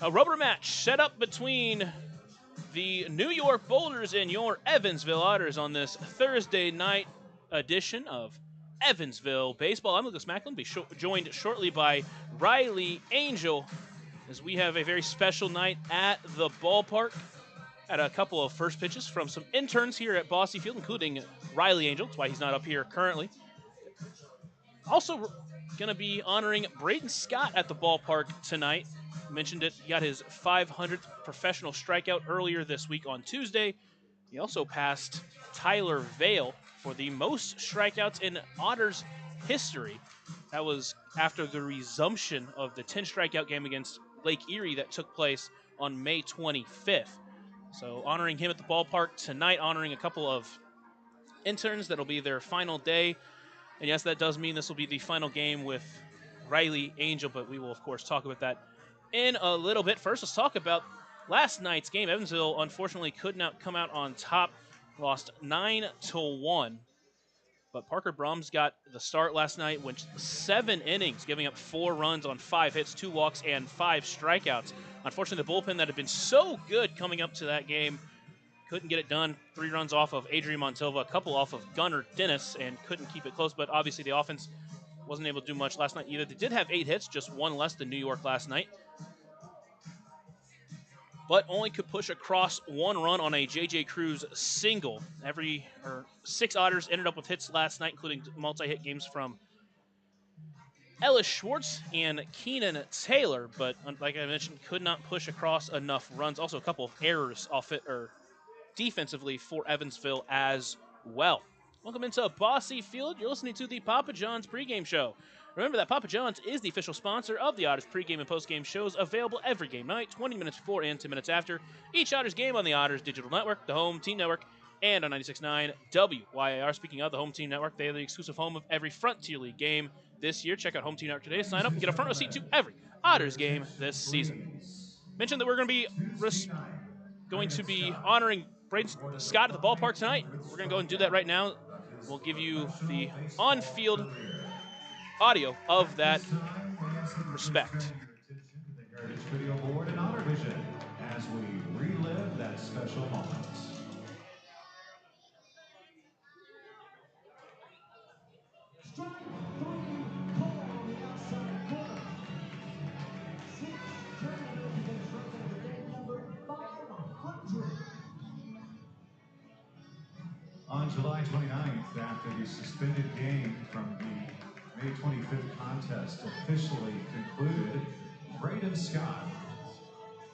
A rubber match set up between the New York Boulders and your Evansville Otters on this Thursday night edition of Evansville Baseball. I'm Lucas Macklin, joined shortly by Riley Angel, as we have a very special night at the ballpark. Had a couple of first pitches from some interns here at Bossy Field, including Riley Angel. That's why he's not up here currently. Also going to be honoring Braden Scott at the ballpark tonight. Mentioned it. He got his 500th professional strikeout earlier this week on Tuesday. He also passed Tyler Vale for the most strikeouts in Otters history. That was after the resumption of the 10 strikeout game against Lake Erie that took place on May 25th. So honoring him at the ballpark tonight, honoring a couple of interns. That'll be their final day. And yes, that does mean this will be the final game with Riley Angel, but we will, of course, talk about that in a little bit. First, let's talk about last night's game. Evansville, unfortunately, could not come out on top. Lost 9-1. But Parker Brums got the start last night, went 7 innings, giving up 4 runs on 5 hits, 2 walks, and 5 strikeouts. Unfortunately, the bullpen that had been so good coming up to that game couldn't get it done. 3 runs off of Adrian Montova, a couple off of Gunnar Dennis, and couldn't keep it close. But obviously, the offense wasn't able to do much last night either. They did have 8 hits, just 1 less than New York last night, but only could push across 1 run on a J.J. Cruz single. 6 Otters ended up with hits last night, including multi-hit games from Ellis Schwartz and Keenan Taylor, but like I mentioned, could not push across enough runs. Also, a couple of errors defensively for Evansville as well. Welcome into Bossy Field. You're listening to the Papa John's pregame show. Remember that Papa John's is the official sponsor of the Otters pregame and postgame shows, available every game night, 20 minutes before and 10 minutes after each Otters game on the Otters Digital Network, the Home Team Network, and on 96.9 WYAR. Speaking of the Home Team Network, they are the exclusive home of every Frontier League game this year. Check out Home Team Network today. Sign up and get a front row seat to every Otters game this season. Mentioned that we're going to be honoring Braden Scott at the ballpark tonight. We're going to go and do that right now. We'll give you the on-field audio of that respect. Heritage Video Board and Honor Vision as we relive that special moment. On July 29th, after the suspended game from the May 25th contest officially concluded, Braden Scott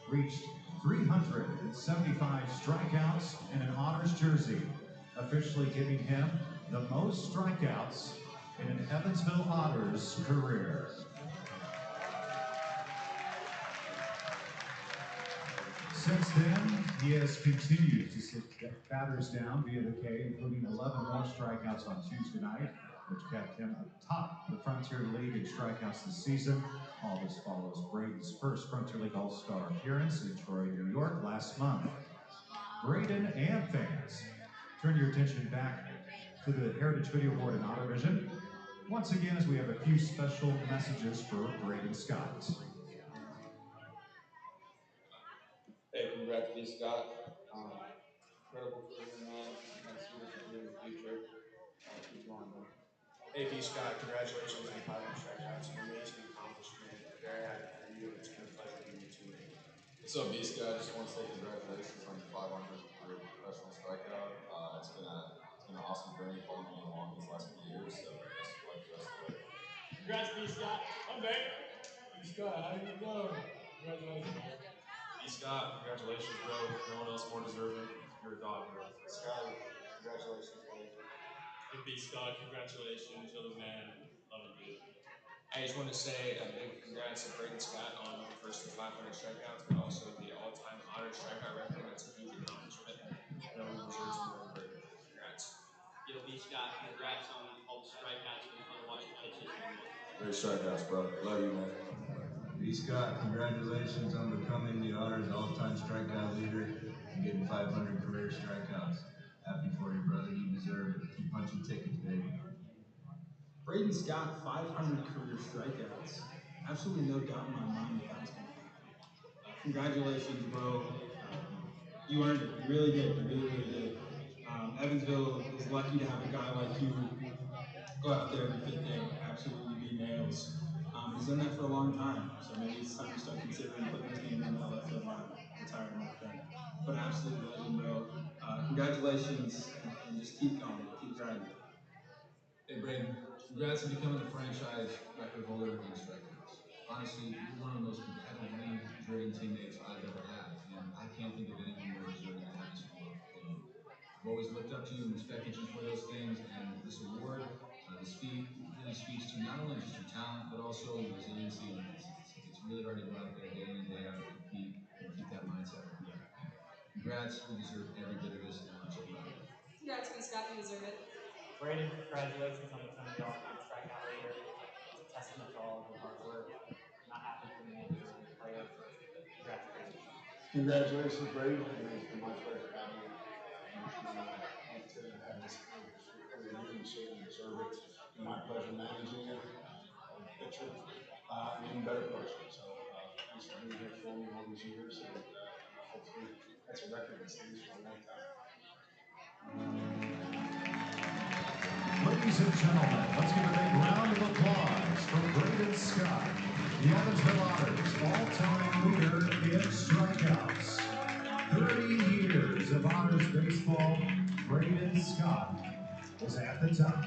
reached 375 strikeouts in an Otters jersey, officially giving him the most strikeouts in an Evansville Otters career. Since then, he has continued to sit batters down via the K, including 11 more strikeouts on Tuesday night, which kept him atop the Frontier League in strikeouts this season. All this follows Braden's first Frontier League All-Star appearance in Troy, New York last month. Braden and fans, turn your attention back to the Heritage Video Board and Honor Vision once again, as we have a few special messages for Braden Scott. Hey, congrats, B. Scott. Incredible career, man. Nice years to do in the future. Keep going, man. Hey, B. Scott, congratulations on 500 strikeouts. An amazing accomplishment. Very happy for you. It's been a pleasure being with you. What's up, B. Scott? I just want to say congratulations on your 500th career professional strikeout. It's been an awesome journey following me along these last few years. So best of luck the rest of the way. Congrats, B. Scott. I'm back. B. Scott, how you doing? Congratulations. B. Scott, congratulations, bro. No one else more deserving. You're a dog, bro. Scott, congratulations, buddy. Hey, B. Scott, congratulations. You're the man. Love you. I just want to say a big congrats to Braden Scott on the first 500 strikeouts, but also the all-time Otter strikeout record. That's a huge accomplishment. No one deserves more than Braden. Congrats. Yo, B. Scott, congrats on all the strikeouts. It's been fun to watch you pitches. Great strikeouts, bro. Love you, man. B. Scott, congratulations on becoming the Otters all-time strikeout leader and getting 500 career strikeouts. Happy for you, brother. You deserve it. Keep punching tickets, baby. Braden Scott, 500 career strikeouts. Absolutely no doubt in my mind that was going to happen. congratulations, bro. You earned it. You really did. You really, really did. Evansville is lucky to have a guy like you go out there every fifth day, absolutely be nails. He's done that for a long time, so maybe it's time to start considering putting his name on the left field line, retiring like that. But absolute legend, bro. Congratulations, and just keep going, keep grinding. Hey, Braden, congrats on becoming the franchise record holder in strikeouts. Honestly, you're one of the most competitively driven teammates I've ever had, and I can't think of anyone more deserving to have this award than you. I've always looked up to you and respected you for those things, and this award, this feat, really speaks to not only just your talent, but also your resiliency and consistency. It's really hard to go out there day in and day out and compete and keep that mindset with you. Congrats, you deserve every bit of this, and I'm so proud of you. Congrats, Miss Scott, you deserve it. Braden, congratulations on becoming the all-time strikeout leader. It's a testament to all of your hard work. I'm not happy for the manager and the players, but congratulations. Congratulations, Brady. It's been my pleasure having you. To have this career, you certainly deserve it. It's been my pleasure managing you, pitcher, and even better person. So thanks for being here for me all these years, and hopefully that's a record that stays for a long time. Ladies and gentlemen, let's give a big round of applause for Braden Scott, the Evansville Otters all-time leader in strikeouts. 30 years of Otters baseball, Braden Scott is at the top.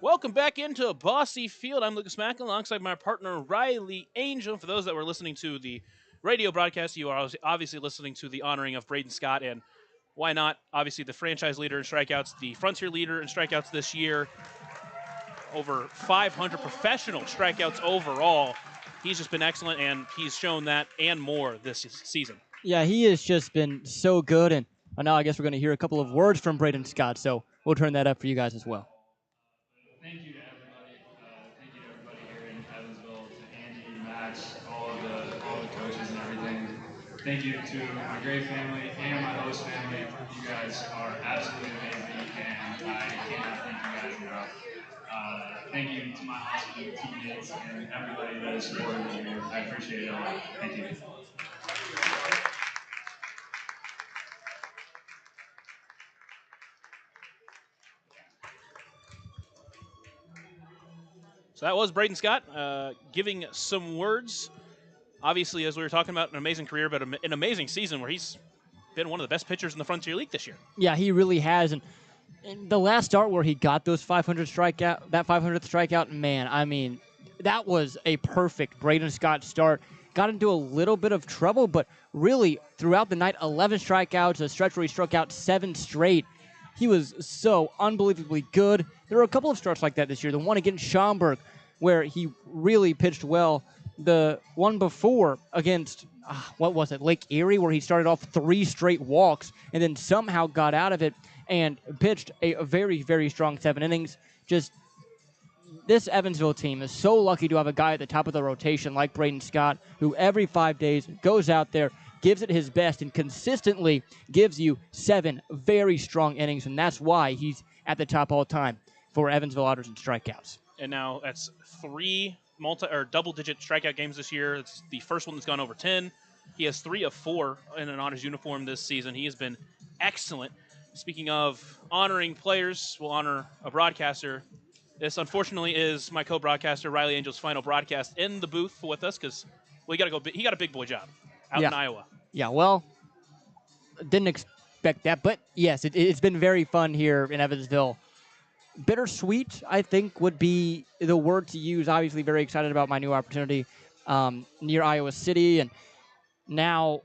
Welcome back into Bossy Field. I'm Lucas Mack alongside my partner Riley Angel. For those that were listening to the radio broadcast, you are obviously listening to the honoring of Braden Scott, and why not? Obviously, the franchise leader in strikeouts, the Frontier leader in strikeouts this year, over 500 professional strikeouts overall. He's just been excellent, and he's shown that and more this season. Yeah, he has just been so good, and now I guess we're going to hear a couple of words from Braden Scott, so we'll turn that up for you guys as well. Thank you to everybody. Thank you to everybody here in Evansville, to Andy, Max, all the coaches and everything. Thank you to my great family and my host family. You guys are absolutely amazing, and I cannot thank you guys enough. Thank you to my awesome teammates and everybody that has supported me here. I appreciate it all. Thank you. So that was Braden Scott giving some words. Obviously, as we were talking about, an amazing career, but an amazing season where he's been one of the best pitchers in the Frontier League this year. Yeah, he really has. And the last start where he got those 500 strikeout, that 500th strikeout, man, I mean, that was a perfect Braden Scott start. Got into a little bit of trouble, but really throughout the night, 11 strikeouts, a stretch where he struck out 7 straight. He was so unbelievably good. There were a couple of starts like that this year. The one against Schaumburg, where he really pitched well. The one before against, what was it, Lake Erie, where he started off 3 straight walks and then somehow got out of it and pitched a very, very strong 7 innings. Just this Evansville team is so lucky to have a guy at the top of the rotation like Braden Scott, who every 5 days goes out there, gives it his best, and consistently gives you 7 very strong innings, and that's why he's at the top all time for Evansville Otters in strikeouts. And now that's 3 double-digit strikeout games this year. It's the first one that's gone over 10. He has 3 of 4 in an Otters uniform this season. He has been excellent. Speaking of honoring players, we'll honor a broadcaster. This, unfortunately, is my co-broadcaster, Riley Angel's final broadcast in the booth with us because he got a big boy job out in Iowa. Yeah, well, didn't expect that. But, yes, it's been very fun here in Evansville. Bittersweet, I think, would be the word to use. Obviously, very excited about my new opportunity near Iowa City. And now,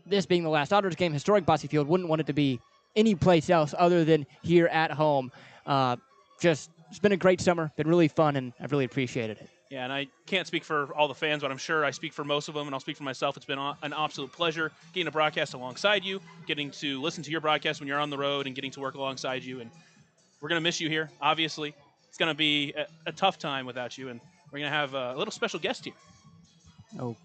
this being the last Otters game, historic Bossy Field, wouldn't want it to be any place else other than here at home. It's been a great summer, been really fun, and I've really appreciated it. Yeah, and I can't speak for all the fans, but I'm sure I speak for most of them, and I'll speak for myself. It's been an absolute pleasure getting to broadcast alongside you, getting to listen to your broadcast when you're on the road, and getting to work alongside you. And we're going to miss you here, obviously. It's going to be a tough time without you, and we're going to have a little special guest here. Oh.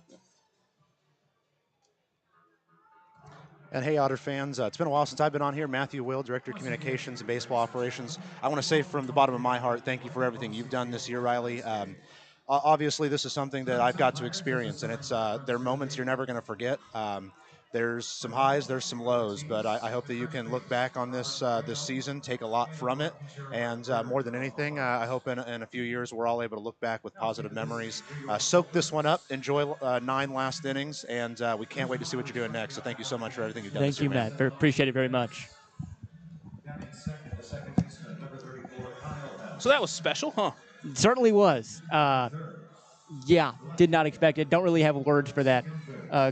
And hey, Otter fans, it's been a while since I've been on here. Matthew Will, Director of Communications and Baseball Operations. I want to say from the bottom of my heart, thank you for everything you've done this year, Riley. Obviously, this is something that I've got to experience, and there are moments you're never going to forget. There's some highs, there's some lows, but I hope that you can look back on this season, take a lot from it, and more than anything, I hope in a few years we're all able to look back with positive memories. Soak this one up, enjoy 9 last innings, and we can't wait to see what you're doing next. So thank you so much for everything you've done this Thank year, you, man. Matt. Appreciate it very much. The second baseman, number 34, Kyle. So that was special, huh? It certainly was. Yeah, did not expect it. Don't really have words for that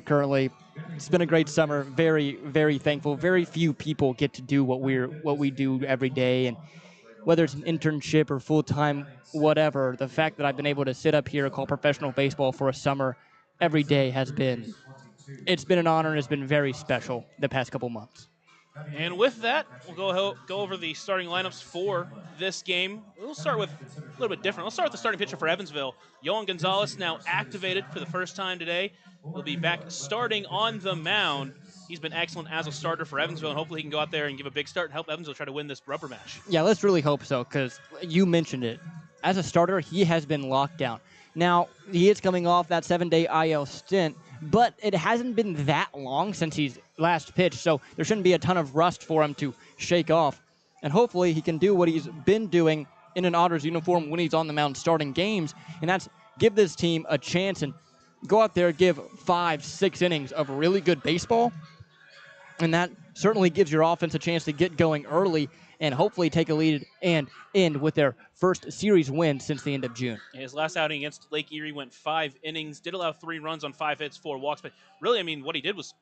currently. It's been a great summer. Very, very thankful. Very few people get to do what we do every day, and whether it's an internship or full time, whatever. The fact that I've been able to sit up here and call professional baseball for a summer every day it's been an honor and it's been very special the past couple months. And with that, we'll go over the starting lineups for this game. We'll start with a little bit different. Let's start with the starting pitcher for Evansville. Yohan Gonzalez, now activated for the first time today, will be back starting on the mound. He's been excellent as a starter for Evansville, and hopefully he can go out there and give a big start and help Evansville try to win this rubber match. Yeah, let's really hope so, because you mentioned it. As a starter, he has been locked down. Now, he is coming off that 7-day IL stint, but it hasn't been that long since he's last pitched, so there shouldn't be a ton of rust for him to shake off. And hopefully he can do what he's been doing in an Otters uniform when he's on the mound starting games, and that's give this team a chance and go out there, give 5-6 innings of really good baseball, and that certainly gives your offense a chance to get going early and hopefully take a lead and end with their first series win since the end of June. His last outing against Lake Erie went 5 innings, did allow 3 runs on 5 hits, 4 walks, but really, I mean, what he did was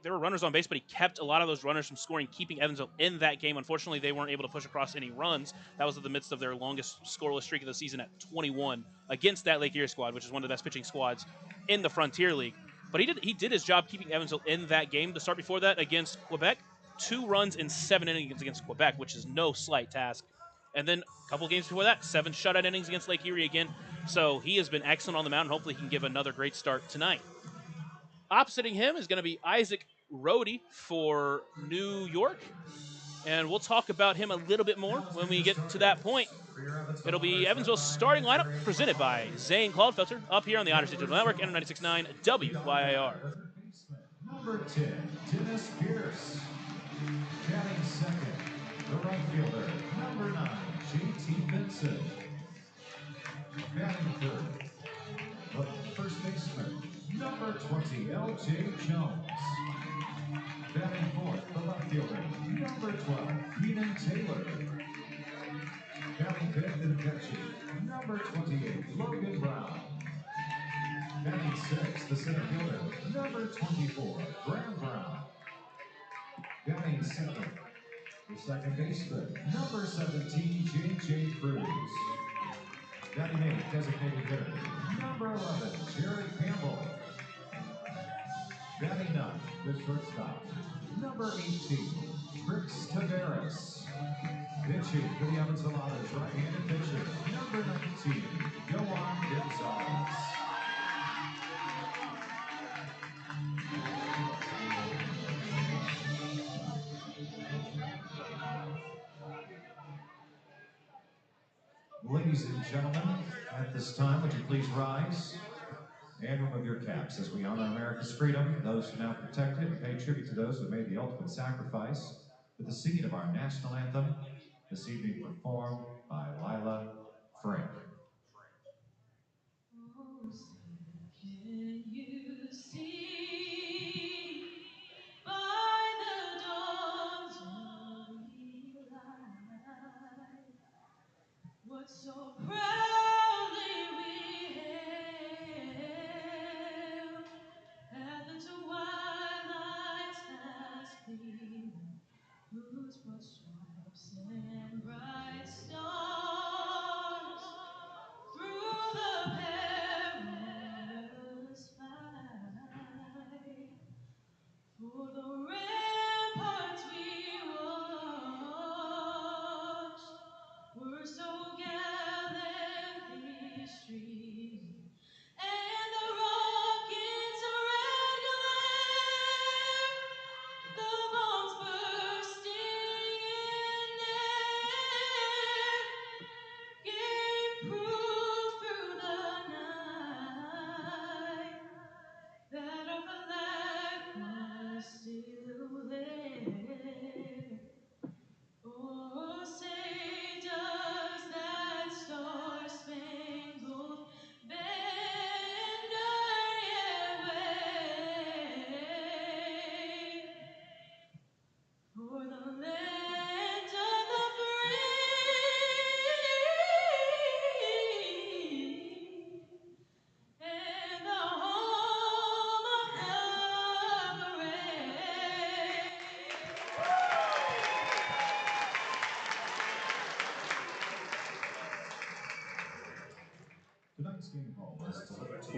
there were runners on base, but he kept a lot of those runners from scoring, keeping Evansville in that game. Unfortunately, they weren't able to push across any runs. That was in the midst of their longest scoreless streak of the season at 21 against that Lake Erie squad, which is one of the best pitching squads in the Frontier League. But he did his job keeping Evansville in that game. The start before that against Quebec, 2 runs in 7 innings against Quebec, which is no slight task. And then a couple games before that, 7 shutout innings against Lake Erie again. So he has been excellent on the mound. Hopefully he can give another great start tonight. Oppositing him is going to be Isaac Rohde for New York. And we'll talk about him a little bit more when we get to that point. It'll be Evansville's starting lineup presented by Zane Cloudfelter up here on the Otters Digital Network, and 96.9 WYIR. Number 10, Dennis Pierce. Batting second, the right fielder, number 9, J.T. Benson. Batting third, the first baseman, number 20, L.J. Jones. Batting fourth, the left fielder, number 12, Keenan Taylor. Batting fifth in catching, number 28, Logan Brown. Batting sixth, the center fielder, number 24, Graham Brown. Batting seventh, the second baseman, number 17, J.J. Cruz. Batting eighth, designated hitter, number 11, Jared Campbell. Batting ninth, the shortstop, number 18, Brix Tavares. Pitching for the Evansville Otters, right-handed pitcher, number 19, Yohan Gonzalez. Ladies and gentlemen, at this time, would you please rise and remove your caps as we honor America's freedom, those who now protect it, and pay tribute to those who made the ultimate sacrifice with the singing of our national anthem, this evening performed by Lila Frank. Oh, can you see by the dawn's early light what so proudly we hailed at the twilight's last gleaming, whose broad stripes and bright stars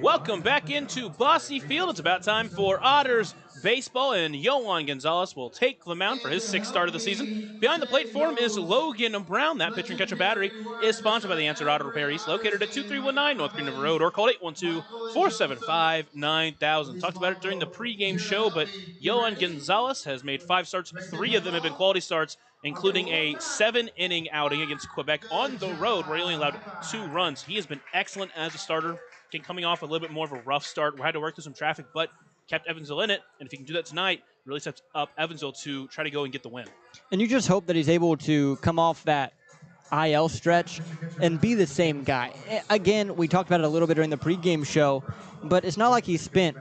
Welcome back into Bossy Field. It's about time for Otters baseball, and Yohan Gonzalez will take the mound for his 6th start of the season. Behind the plate for him is Logan Brown. That pitcher and catcher battery is sponsored by the Answered Auto Repair East, located at 2319 North Green River Road, or call 812-475-9000. Talked about it during the pregame show, but Yohan Gonzalez has made 5 starts. 3 of them have been quality starts, including a 7-inning outing against Quebec on the road, where he only allowed 2 runs. He has been excellent as a starter. Coming off a little bit more of a rough start. We had to work through some traffic, but kept Evansville in it. And if he can do that tonight, really sets up Evansville to try to go and get the win. And you just hope that he's able to come off that IL stretch and be the same guy. Again, we talked about it a little bit during the pregame show, but it's not like he spent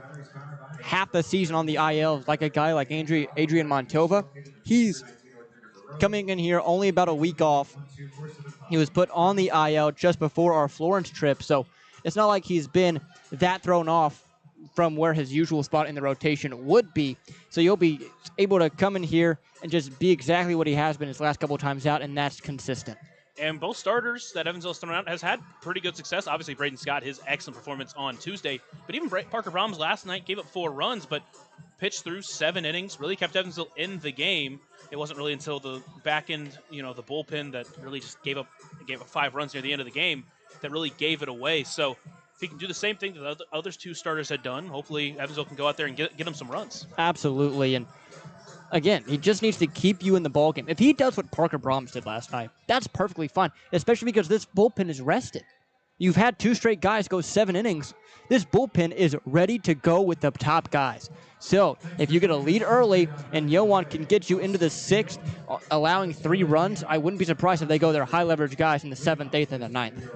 half the season on the IL like a guy like Adrian Montova. He's coming in here only about a week off. He was put on the IL just before our Florence trip, so it's not like he's been that thrown off from where his usual spot in the rotation would be. So you'll be able to come in here and just be exactly what he has been his last couple times out, and that's consistent. And both starters that Evansville's thrown out has had pretty good success. Obviously, Braden Scott, his excellent performance on Tuesday. But even Parker Brahms last night gave up 4 runs, but pitched through 7 innings, really kept Evansville in the game. It wasn't really until the back end, the bullpen that really just gave up 5 runs near the end of the game that really gave it away. So if he can do the same thing that the other 2 starters had done, hopefully Evansville can go out there and get them some runs. Absolutely. And again, he just needs to keep you in the ballgame. If he does what Parker Brahms did last night, that's perfectly fine, especially because this bullpen is rested. You've had 2 straight guys go 7 innings. This bullpen is ready to go with the top guys. So if you get a lead early and Yohan can get you into the 6th, allowing 3 runs, I wouldn't be surprised if they go their high-leverage guys in the 7th, 8th, and the 9th.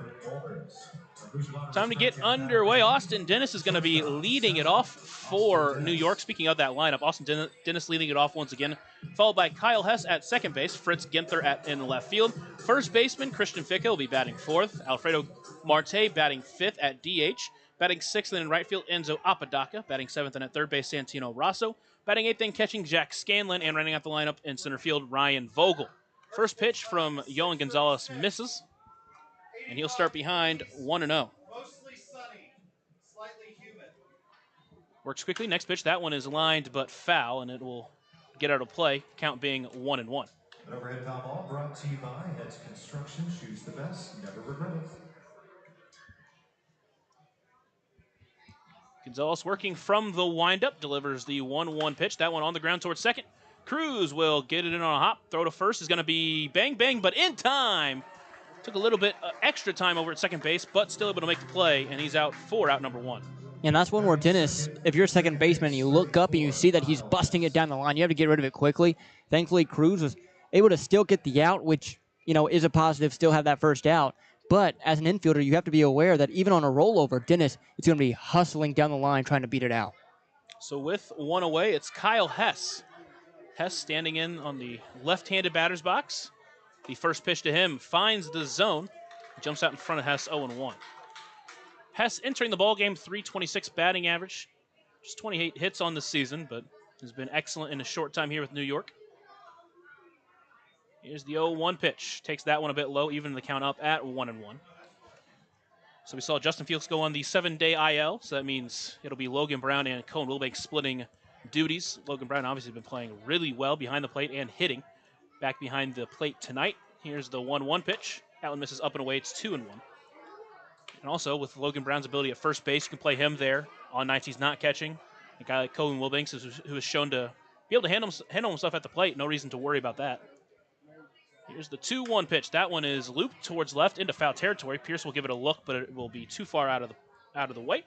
Time to get underway. Austin Dennis is going to be leading it off for New York. Speaking of that lineup, Austin Dennis leading it off once again, followed by Kyle Hess at second base, Fritz Ginther in left field. First baseman Christian Ficke will be batting 4th. Alfredo Marte batting 5th at DH. Batting 6th in right field, Enzo Apodaca. Batting 7th and at third base, Santino Rosso. Batting 8th and catching, Jack Scanlon. And running out the lineup in center field, Ryan Vogel. First pitch from Yohan Gonzalez misses, and he'll start behind 1-0. Mostly sunny, slightly humid. Works quickly. Next pitch, that one is lined but foul, and it will get out of play, count being 1-1. An overhead foul ball brought to you by Heads Construction. Choose the best, never regret it. Gonzalez working from the windup, delivers the 1-1 pitch. That one on the ground towards second. Cruz will get it in on a hop. Throw to first is going to be bang, bang, but in time. Took a little bit extra time over at second base, but still able to make the play, and he's out number 1. And that's one where Dennis, if you're a second baseman and you look up and you see that he's busting it down the line, you have to get rid of it quickly. Thankfully, Cruz was able to still get the out, which, is a positive, still have that first out. But as an infielder, you have to be aware that even on a rollover, Dennis is going to be hustling down the line trying to beat it out. So with 1 away, it's Kyle Hess. Hess standing in on the left-handed batter's box. The first pitch to him finds the zone. Jumps out in front of Hess, 0-1. Hess entering the ballgame, .326 batting average. Just 28 hits on the season, but has been excellent in a short time here with New York. Here's the 0-1 pitch. Takes that one a bit low, even the count up at 1-1. So we saw Justin Fields go on the 7-day IL, so that means it'll be Logan Brown and Cohen Wilbanks splitting duties. Logan Brown obviously been playing really well behind the plate and hitting. Back behind the plate tonight. Here's the 1-1 pitch. That one misses up and away. It's 2-1. And also, with Logan Brown's ability at first base, you can play him there on nights he's not catching. A guy like Cohen Wilbanks, who is shown to be able to handle himself at the plate. No reason to worry about that. Here's the 2-1 pitch. That one is looped towards left into foul territory. Pierce will give it a look, but it will be too far out of the way.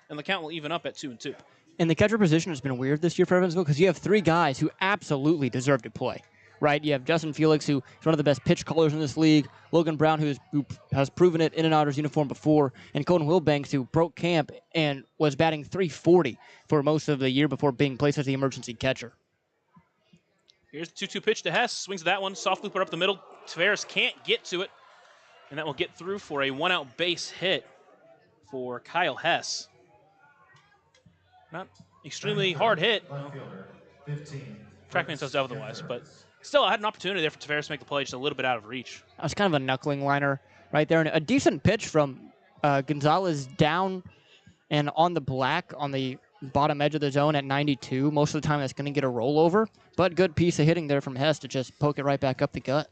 And the count will even up at 2-2. And the catcher position has been weird this year for Evansville because you have 3 guys who absolutely deserve to play. Right, you have Justin Felix, who is one of the best pitch callers in this league. Logan Brown, who has proven it in an Otters uniform before. And Cohen Wilbanks, who broke camp and was batting .340 for most of the year before being placed as the emergency catcher. Here's the 2-2 pitch to Hess. Swings that one. Soft looper up the middle. Tavares can't get to it. And that will get through for a 1-out base hit for Kyle Hess. Not extremely hard hit. Trackman says otherwise, but still, I had an opportunity there for Tavares to make the play just a little bit out of reach. That was kind of a knuckling liner right there. And a decent pitch from Gonzalez down And on the black, on the bottom edge of the zone at 92, most of the time that's going to get a rollover. But good piece of hitting there from Hess to just poke it right back up the gut.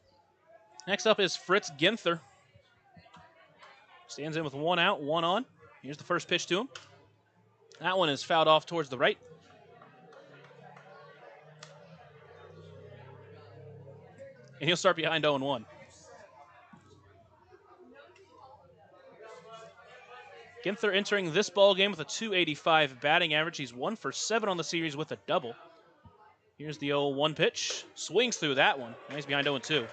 Next up is Fritz Ginther. Stands in with 1 out, 1 on. Here's the first pitch to him. That one is fouled off towards the right. And he'll start behind 0-1. Ginther entering this ball game with a .285 batting average. He's 1 for 7 on the series with a double. Here's the 0-1 pitch. Swings through that one. Now he's behind 0-2.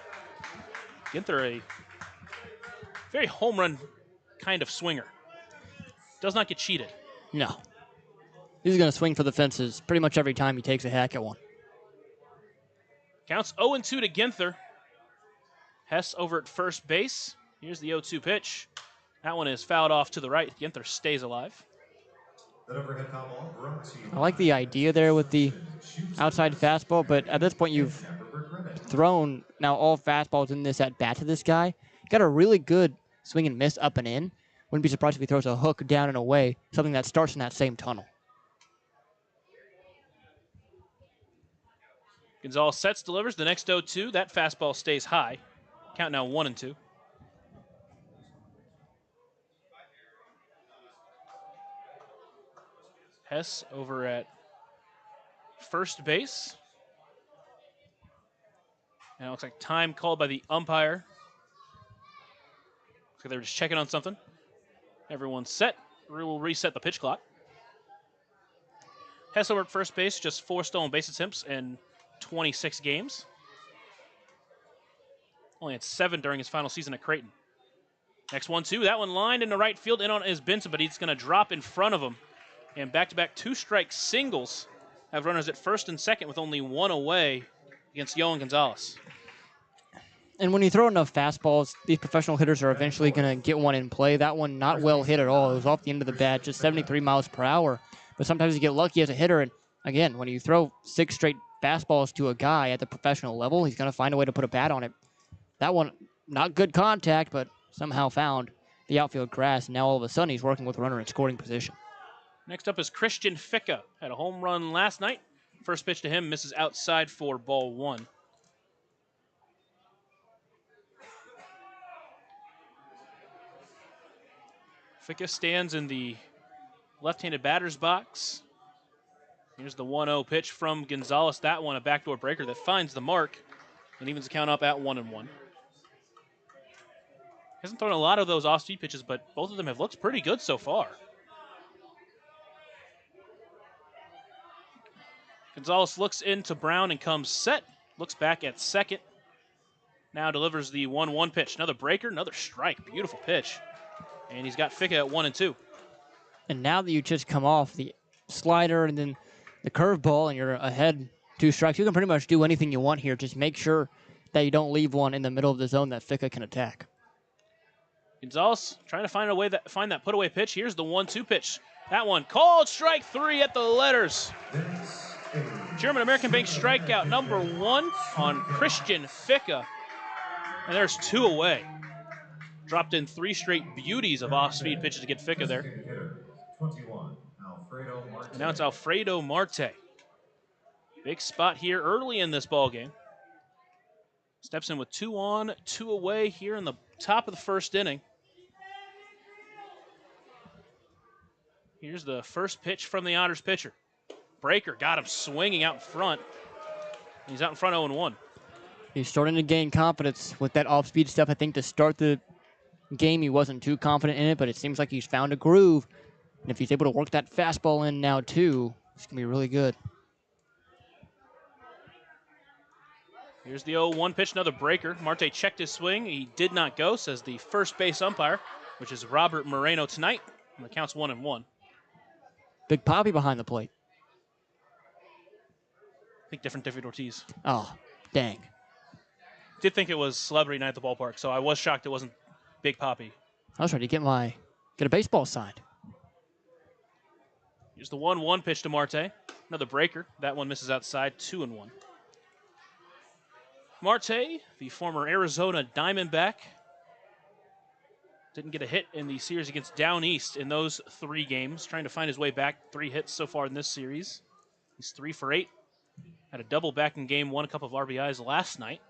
Ginther, a very home run kind of swinger. Does not get cheated. No. He's going to swing for the fences pretty much every time he takes a hack at one. Counts 0-2 to Ginther. Hess over at first base. Here's the 0-2 pitch. That one is fouled off to the right. Ginther stays alive. I like the idea there with the outside fastball, but at this point you've thrown now all fastballs in this at bat to this guy. Got a really good swing and miss up and in. Wouldn't be surprised if he throws a hook down and away, something that starts in that same tunnel. Gonzalez sets, delivers the next 0-2. That fastball stays high. Count now 1-2. Hess over at first base. And it looks like time called by the umpire. Looks like they're just checking on something. Everyone's set. We'll reset the pitch clock. Hess over at first base, just 4 stolen base attempts in 26 games. Only had 7 during his final season at Creighton. Next 1-2. That one lined into right field. In on is Benson, but he's going to drop in front of him. And back-to-back 2-strike singles have runners at first and second with only 1 away against Yohan Gonzalez. And when you throw enough fastballs, these professional hitters are eventually going to get one in play. That one not well hit at all. It was off the end of the bat, just 73 miles per hour. But sometimes you get lucky as a hitter. And again, when you throw 6 straight fastballs to a guy at the professional level, he's going to find a way to put a bat on it. That one, not good contact, but somehow found the outfield grass. And now all of a sudden he's working with a runner in scoring position. Next up is Christian Ficca. Had a home run last night. First pitch to him misses outside for ball 1. Ficca stands in the left-handed batter's box. Here's the 1-0 pitch from Gonzalez. That one, a backdoor breaker that finds the mark and evens the count up at 1-1. Hasn't thrown a lot of those off-speed pitches, but both of them have looked pretty good so far. Gonzalez looks into Brown and comes set. Looks back at second. Now delivers the 1-1 pitch. Another breaker, another strike. Beautiful pitch. And he's got Ficca at 1-2. And now that you just come off the slider and then the curveball and you're ahead 2 strikes, you can pretty much do anything you want here. Just make sure that you don't leave one in the middle of the zone that Ficca can attack. Gonzalez trying to find that put-away pitch. Here's the 1-2 pitch. That one called strike 3 at the letters. German American Bank strikeout number 1 on Christian Ficca. And there's 2 away. Dropped in 3 straight beauties of off-speed pitches to get Ficca there. And now it's Alfredo Marte. Big spot here early in this ball game. Steps in with 2 on, 2 away here in the top of the first inning. Here's the first pitch from the Otters pitcher. Breaker got him swinging out in front. He's out in front 0-1. He's starting to gain confidence with that off-speed stuff. I think to start the game he wasn't too confident in it, but it seems like he's found a groove. And if he's able to work that fastball in now too, it's going to be really good. Here's the 0-1 pitch, another breaker. Marte checked his swing. He did not go, says the first base umpire, which is Robert Moreno tonight. And the count's 1-1. Big Poppy behind the plate. I think different David Ortiz. Oh, dang. Did think it was Celebrity Night at the ballpark, so I was shocked it wasn't Big Poppy. I was ready to get a baseball signed. Here's the 1-1 pitch to Marte. Another breaker. That one misses outside, 2-1. Marte, the former Arizona Diamondback, Didn't get a hit in the series against Down East in those 3 games. Trying to find his way back. 3 hits so far in this series. He's 3 for 8. Had a double back in game 1, a couple of RBIs last night.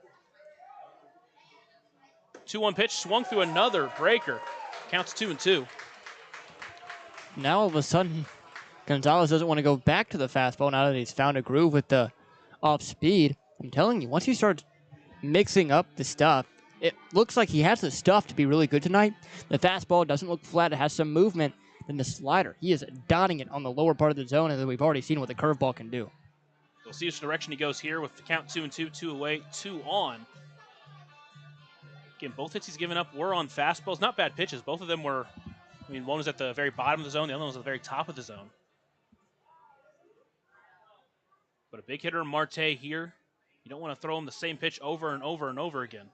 2-1 pitch, swung through another breaker. Counts 2-2. Now all of a sudden, Gonzalez doesn't want to go back to the fastball now that he's found a groove with the off speed. I'm telling you, once he starts mixing up the stuff, it looks like he has the stuff to be really good tonight. The fastball doesn't look flat. It has some movement. Then the slider, he is dotting it on the lower part of the zone, and then we've already seen what the curveball can do. We'll see which direction he goes here with the count 2-2, 2 away, 2 on. Again, both hits he's given up were on fastballs. Not bad pitches. Both of them were, one was at the very bottom of the zone. The other one was at the very top of the zone. But a big hitter, Marte, here. You don't want to throw him the same pitch over and over and over again.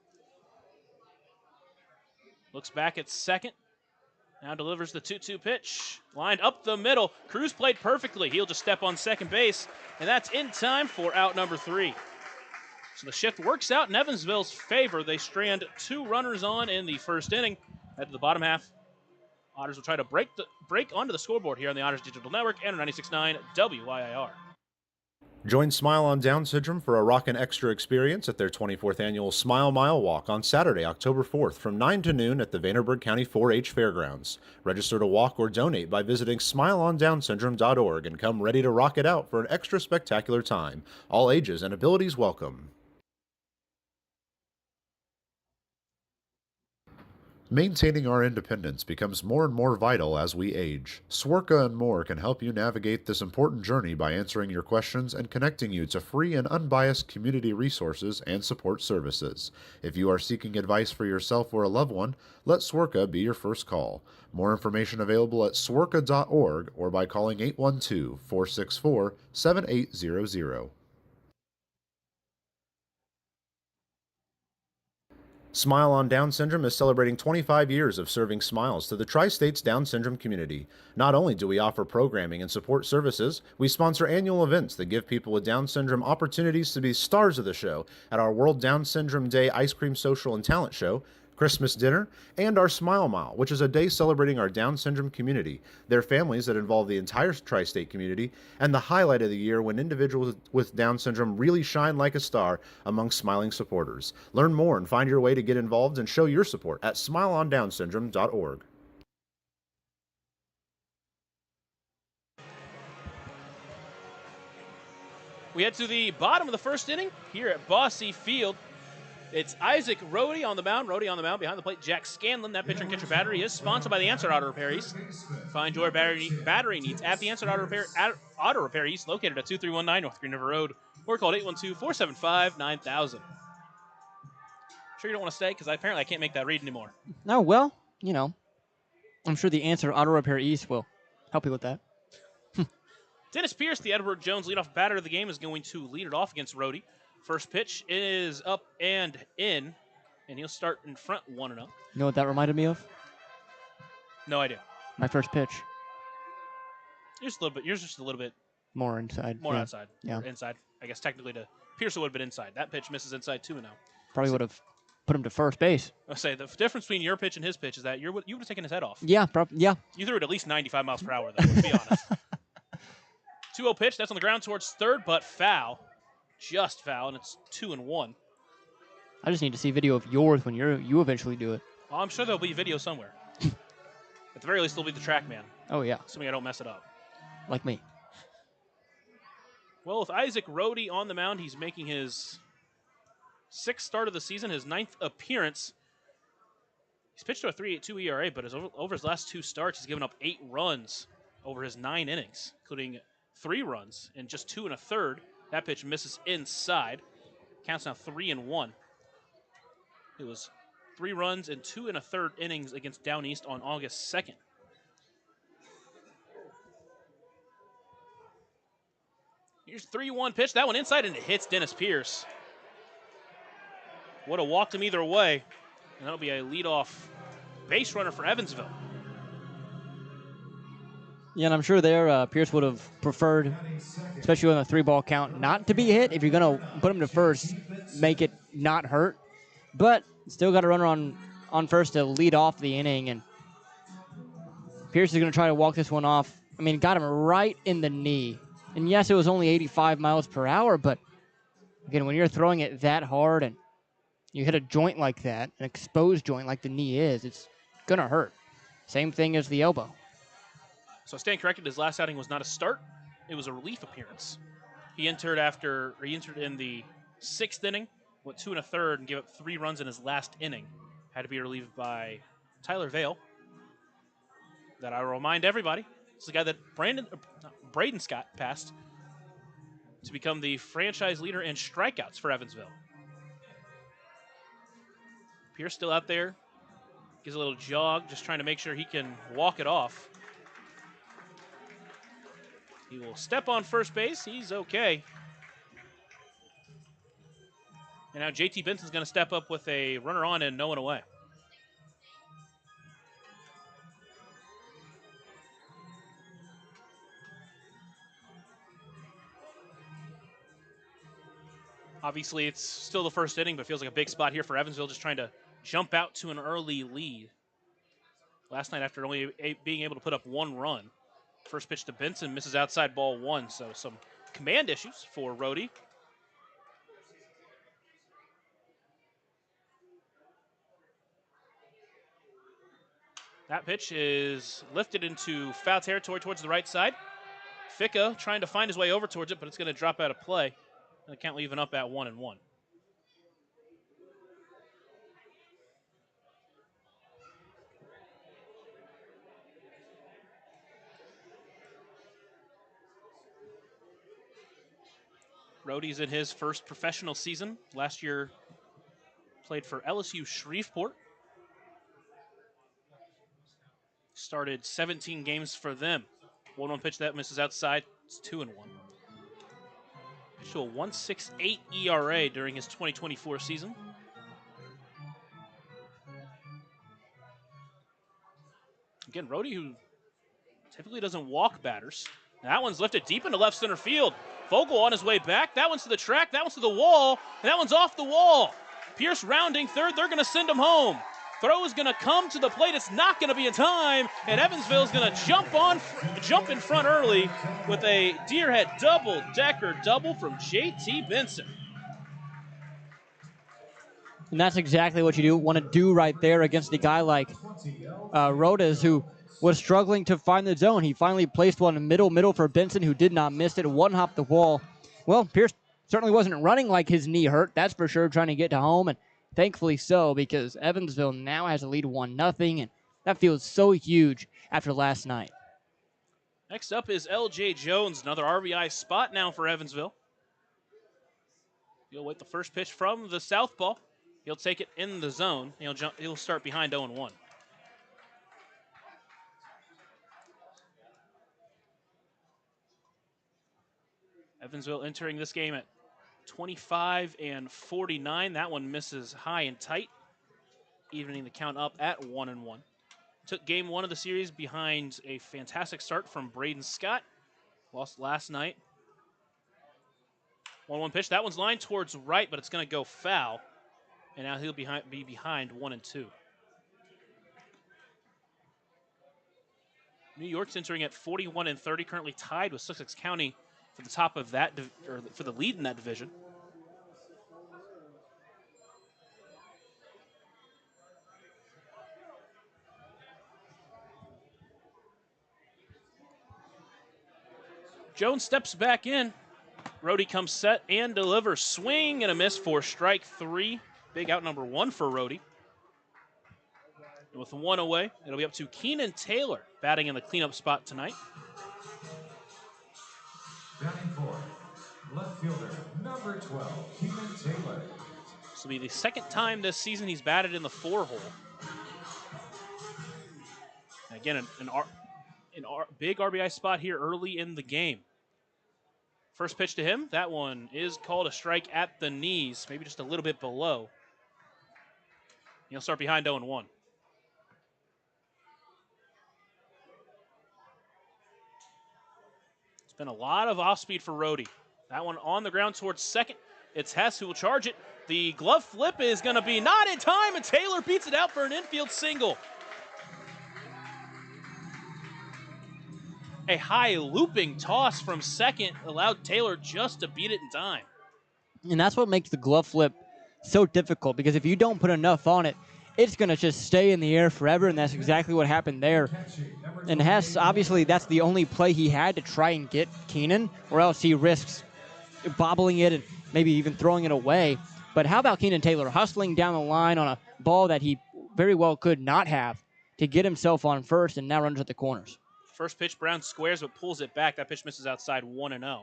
Looks back at second. Now delivers the 2-2 pitch. Lined up the middle. Cruz played perfectly. He'll just step on second base. And that's in time for out number 3. So the shift works out in Evansville's favor. They strand 2 runners on in the first inning. At the bottom half, Otters will try to break onto the scoreboard here on the Otters Digital Network and 96.9 WYIR. Join Smile on Down Syndrome for a rockin' extra experience at their 24th annual Smile Mile Walk on Saturday, October 4th from 9 to noon at the Vanderburgh County 4-H Fairgrounds. Register to walk or donate by visiting smileondownsyndrome.org and come ready to rock it out for an extra spectacular time. All ages and abilities welcome. Maintaining our independence becomes more and more vital as we age. Swerka and More can help you navigate this important journey by answering your questions and connecting you to free and unbiased community resources and support services. If you are seeking advice for yourself or a loved one, let Swerka be your first call. More information available at swerka.org or by calling 812-464-7800. Smile on Down Syndrome is celebrating 25 years of serving smiles to the Tri-States Down Syndrome community. Not only do we offer programming and support services, we sponsor annual events that give people with Down syndrome opportunities to be stars of the show at our World Down Syndrome Day Ice Cream Social and Talent Show, Christmas dinner, and our Smile Mile, which is a day celebrating our Down syndrome community, their families that involve the entire tri-state community, and the highlight of the year when individuals with Down syndrome really shine like a star among smiling supporters. Learn more and find your way to get involved and show your support at smileondownsyndrome.org. We head to the bottom of the first inning here at Bosse Field. It's Isaac Rohde on the mound. Rohde on the mound. Behind the plate, Jack Scanlon. That pitcher and catcher battery is sponsored by the Answered Auto Repair East. Find your battery needs at the Answered Auto Repair East, located at 2319 North Green River Road, or call 812-475-9000. Sure you don't want to stay? Because apparently I can't make that read anymore. Oh, well, I'm sure the Answered Auto Repair East will help you with that. Dennis Pierce, the Edward Jones leadoff batter of the game, is going to lead it off against Rohde. First pitch is up and in, and he'll start in front 1-0. You know what that reminded me of? No idea. My first pitch. Yours just a little bit more inside. More outside. Yeah. Or inside. I guess technically to Pierce it would have been inside. That pitch misses inside 2-0. Probably would have put him to first base. I'll say the difference between your pitch and his pitch is that you would have taken his head off. Yeah, yeah. You threw it at least 95 miles per hour, though, to be honest. 2-0 pitch. That's on the ground towards third, but foul. Just foul, and it's 2-1. I just need to see video of yours when you eventually do it. Well, I'm sure there'll be video somewhere. At the very least, there'll be the track man. Oh, yeah. Assuming I don't mess it up. Like me. Well, with Isaac Rohde on the mound, he's making his 6th start of the season, his 9th appearance. He's pitched to a 3.82 ERA, but over his last 2 starts, he's given up 8 runs over his 9 innings, including 3 runs in just 2 1/3. That pitch misses inside. Counts now 3-1. It was 3 runs in 2 1/3 innings against Down East on August 2nd. Here's 3-1 pitch. That one inside, and it hits Dennis Pierce. Would have walked him either way, and that'll be a leadoff base runner for Evansville. Yeah, and I'm sure Pierce would have preferred, especially on a 3-ball count, not to be hit. If you're going to put him to first, make it not hurt. But still got a runner on on first to lead off the inning, and Pierce is going to try to walk this one off. I mean, got him right in the knee. And yes, it was only 85 miles per hour, but again, when you're throwing it that hard and you hit a joint like that, an exposed joint like the knee is, it's going to hurt. Same thing as the elbow. So I stand corrected, his last outing was not a start. It was a relief appearance. He entered in the 6th inning, went 2 1/3, and gave up 3 runs in his last inning. Had to be relieved by Tyler Vale. That I will remind everybody, it's the guy that Braden Scott passed to become the franchise leader in strikeouts for Evansville. Pierce still out there, gives a little jog, just trying to make sure he can walk it off. He will step on first base. He's okay. And now JT Benson's going to step up with a runner on and no one away. Obviously, it's still the first inning, but feels like a big spot here for Evansville, just trying to jump out to an early lead. Last night, after only being able to put up 1 run, first pitch to Benson misses outside ball 1, so some command issues for Rhodey. That pitch is lifted into foul territory towards the right side. Ficca trying to find his way over towards it, but it's going to drop out of play. And the count leaving up at 1-1. Rhodey's in his first professional season. Last year, played for LSU Shreveport. Started 17 games for them. 1-1 pitch that misses outside. It's 2-1. Pitched to a 1.68 ERA during his 2024 season. Again, Rhodey, who typically doesn't walk batters. That one's lifted deep into left center field. Vogel on his way back. That one's to the track. That one's to the wall. And that one's off the wall. Pierce rounding third. They're going to send him home. Throw is going to come to the plate. It's not going to be in time. And Evansville's going to jump in front early with a Deerhead double-decker double from JT Benson. And that's exactly what you want to do right there against a guy like Rodas, who was struggling to find the zone. He finally placed one in middle for Benson, who did not miss it. One hop the wall. Well, Pierce certainly wasn't running like his knee hurt. That's for sure, trying to get to home, and thankfully so, because Evansville now has a lead 1-0, and that feels so huge after last night. Next up is L.J. Jones, another RBI spot now for Evansville. He'll wait the first pitch from the southpaw. He'll take it in the zone. He'll start behind 0-1. Evansville entering this game at 25-49. That one misses high and tight, evening the count up at 1-1. Took game 1 of the series behind a fantastic start from Braden Scott. Lost last night. 1-1 pitch. That one's lined towards right, but it's going to go foul. And now he'll be behind 1-2. New York's entering at 41-30, currently tied with Sussex County for the top of that, for the lead in that division. Jones steps back in. Rhodey comes set and delivers. Swing and a miss for strike 3. Big out number 1 for Rhodey. And with 1 away, it'll be up to Keenan Taylor batting in the cleanup spot tonight. Batting for left fielder, number 12, Keenan Taylor. This will be the second time this season he's batted in the 4-hole. Again, an big RBI spot here early in the game. First pitch to him, that one is called a strike at the knees, maybe just a little bit below. He'll start behind 0-1. It's been a lot of off speed for Rhodey. That one on the ground towards second. It's Hess who will charge it. The glove flip is going to be not in time, and Taylor beats it out for an infield single. A high looping toss from second allowed Taylor just to beat it in time. And that's what makes the glove flip so difficult, because if you don't put enough on it, it's going to just stay in the air forever, and that's exactly what happened there. And Hess, obviously, that's the only play he had to try and get Keenan, or else he risks bobbling it and maybe even throwing it away. But how about Keenan Taylor hustling down the line on a ball that he very well could not have to get himself on first, and now runs at the corners. First pitch, Brown squares but pulls it back. That pitch misses outside 1-0.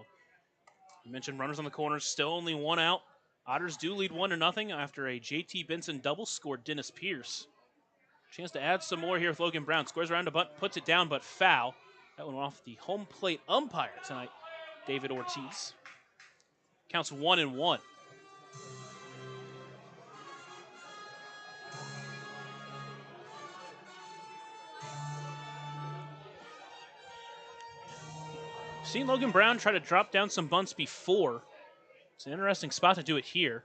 You mentioned runners on the corners, still only one out. Otters do lead 1-0 after a JT Benson double scored Dennis Pierce. Chance to add some more here with Logan Brown. Squares around a bunt, puts it down, but foul. That one off the home plate umpire tonight, David Ortiz. Counts 1-1. Seen Logan Brown try to drop down some bunts before. It's an interesting spot to do it here.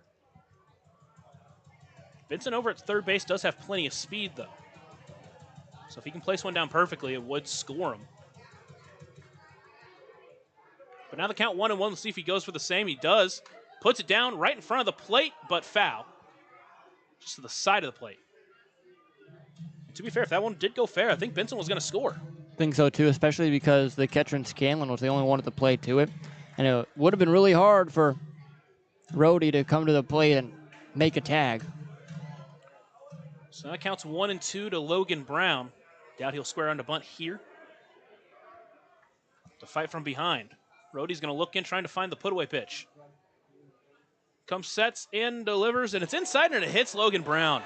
Benson over at third base does have plenty of speed, though. So if he can place one down perfectly, it would score him. But now the count 1-1. Let's see if he goes for the same. He does. Puts it down right in front of the plate, but foul. Just to the side of the plate. And to be fair, if that one did go fair, I think Benson was going to score. I think so, too, especially because the catcher in Scanlon was the only one at the plate to it. And it would have been really hard for Rhodey to come to the plate and make a tag. So that counts 1-2 to Logan Brown. Doubt he'll square on to bunt here. To fight from behind. Rhodey's going to look in, trying to find the put-away pitch. Comes, sets, and delivers, and it's inside, and it hits Logan Brown.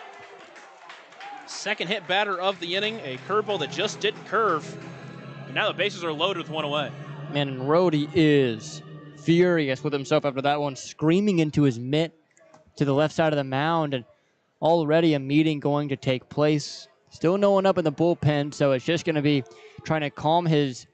Second hit batter of the inning, a curveball that just didn't curve. And now the bases are loaded with one away. Man, and Rhodey is furious with himself after that one, screaming into his mitt to the left side of the mound, and already a meeting going to take place. Still no one up in the bullpen, so it's just going to be trying to calm his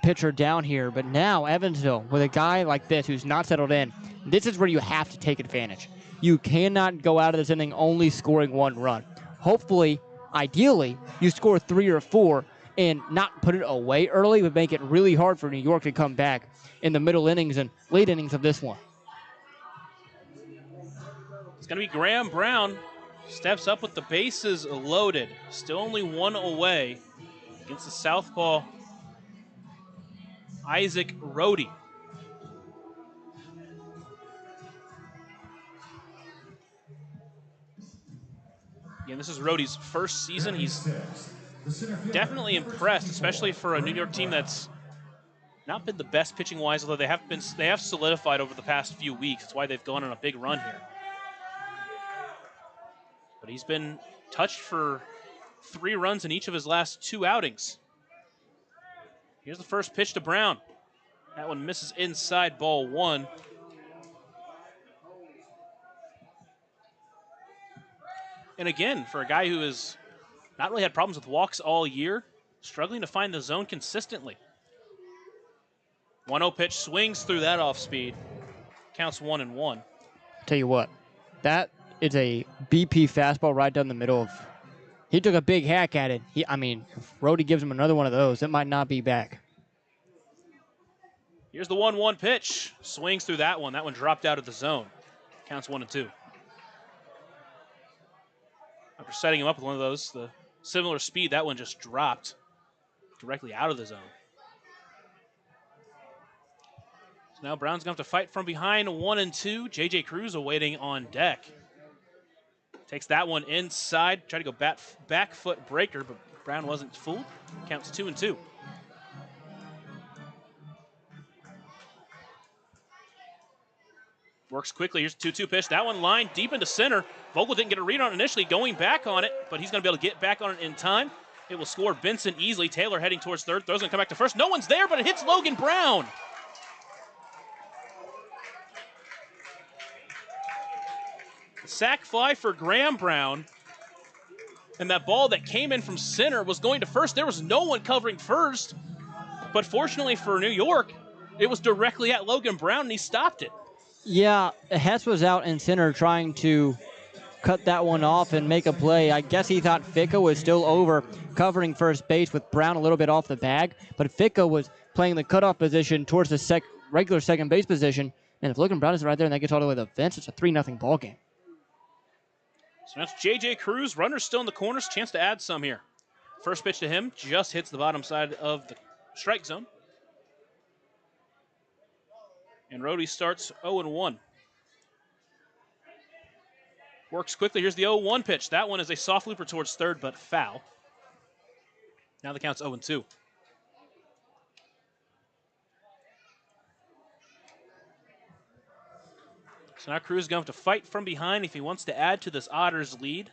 pitcher down here. But now Evansville, with a guy like this who's not settled in, this is where you have to take advantage. You cannot go out of this inning only scoring one run. Hopefully, ideally, you score 3 or 4 and not put it away early, but make it really hard for New York to come back in the middle innings and late innings of this one. It's going to be Graham Brown. Steps up with the bases loaded. Still only one away against the southpaw Isaac Rhodey. Again, this is Rhodey's first season. He's definitely impressed, especially for a New York team that's not been the best pitching-wise, although they have solidified over the past few weeks. That's why they've gone on a big run here. But he's been touched for 3 runs in each of his last 2 outings. Here's the first pitch to Brown. That one misses inside, ball 1. And again, for a guy who has not really had problems with walks all year, struggling to find the zone consistently. 1-0 pitch, swings through that off speed. Counts 1-1. Tell you what, that is a BP fastball right down the middle of. He took a big hack at it. If Rhodey gives him another one of those, it might not be back. Here's the 1-1 pitch. Swings through that one. That one dropped out of the zone. Counts 1-2. After setting him up with one of those, the similar speed, that one just dropped directly out of the zone. So now Brown's going to have to fight from behind 1-2. J.J. Cruz awaiting on deck. Takes that one inside. Tried to go back foot breaker, but Brown wasn't fooled. Counts 2-2. Works quickly. Here's a 2-2 pitch. That one lined deep into center. Vogel didn't get a read on it initially, going back on it, but he's going to be able to get back on it in time. It will score Benson easily. Taylor heading towards third. Throw's going to come back to first. No one's there, but it hits Logan Brown. Sack fly for Graham Brown. And that ball that came in from center was going to first. There was no one covering first. But fortunately for New York, it was directly at Logan Brown, and he stopped it. Yeah, Hess was out in center trying to cut that one off and make a play. I guess he thought Ficka was still over covering first base with Brown a little bit off the bag, but Ficka was playing the cutoff position towards the regular second base position, and if Logan Brown is right there and that gets all the way to the fence, it's a 3-0 ball game. So that's J.J. Cruz. Runner's still in the corners. Chance to add some here. First pitch to him just hits the bottom side of the strike zone. And Rhodey starts 0-1. Works quickly. Here's the 0-1 pitch. That one is a soft looper towards third, but foul. Now the count's 0-2. So now Cruz is going to have to fight from behind if he wants to add to this Otters lead.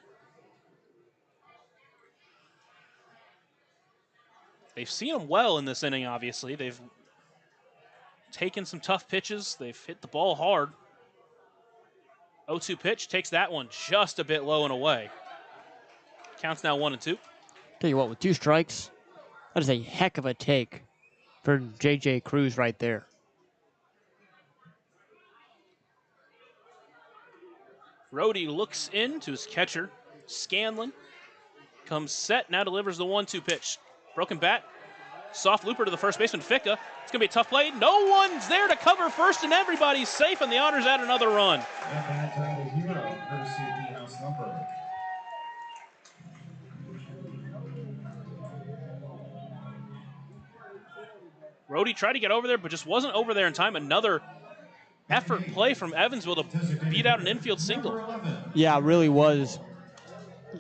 They've seen him well in this inning, obviously. They've taken some tough pitches. They've hit the ball hard. 0-2 pitch, takes that one just a bit low and away. Counts now 1-2. Tell you what, with 2 strikes, that is a heck of a take for J.J. Cruz right there. Rhodey looks in to his catcher. Scanlon comes set, now delivers the 1-2 pitch. Broken bat, soft looper to the first baseman, Ficka. It's going to be a tough play. No one's there to cover first, and everybody's safe, and the Otters add another run. Rhodey tried to get over there, but just wasn't over there in time. Another effort play from Evansville to beat out an infield single. Yeah, it really was.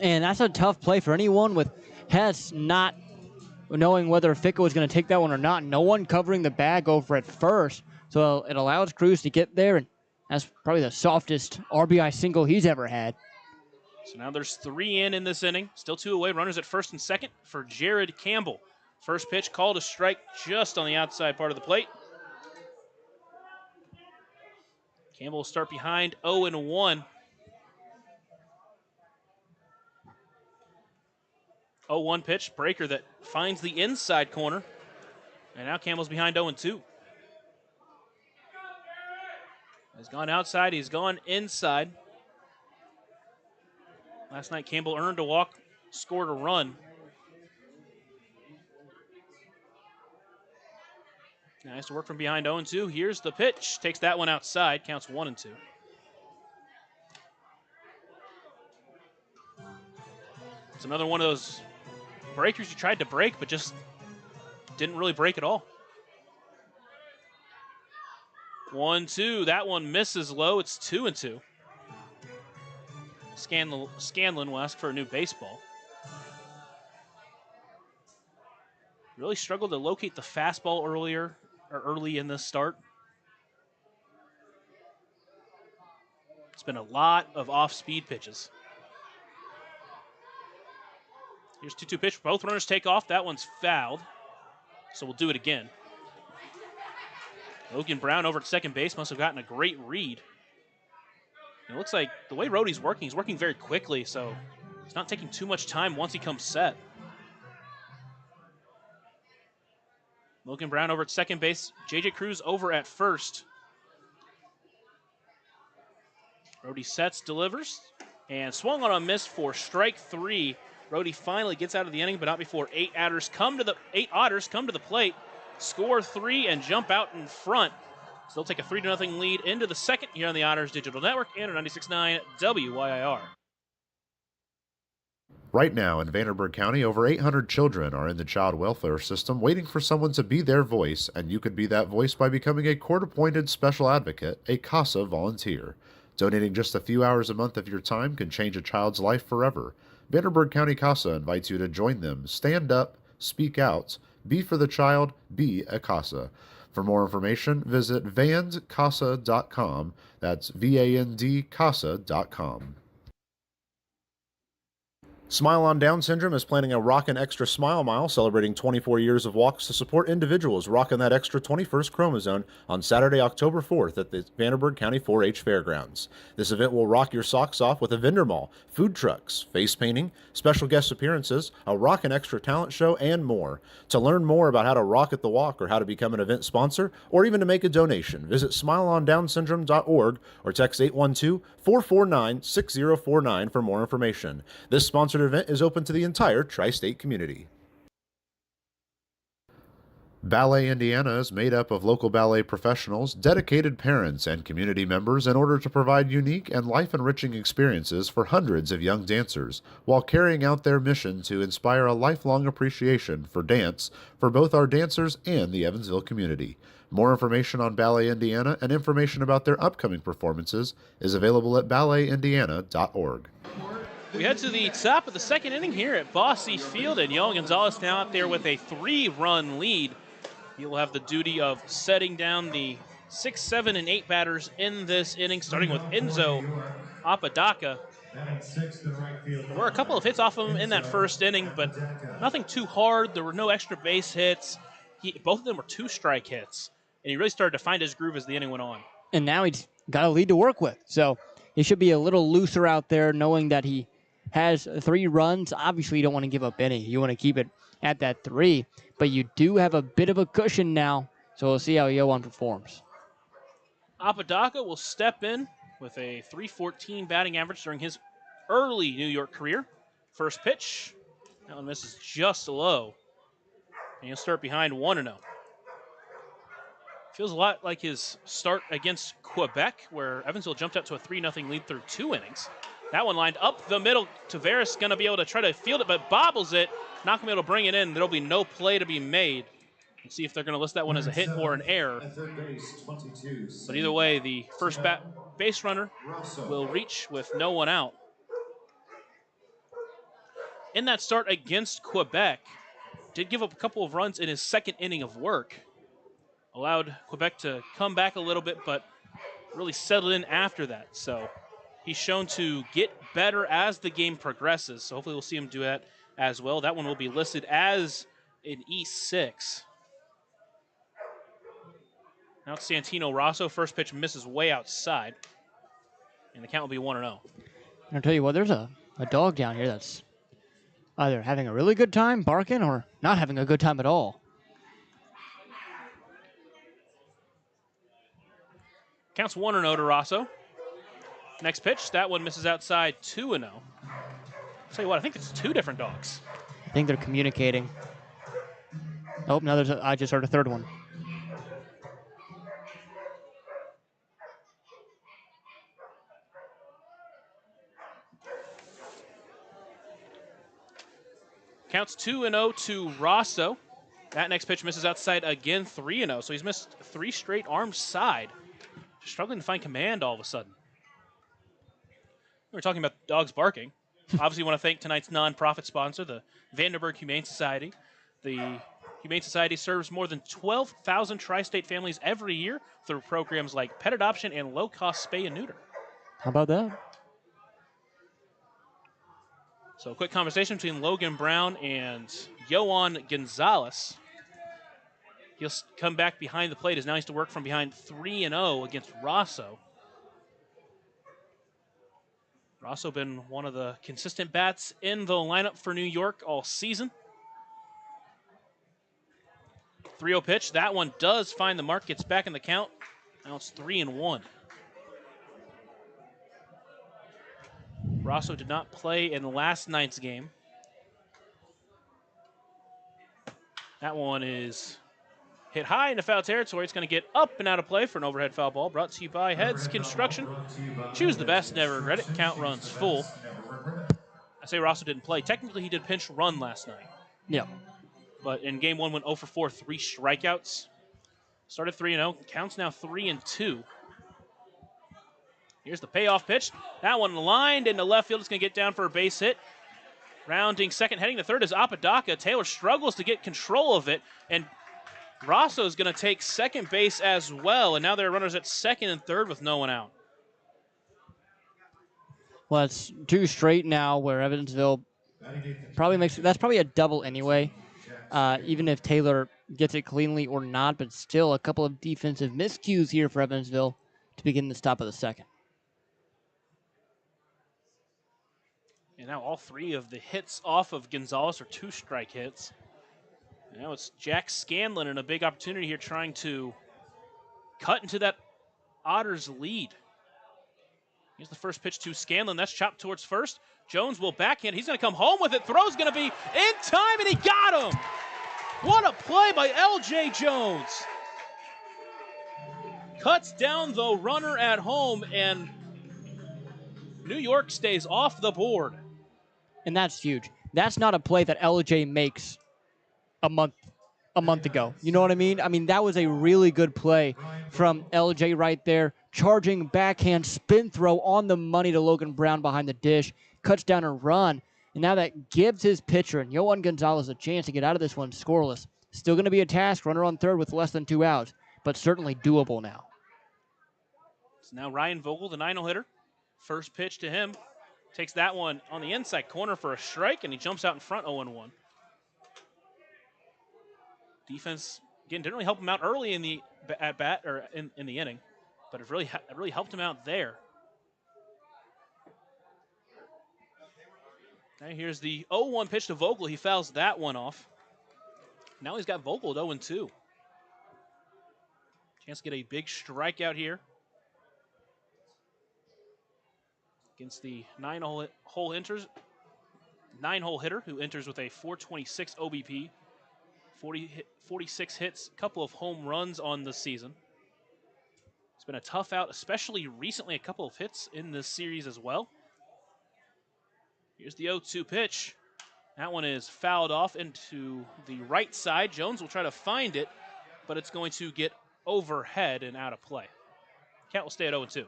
And that's a tough play for anyone with Hess not knowing whether Ficka was going to take that one or not. No one covering the bag over at first. So it allows Cruz to get there, and that's probably the softest RBI single he's ever had. So now there's 3 in this inning. Still 2 away. Runners at first and second for Jared Campbell. First pitch called a strike just on the outside part of the plate. Campbell will start behind 0-1. 0-1 pitch, breaker that finds the inside corner. And now Campbell's behind 0-2. He's gone outside, he's gone inside. Last night Campbell earned a walk, scored a run. Nice to work from behind 0-2. Here's the pitch. Takes that one outside. Counts 1-2. It's another one of those breakers you tried to break, but just didn't really break at all. 1-2. That one misses low. It's 2-2. Scanlon will ask for a new baseball. Really struggled to locate the fastball early in this start. It's been a lot of off-speed pitches. Here's 2-2 pitch. Both runners take off. That one's fouled. So we'll do it again. Logan Brown over at second base must have gotten a great read. It looks like the way Rhodey's working, he's working very quickly, so it's not taking too much time once he comes set. Logan Brown over at second base. J.J. Cruz over at first. Rhodey sets, delivers, and swung on a miss for strike 3. Rhodey finally gets out of the inning, but not before 8 Otters come to the plate, score 3, and jump out in front. So they'll take a 3-0 lead into the second here on the Otters Digital Network and on 96.9 WYIR. Right now in Vanderburgh County, over 800 children are in the child welfare system waiting for someone to be their voice, and you could be that voice by becoming a court-appointed special advocate, a CASA volunteer. Donating just a few hours a month of your time can change a child's life forever. Vanderburgh County CASA invites you to join them. Stand up, speak out, be for the child, be a CASA. For more information, visit vandcasa.com. That's VAND CASA.com. Smile on Down Syndrome is planning a Rockin' Extra Smile Mile celebrating 24 years of walks to support individuals rocking that extra 21st chromosome on Saturday, October 4th at the Vanderburgh County 4-H Fairgrounds. This event will rock your socks off with a vendor mall, food trucks, face painting, special guest appearances, a Rockin' Extra talent show, and more. To learn more about how to rock at the walk or how to become an event sponsor or even to make a donation, visit smileondownsyndrome.org or text 812-449-6049 for more information. This sponsored event is open to the entire tri-state community. Ballet Indiana is made up of local ballet professionals, dedicated parents, and community members in order to provide unique and life-enriching experiences for hundreds of young dancers, while carrying out their mission to inspire a lifelong appreciation for dance for both our dancers and the Evansville community. More information on Ballet Indiana and information about their upcoming performances is available at balletindiana.org. We head to the top of the second inning here at Bosse Field, and Yoel Gonzalez now out there with a 3-run lead. He will have the duty of setting down the 6, 7, and 8 batters in this inning, starting with Enzo Apodaca. There were a couple of hits off of him in that first inning, but nothing too hard. There were no extra base hits. Both of them were 2-strike hits, and he really started to find his groove as the inning went on. And now he's got a lead to work with, so he should be a little looser out there knowing that he has 3 runs. Obviously, you don't want to give up any. You want to keep it at that 3, but you do have a bit of a cushion now, so we'll see how Yoan performs. Apodaca will step in with a .314 batting average during his early New York career. First pitch, that one misses just low, and he'll start behind 1-0. Feels a lot like his start against Quebec, where Evansville jumped out to a 3-0 lead through 2 innings. That one lined up the middle. Tavares going to be able to try to field it, but bobbles it. Not going to be able to bring it in. There'll be no play to be made. Let's see if they're going to list that one as a hit or an error. But either way, the first base runner will reach with no one out. In that start against Quebec, did give up a couple of runs in his second inning of work. Allowed Quebec to come back a little bit, but really settled in after that. So he's shown to get better as the game progresses. So hopefully we'll see him do that as well. That one will be listed as an E6. Now it's Santino Rosso. First pitch misses way outside. And the count will be 1-0. I'll tell you what, there's a dog down here that's either having a really good time barking or not having a good time at all. Counts 1-0 to Rosso. Next pitch, that one misses outside, 2-0. I'll tell you what, I think it's 2 different dogs. I think they're communicating. Oh, now I just heard a third one. Counts 2-0 to Rosso. That next pitch misses outside again, 3-0. So he's missed 3 straight arm side. Just struggling to find command all of a sudden. We were talking about dogs barking. Obviously, want to thank tonight's nonprofit sponsor, the Vanderburgh Humane Society. The Humane Society serves more than 12,000 tri-state families every year through programs like pet adoption and low-cost spay and neuter. How about that? So a quick conversation between Logan Brown and Yoan Gonzalez. He'll come back behind the plate as now he has to work from behind 3-0 against Rosso. Rosso been one of the consistent bats in the lineup for New York all season. 3-0 pitch. That one does find the mark, gets back in the count. Now it's 3-1. Rosso did not play in last night's game. That one is hit high into foul territory. It's going to get up and out of play for an overhead foul ball. Brought to you by Heads Construction. Choose the best, never regret it. Count runs full. I say Rosso didn't play. Technically, he did pinch run last night. Yeah. But in game 1, went 0 for 4, 3 strikeouts. Started 3-0. Counts now 3-2. Here's the payoff pitch. That one lined into left field. It's going to get down for a base hit. Rounding second, heading to third is Apodaca. Taylor struggles to get control of it, and Rosso is going to take second base as well, and now there are runners at second and third with no one out. Well, it's 2 straight now where Evansville That's probably a double anyway. Even if Taylor gets it cleanly or not, but still a couple of defensive miscues here for Evansville to begin the top of the second. And now all 3 of the hits off of Gonzalez are 2-strike hits. And now it's Jack Scanlon in a big opportunity here trying to cut into that Otters lead. Here's the first pitch to Scanlon. That's chopped towards first. Jones will backhand. He's going to come home with it. Throw's going to be in time, and he got him. What a play by L.J. Jones. Cuts down the runner at home, and New York stays off the board. And that's huge. That's not a play that LJ makes a month ago. You know what I mean? I mean, that was a really good play from LJ right there. Charging backhand spin throw on the money to Logan Brown behind the dish. Cuts down a run. And now that gives his pitcher and Yohan Gonzalez a chance to get out of this one scoreless. Still going to be a task, runner on third with less than 2 outs, but certainly doable now. So now Ryan Vogel, the 9-0 hitter. First pitch to him. Takes that one on the inside corner for a strike, and he jumps out in front 0-1. Defense, again, didn't really help him out early in the at-bat, or in the inning, but it really helped him out there. Now here's the 0-1 pitch to Vogel. He fouls that one off. Now he's got Vogel at 0-2. Chance to get a big strikeout here against the 9-hole hitter who enters with a 426 OBP, 46 hits, a couple of home runs on the season. It's been a tough out, especially recently, a couple of hits in this series as well. Here's the 0-2 pitch. That one is fouled off into the right side. Jones will try to find it, but it's going to get overhead and out of play. Count will stay at 0-2.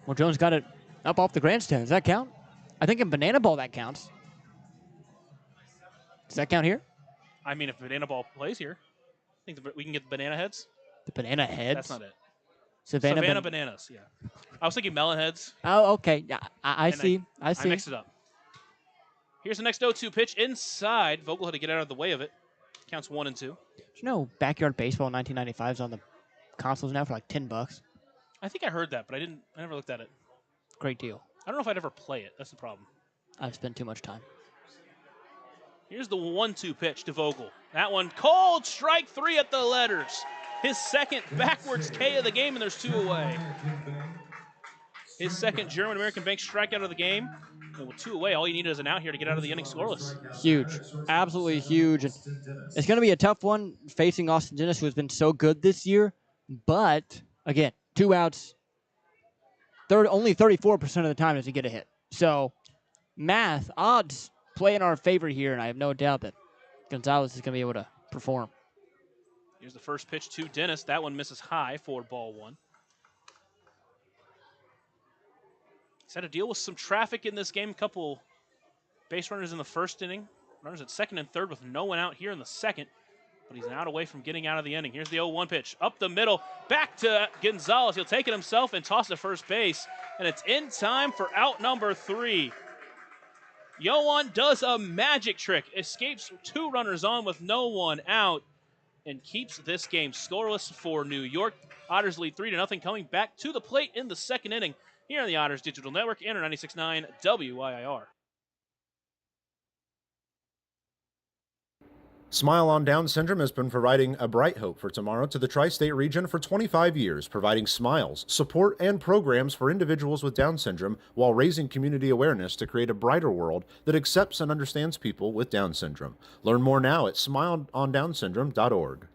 Well, Jones got it up off the grandstand. Does that count? I think in banana ball that counts. Does that count here? I mean, if banana ball plays here, I think we can get the banana heads. The banana heads? That's not it. Savannah bananas, yeah. I was thinking melon heads. Oh, okay. Yeah, I see. I see. I mixed it up. Here's the next 0-2 pitch inside. Vogel had to get out of the way of it. Counts 1-2. Did you know Backyard Baseball 1995 is on the consoles now for like $10? I think I heard that, but I never looked at it. Great deal. I don't know if I'd ever play it. That's the problem. I've spent too much time. Here's the 1-2 pitch to Vogel. That one, cold strike 3 at the letters. His second backwards K of the game, and there's 2 away. His second German-American Bank strikeout of the game. And with 2 away, all you need is an out here to get out of the inning scoreless. Huge. Absolutely huge. And it's going to be a tough one facing Austin Dennis, who has been so good this year. But, again, 2 outs. Only 34% of the time does he get a hit. So, odds play in our favor here, and I have no doubt that Gonzalez is going to be able to perform. Here's the first pitch to Dennis. That one misses high for ball 1. He's had to deal with some traffic in this game. Couple base runners in the first inning. Runners at second and third with no one out here in the second. But he's an out away from getting out of the inning. Here's the 0-1 pitch. Up the middle. Back to Gonzalez. He'll take it himself and toss to first base. And it's in time for out number 3. Yohan does a magic trick. Escapes 2 runners on with no one out. And keeps this game scoreless for New York. Otters lead 3-0, coming back to the plate in the second inning here on the Otters Digital Network and 96.9 WIIR. Smile on Down Syndrome has been providing a bright hope for tomorrow to the tri-state region for 25 years, providing smiles, support, and programs for individuals with Down syndrome while raising community awareness to create a brighter world that accepts and understands people with Down syndrome. Learn more now at smileondownsyndrome.org.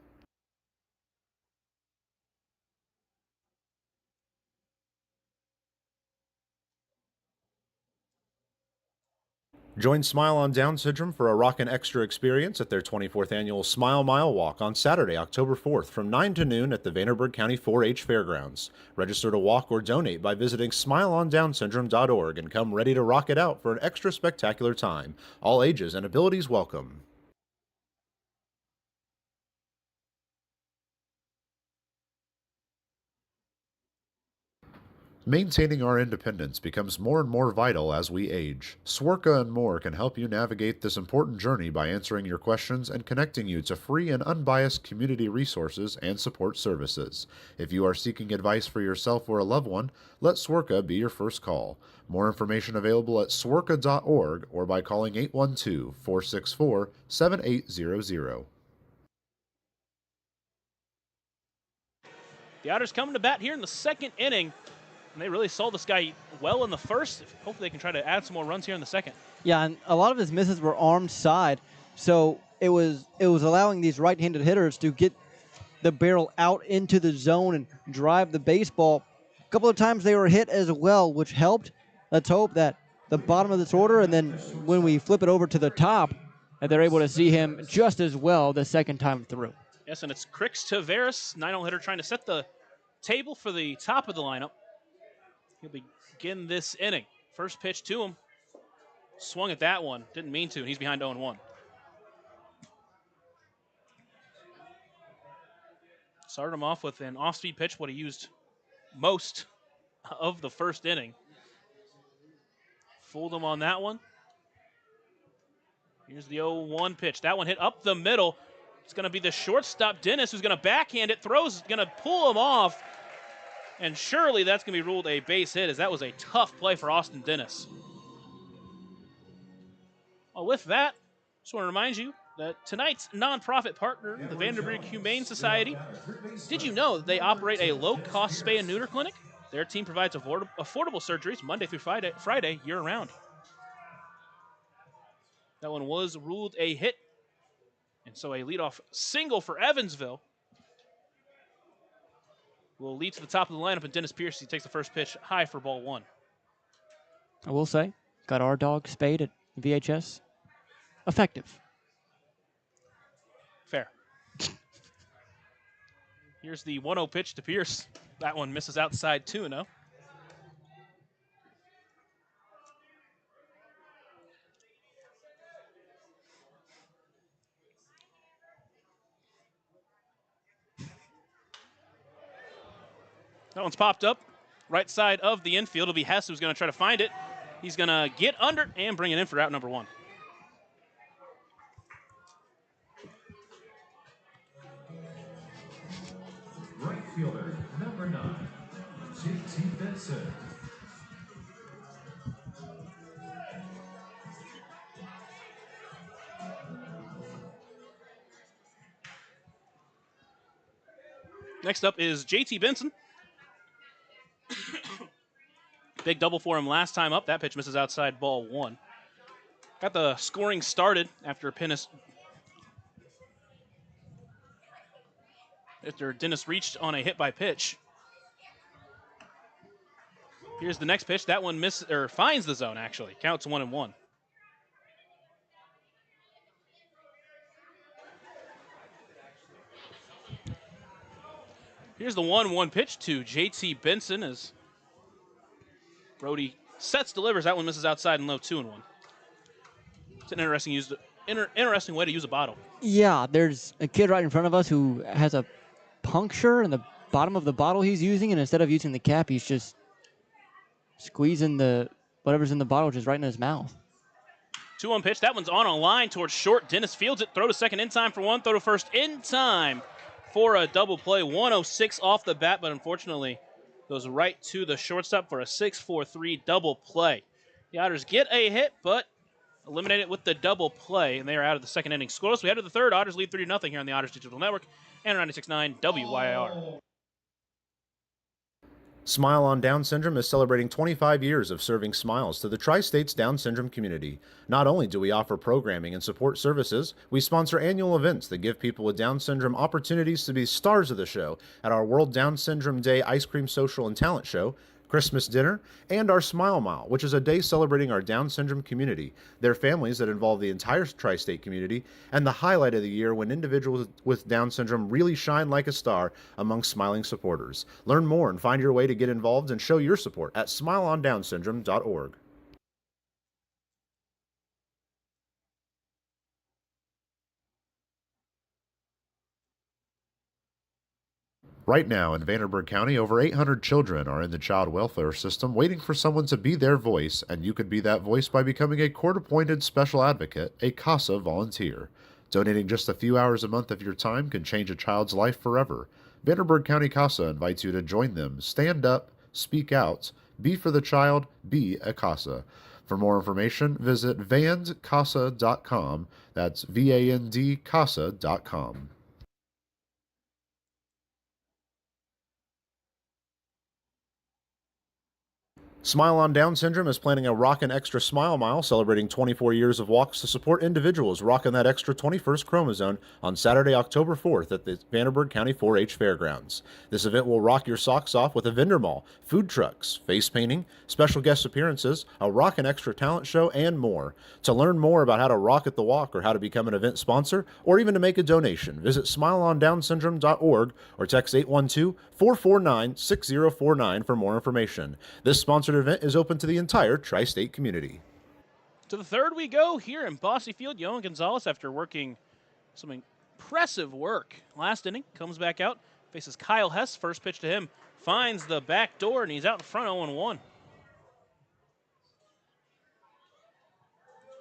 Join Smile on Down Syndrome for a rockin' extra experience at their 24th annual Smile Mile Walk on Saturday, October 4th from 9 to noon at the Vanderburgh County 4-H Fairgrounds. Register to walk or donate by visiting smileondownsyndrome.org and come ready to rock it out for an extra spectacular time. All ages and abilities welcome. Maintaining our independence becomes more and more vital as we age. Swerka and more can help you navigate this important journey by answering your questions and connecting you to free and unbiased community resources and support services. If you are seeking advice for yourself or a loved one, let Swerka be your first call. More information available at swerka.org or by calling 812-464-7800. The Otters coming to bat here in the second inning. And they really sold this guy well in the first. Hopefully they can try to add some more runs here in the second. Yeah, and a lot of his misses were armed side, so it was allowing these right-handed hitters to get the barrel out into the zone and drive the baseball. A couple of times they were hit as well, which helped. Let's hope that the bottom of this order, and then when we flip it over to the top, that they're able to see him just as well the second time through. Yes, and it's Crix Taveras, 9-0 hitter, trying to set the table for the top of the lineup. He'll begin this inning. First pitch to him. Swung at that one. Didn't mean to, and he's behind 0-1. Started him off with an off-speed pitch, what he used most of the first inning. Fooled him on that one. Here's the 0-1 pitch. That one hit up the middle. It's going to be the shortstop, Dennis, who's going to backhand it. Throws, going to pull him off. And surely that's going to be ruled a base hit, as that was a tough play for Austin Dennis. Well, with that, just want to remind you that tonight's nonprofit partner, the Vanderbilt Humane Society, did you know that they operate a low-cost spay and neuter clinic? Their team provides affordable surgeries Monday through Friday year-round. That one was ruled a hit, and so a leadoff single for Evansville will lead to the top of the lineup, and Dennis Pierce, he takes the first pitch high for ball one. I will say, got our dog spayed at VHS. Effective. Fair. Here's the 1-0 pitch to Pierce. That one misses outside 2-0. That one's popped up. Right side of the infield. It'll be Hess who's going to try to find it. He's going to get under and bring it in for out number one. Right fielder, number 9, J.T. Benson. Next up is J.T. Benson. Big double for him last time up. That pitch misses outside ball one. Got the scoring started after Dennis reached on a hit by pitch. Here's the next pitch. That one finds the zone, actually. Counts 1-1. Here's the 1-1 pitch to J.T. Benson as Brody delivers. That one misses outside and low, 2-1. It's an interesting way to use a bottle. Yeah, there's a kid right in front of us who has a puncture in the bottom of the bottle he's using, and instead of using the cap, he's just squeezing whatever's in the bottle just right in his mouth. 2-1 pitch. That one's on a line towards short. Dennis fields it. Throw to second in time for one. Throw to first in time for a double play. 106 off the bat, but unfortunately goes right to the shortstop for a 6-4-3 double play. The Otters get a hit, but eliminate it with the double play, and they are out of the second inning. Scoreless, we head to the third. Otters lead 3-0 here on the Otters Digital Network and 96.9 WYIR. Smile on Down Syndrome is celebrating 25 years of serving smiles to the Tri-States Down Syndrome community. Not only do we offer programming and support services, we sponsor annual events that give people with Down Syndrome opportunities to be stars of the show at our World Down Syndrome Day Ice Cream Social and Talent Show, Christmas dinner, and our Smile Mile, which is a day celebrating our Down syndrome community, their families that involve the entire tri-state community, and the highlight of the year when individuals with Down syndrome really shine like a star among smiling supporters. Learn more and find your way to get involved and show your support at smileondownsyndrome.org. Right now in Vanderburgh County, over 800 children are in the child welfare system waiting for someone to be their voice, and you could be that voice by becoming a court-appointed special advocate, a CASA volunteer. Donating just a few hours a month of your time can change a child's life forever. Vanderburgh County CASA invites you to join them. Stand up, speak out, be for the child, be a CASA. For more information, visit vandcasa.com. That's VAND-CASA.com. Smile on Down Syndrome is planning a Rockin' Extra Smile Mile celebrating 24 years of walks to support individuals rocking that extra 21st chromosome on Saturday, October 4th at the Vanderburgh County 4-H Fairgrounds. This event will rock your socks off with a vendor mall, food trucks, face painting, special guest appearances, a Rockin' Extra talent show, and more. To learn more about how to rock at the walk or how to become an event sponsor or even to make a donation, visit smileondownsyndrome.org or text 812-449-6049 for more information. This sponsored event is open to the entire tri-state community. To the third we go here in Bossy Field. Yohan Gonzalez, after working some impressive work last inning, comes back out, faces Kyle Hess. First pitch to him, finds the back door, and he's out in front 0-1.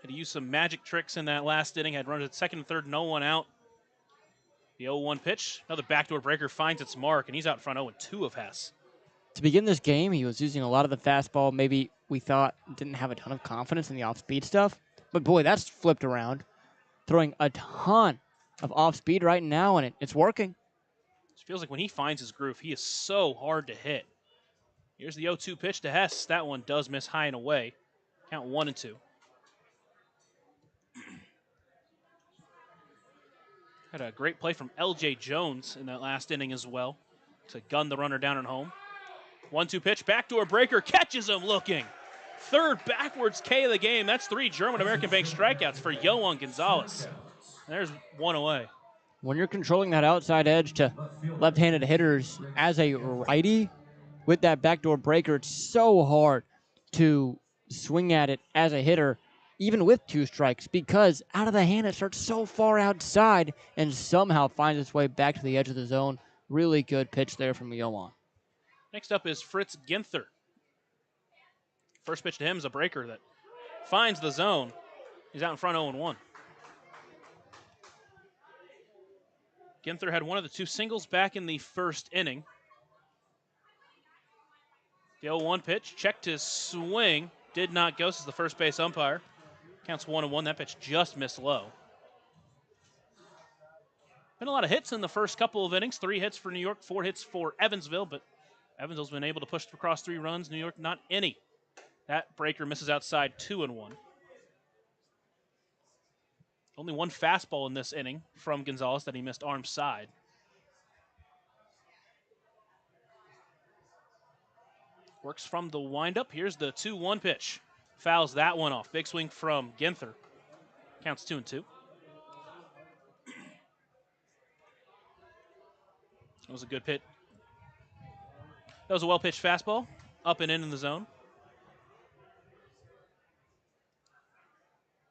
Had to use some magic tricks in that last inning. Had runs at second and third, no one out. The 0-1 pitch, another backdoor breaker finds its mark, and he's out in front 0-2 of Hess. To begin this game, he was using a lot of the fastball. Maybe we thought didn't have a ton of confidence in the off-speed stuff. But, boy, that's flipped around. Throwing a ton of off-speed right now, and it's working. It feels like when he finds his groove, he is so hard to hit. Here's the 0-2 pitch to Hess. That one does miss high and away. Count 1-2. Had a great play from L.J. Jones in that last inning as well to gun the runner down at home. 1-2 pitch, backdoor breaker, catches him looking. Third backwards K of the game. That's 3 German American Bank strikeouts for Yohan Gonzalez. There's one away. When you're controlling that outside edge to left-handed hitters as a righty with that backdoor breaker, it's so hard to swing at it as a hitter, even with 2 strikes, because out of the hand it starts so far outside and somehow finds its way back to the edge of the zone. Really good pitch there from Yohan. Next up is Fritz Ginther. First pitch to him is a breaker that finds the zone. He's out in front 0-1. Ginther had one of the 2 singles back in the first inning. The 0-1 pitch, checked his swing, did not go. This is the first base umpire. Counts 1-1. That pitch just missed low. Been a lot of hits in the first couple of innings. 3 hits for New York, 4 hits for Evansville, but Evansville's been able to push across 3 runs. New York, not any. That breaker misses outside 2-1. Only 1 fastball in this inning from Gonzalez that he missed arm side. Works from the windup. Here's the 2-1 pitch. Fouls that one off. Big swing from Ginther. Counts 2-2. That was a good pitch. That was a well-pitched fastball. Up and in the zone.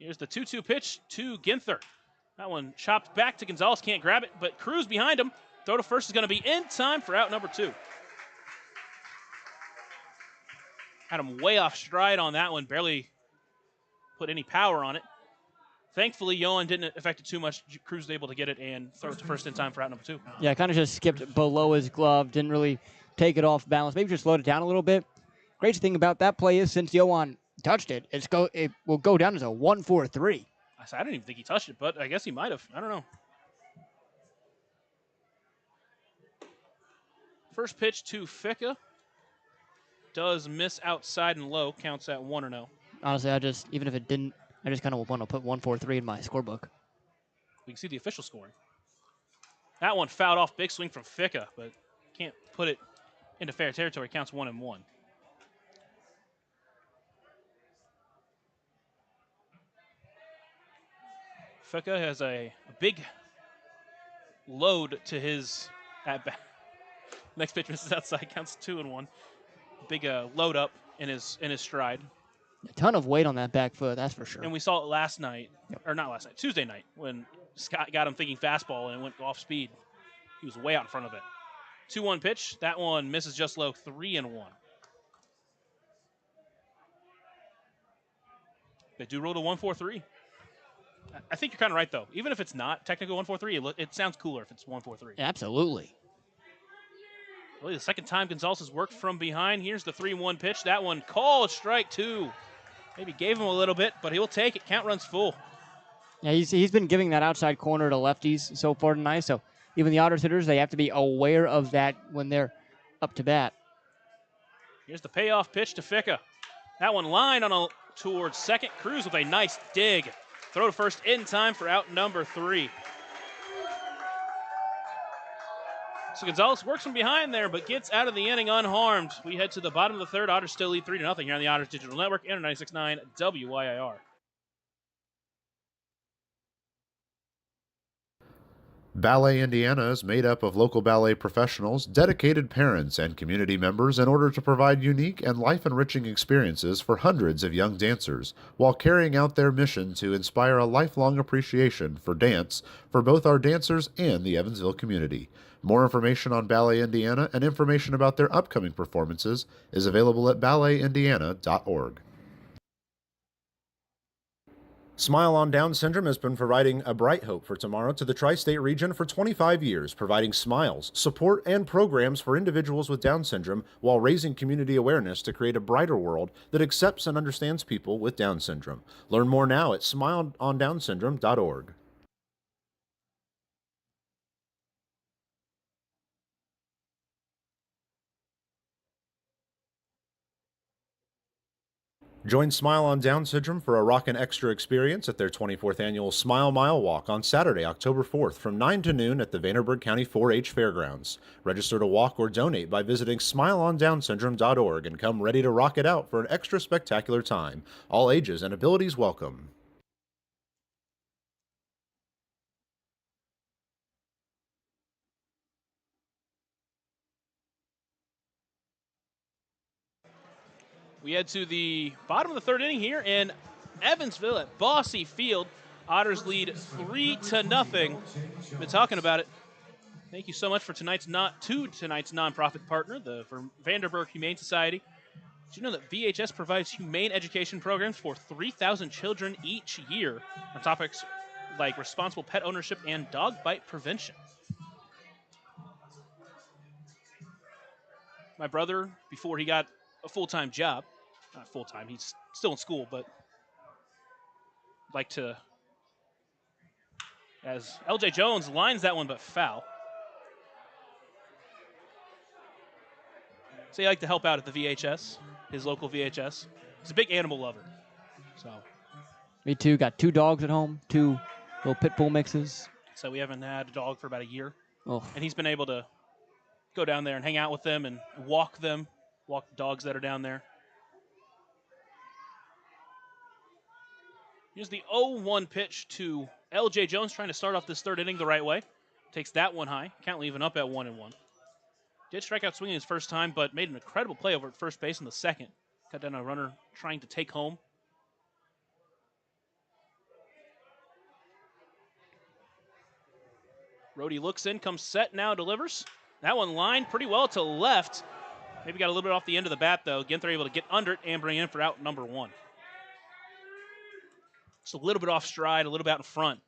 Here's the 2-2 pitch to Ginther. That one chopped back to Gonzalez. Can't grab it, but Cruz behind him. Throw to first is going to be in time for out number 2. Had him way off stride on that one. Barely put any power on it. Thankfully, Yohan didn't affect it too much. Cruz was able to get it and throw it to first in time for out number 2. Yeah, kind of just skipped below his glove. Didn't really take it off balance. Maybe just slowed it down a little bit. Great thing about that play is since Yohan touched it, it will go down as a 1-4-3. I didn't even think he touched it, but I guess he might have. I don't know. First pitch to Ficca. Does miss outside and low. Counts at 1-0. Honestly, even if it didn't, I just kind of want to put 1-4-3 in my scorebook. We can see the official scoring. That one fouled off. Big swing from Ficca, but can't put it into fair territory. Counts 1-1. Ficca has a big load to his at bat. Next pitch misses outside. Counts 2-1. Big load up in his stride. A ton of weight on that back foot, that's for sure. And we saw it last night, or not last night, Tuesday night, when Scott got him thinking fastball and it went off speed. He was way out in front of it. 2-1 pitch. That one misses just low, 3-1. They do roll to 1-4-3. I think you're kind of right, though. Even if it's not technically 1-4-3, it sounds cooler if it's 1-4-3. Absolutely. Really, the second time Gonzalez has worked from behind. Here's the 3-1 pitch. That one called strike 2. Maybe gave him a little bit, but he'll take it. Count runs full. Yeah, he's been giving that outside corner to lefties so far tonight. So even the Otters hitters, they have to be aware of that when they're up to bat. Here's the payoff pitch to Ficca. That one line towards second. Cruz with a nice dig. Throw to first in time for out number 3. So Gonzalez works from behind there, but gets out of the inning unharmed. We head to the bottom of the third. Otters still lead 3-0 here on the Otters Digital Network and 96.9 WYIR. Ballet Indiana is made up of local ballet professionals, dedicated parents, and community members in order to provide unique and life-enriching experiences for hundreds of young dancers, while carrying out their mission to inspire a lifelong appreciation for dance for both our dancers and the Evansville community. More information on Ballet Indiana and information about their upcoming performances is available at balletindiana.org. Smile on Down Syndrome has been providing a bright hope for tomorrow to the tri-state region for 25 years, providing smiles, support, and programs for individuals with Down syndrome while raising community awareness to create a brighter world that accepts and understands people with Down syndrome. Learn more now at smileondownsyndrome.org. Join Smile on Down Syndrome for a rockin' extra experience at their 24th annual Smile Mile Walk on Saturday, October 4th from 9 to noon at the Vanderburgh County 4-H Fairgrounds. Register to walk or donate by visiting smileondownsyndrome.org and come ready to rock it out for an extra spectacular time. All ages and abilities welcome. We head to the bottom of the third inning here in Evansville at Bossy Field. Otters lead 3-0. Been talking about it. Thank you so much for tonight's nonprofit partner, the Vanderburgh Humane Society. Did you know that VHS provides humane education programs for 3,000 children each year on topics like responsible pet ownership and dog bite prevention? My brother, before he got a full-time job, not full-time, he's still in school, but like to, as LJ Jones lines that one but foul. So he liked to help out at the VHS, his local VHS. He's a big animal lover. So Me too. Got 2 dogs at home, 2 little pit bull mixes. So we haven't had a dog for about a year. Oh. And he's been able to go down there and hang out with them and walk the dogs that are down there. Here's the 0-1 pitch to LJ Jones, trying to start off this third inning the right way. Takes that one high. Count leaving up at 1-1. Did strike out swinging his first time, but made an incredible play over at first base in the second. Cut down a runner trying to take home. Rhodey looks in, comes set now, delivers. That one lined pretty well to left. Maybe got a little bit off the end of the bat, though. Ginther able to get under it and bring in for out number 1. Just a little bit off stride, a little bit out in front.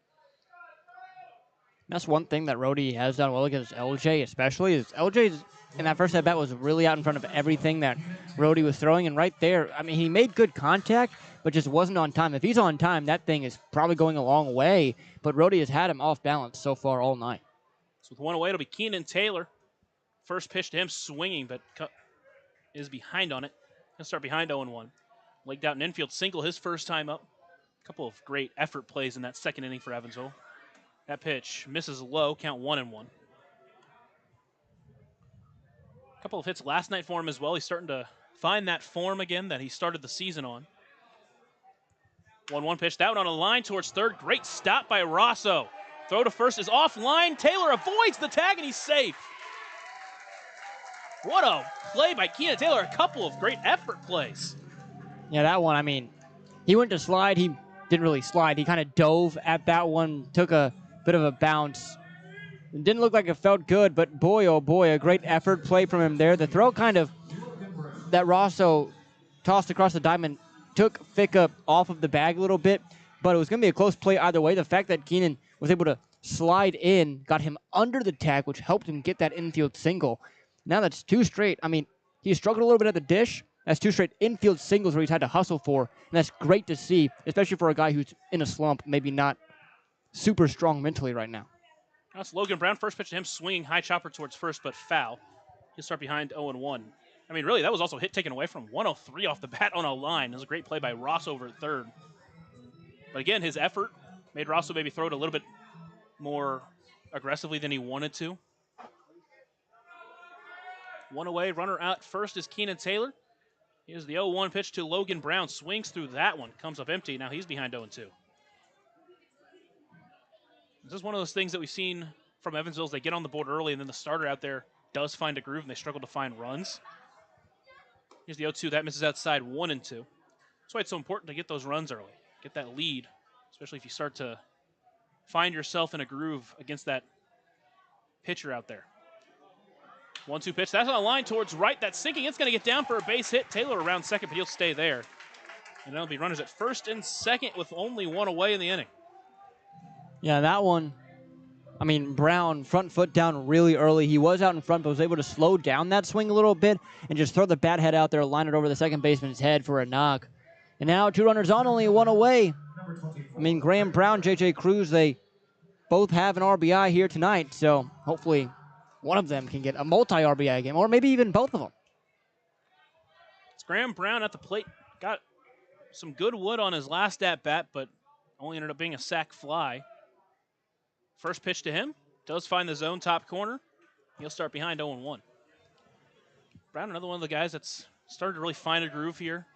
That's one thing that Rhodey has done well against LJ, especially, is LJ in that first at-bat was really out in front of everything that Rhodey was throwing. And right there, I mean, he made good contact, but just wasn't on time. If he's on time, that thing is probably going a long way. But Rhodey has had him off balance so far all night. So with 1 away, it'll be Keenan Taylor. First pitch to him swinging, but is behind on it. He'll start behind 0-1. Legged out an infield single his first time up. A couple of great effort plays in that second inning for Evansville. That pitch misses low, count 1-1. A couple of hits last night for him as well. He's starting to find that form again that he started the season on. 1-1 pitch, that one on a line towards third. Great stop by Rosso. Throw to first is offline. Taylor avoids the tag and he's safe. What a play by Keenan Taylor. A couple of great effort plays. Yeah, that one, I mean, he went to slide. He didn't really slide. He kind of dove at that one, took a bit of a bounce, It didn't look like it felt good, but boy, oh boy, a great effort play from him there. The throw kind of that Rosso tossed across the diamond took Ficka off of the bag a little bit, but it was going to be a close play either way. The fact that Keenan was able to slide in got him under the tag, which helped him get that infield single. Now that's 2 straight. I mean, he struggled a little bit at the dish. That's 2 straight infield singles where he's had to hustle for, and that's great to see, especially for a guy who's in a slump, maybe not super strong mentally right now. That's Logan Brown. First pitch to him, swinging high chopper towards first, but foul. He'll start behind 0-1. I mean, really, that was also a hit taken away from 103 off the bat on a line. It was a great play by Ross over at third. But again, his effort made Rosso maybe throw it a little bit more aggressively than he wanted to. 1 away, runner out first is Keenan Taylor. Here's the 0-1 pitch to Logan Brown. Swings through that one, comes up empty. Now he's behind 0-2. This is one of those things that we've seen from Evansville. They get on the board early, and then the starter out there does find a groove, and they struggle to find runs. Here's the 0-2. That misses outside 1-2. That's why it's so important to get those runs early, get that lead, especially if you start to find yourself in a groove against that pitcher out there. 1-2 pitch. That's on the line towards right. That's sinking. It's going to get down for a base hit. Taylor around second, but he'll stay there. And there'll be runners at first and second with only 1 away in the inning. Yeah, that one, I mean, Brown, front foot down really early. He was out in front, but was able to slow down that swing a little bit and just throw the bat head out there, line it over the second baseman's head for a knock. And now 2 runners on, only 1 away. I mean, Graham Brown, J.J. Cruz, they both have an RBI here tonight, so hopefully one of them can get a multi-RBI game, or maybe even both of them. It's Graham Brown at the plate. Got some good wood on his last at-bat, but only ended up being a sac fly. First pitch to him. Does find the zone top corner. He'll start behind 0-1. Brown, another one of the guys that's started to really find a groove here.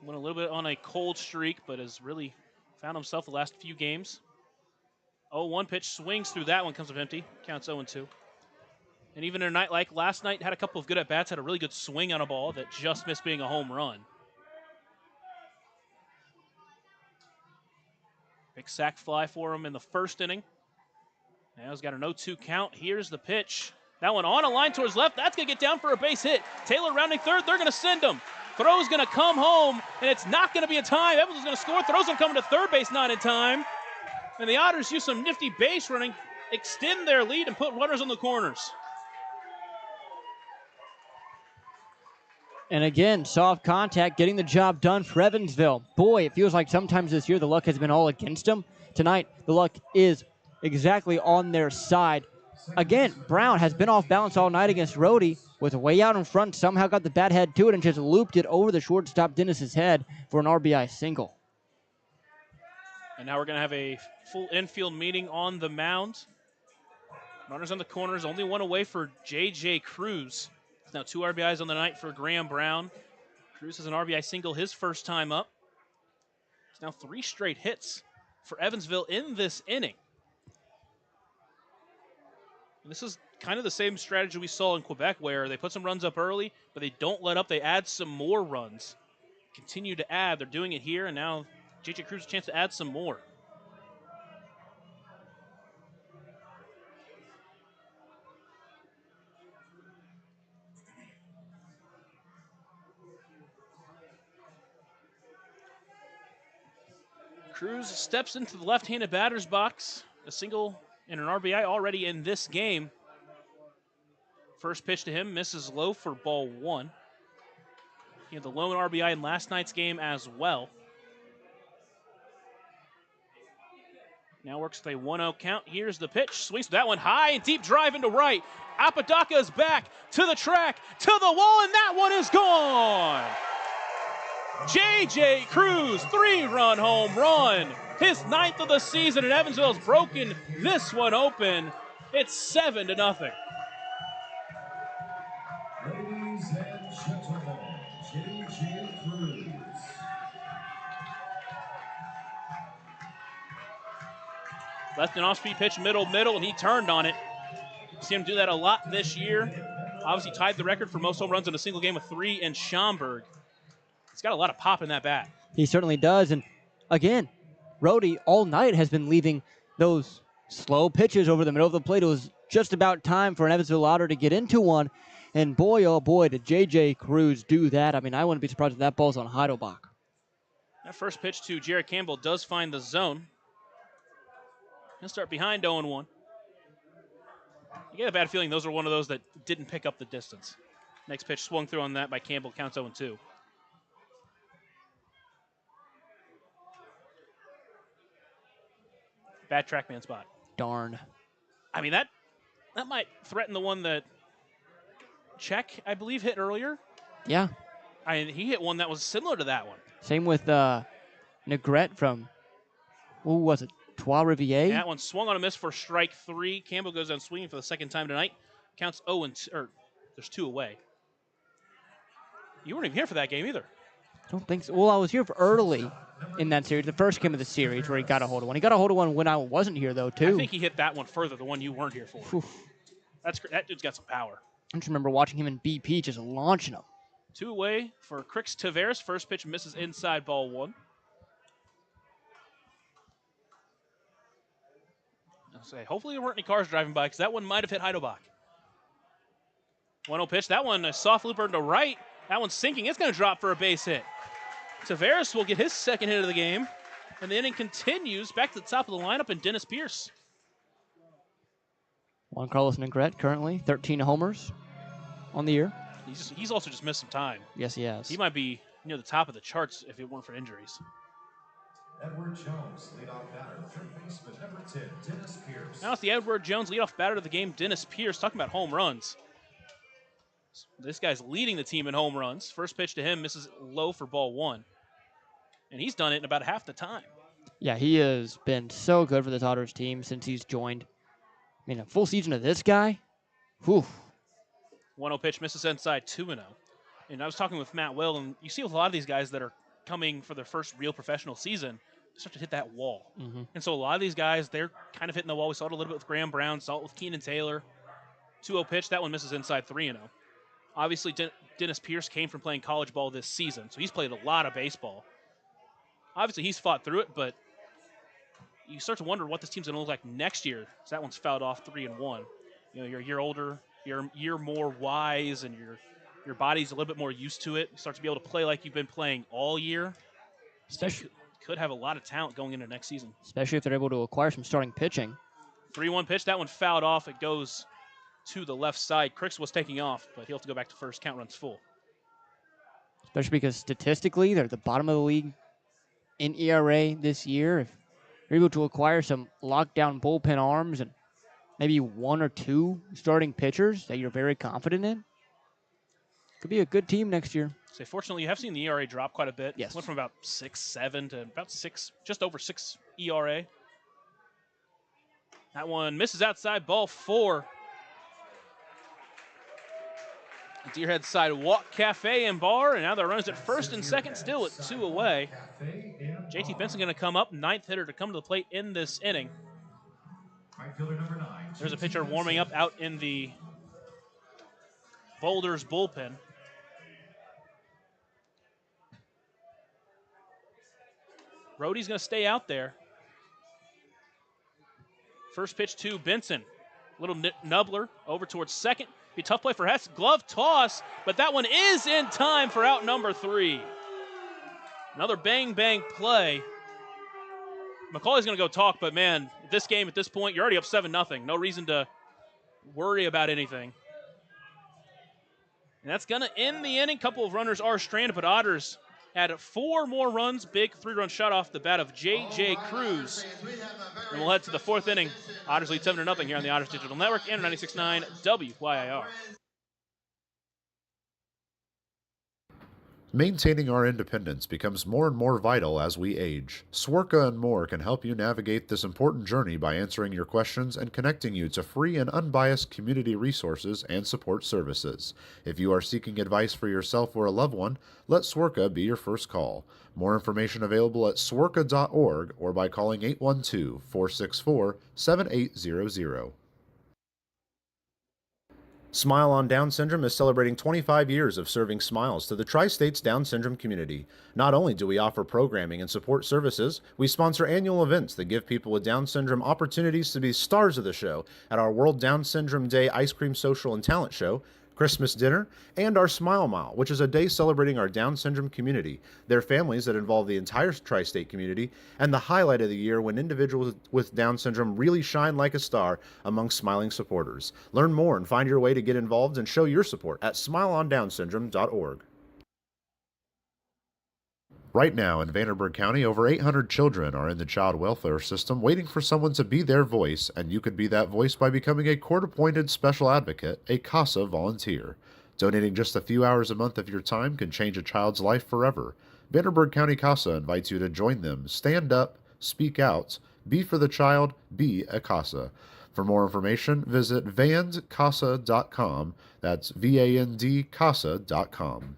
Went a little bit on a cold streak, but has really found himself the last few games. 0-1 pitch, swings through that one, comes up empty. Counts 0-2. And even in a night like last night, had a couple of good at-bats, had a really good swing on a ball that just missed being a home run. Big sac fly for him in the first inning. Now he's got an 0-2 count. Here's the pitch. That one on a line towards left. That's going to get down for a base hit. Taylor rounding third. They're going to send him. Throw's going to come home, and it's not going to be in time. Evans is going to score. Throw's going to come to third base, not in time. And the Otters use some nifty base running, extend their lead, and put runners on the corners. And again, soft contact, getting the job done for Evansville. Boy, it feels like sometimes this year the luck has been all against them. Tonight, the luck is exactly on their side. Again, Brown has been off balance all night against Rhodey, was way out in front, somehow got the bat head to it and just looped it over the shortstop Dennis's head for an RBI single. And now we're going to have a full infield meeting on the mound. Runners on the corners, only 1 away for J.J. Cruz. It's now 2 RBIs on the night for Graham Brown. Cruz has an RBI single his first time up. It's now 3 straight hits for Evansville in this inning. And this is kind of the same strategy we saw in Quebec, where they put some runs up early, but they don't let up. They add some more runs. Continue to add. They're doing it here, and now J.J. Cruz has a chance to add some more. Cruz steps into the left-handed batter's box. A single and an RBI already in this game. First pitch to him, misses low for ball 1. He had the lone RBI in last night's game as well. Now works with a 1-0 count. Here's the pitch. Swings that one high and deep drive into right. Apodaca is back to the track, to the wall, and that one is gone. J.J. Cruz, 3-run home run. His 9th of the season, and Evansville's broken this one open. It's 7-0. Ladies and gentlemen, J.J. Cruz. Left and off-speed pitch, middle, and he turned on it. You see him do that a lot this year. Obviously tied the record for most home runs in a single game with 3 in Schaumburg. He's got a lot of pop in that bat. He certainly does. And again, Rhodey all night has been leaving those slow pitches over the middle of the plate. It was just about time for an Evansville Otter to get into one. And boy, oh boy, did J.J. Cruz do that. I mean, I wouldn't be surprised if that ball's on Heidelbach. That first pitch to Jared Campbell does find the zone. He'll start behind 0-1. You get a bad feeling those are one of those that didn't pick up the distance. Next pitch swung through on that by Campbell, counts 0-2. Bad trackman spot. Darn. I mean, that might threaten the one that Czech, I believe, hit earlier. Yeah. He hit one that was similar to that one. Same with Negrete from, who was it? Trois Riviere? That one swung on a miss for strike 3. Campbell goes down swinging for the second time tonight. Counts 0-2, or there's 2 away. You weren't even here for that game either. I don't think so. Well, I was here for early in that series, the first game of the series where he got a hold of one. He got a hold of one when I wasn't here, though, too. I think he hit that one further, the one you weren't here for. Oof. That dude's got some power. I just remember watching him in BP just launching them. 2 away for Crix Taveras. First pitch misses inside, ball 1. I'll say, hopefully there weren't any cars driving by because that one might have hit Heidelbach. 1-0 pitch. That one, a soft looper to right. That one's sinking. It's going to drop for a base hit. Taveras will get his second hit of the game. And the inning continues back to the top of the lineup and Dennis Pierce. Juan Carlos Negrete currently 13 homers on the year. He's also just missed some time. Yes, he has. He might be near the top of the charts if it weren't for injuries. Edward Jones, leadoff batter, third baseman, number 10, Dennis Pierce. Now it's the Edward Jones leadoff batter of the game, Dennis Pierce. Talking about home runs. This guy's leading the team in home runs. First pitch to him misses low for ball 1. And he's done it in about half the time. Yeah, he has been so good for this Otters team since he's joined. I mean, a full season of this guy? Whew. 1-0 pitch misses inside, 2-0. And I was talking with Matt Will, and you see with a lot of these guys that are coming for their first real professional season, they start to hit that wall. Mm-hmm. And so a lot of these guys, they're kind of hitting the wall. We saw it a little bit with Graham Brown, saw it with Keenan Taylor. 2-0 pitch, that one misses inside, 3-0. Obviously, Dennis Pierce came from playing college ball this season, so he's played a lot of baseball. Obviously, he's fought through it, but you start to wonder what this team's going to look like next year. So that one's fouled off 3-1. You know, you're a year older, you're a year more wise, and your body's a little bit more used to it. You start to be able to play like you've been playing all year. Especially could have a lot of talent going into next season. Especially if they're able to acquire some starting pitching. 3-1 pitch, that one fouled off. It goes to the left side. Crix was taking off, but he'll have to go back to first. Count runs full. Especially because statistically, they're at the bottom of the league in ERA this year. If you're able to acquire some lockdown bullpen arms and maybe 1 or 2 starting pitchers that you're very confident in, could be a good team next year. So fortunately, you have seen the ERA drop quite a bit. Yes. Went from about 6.7 to about 6, just over 6 ERA. That one misses outside, ball 4. Deerhead Sidewalk Cafe and Bar, and now they're runners at first and second, still at 2 away. JT Benson going to come up, 9th hitter to come to the plate in this inning. There's a pitcher warming up out in the Boulders bullpen. Rody's going to stay out there. First pitch to Benson. Little nubbler over towards second. Be a tough play for Hess. Glove toss, but that one is in time for out number 3. Another bang-bang play. McCauley's going to go talk, but man, this game at this point, you're already up 7-0. No reason to worry about anything. And that's going to end the inning. Couple of runners are stranded, but Otters had 4 more runs. Big 3-run shot off the bat of J.J. Cruz. And we'll head to the 4th inning. Otters lead 7-0 here on the Otters Digital Network and 96.9 WYIR. Maintaining our independence becomes more and more vital as we age. Swerka and More can help you navigate this important journey by answering your questions and connecting you to free and unbiased community resources and support services. If you are seeking advice for yourself or a loved one, let Swerka be your first call. More information available at swerka.org or by calling 812-464-7800. Smile on Down Syndrome is celebrating 25 years of serving smiles to the Tri-States Down Syndrome community. Not only do we offer programming and support services, we sponsor annual events that give people with Down syndrome opportunities to be stars of the show at our World Down Syndrome Day Ice Cream Social and Talent Show, Christmas dinner, and our Smile Mile, which is a day celebrating our Down syndrome community, their families that involve the entire tri-state community, and the highlight of the year when individuals with Down syndrome really shine like a star among smiling supporters. Learn more and find your way to get involved and show your support at smileondownsyndrome.org. Right now in Vanderburgh County, over 800 children are in the child welfare system waiting for someone to be their voice, and you could be that voice by becoming a court-appointed special advocate, a CASA volunteer. Donating just a few hours a month of your time can change a child's life forever. Vanderburgh County CASA invites you to join them. Stand up, speak out, be for the child, be a CASA. For more information, visit vandcasa.com. That's VAND-CASA.com.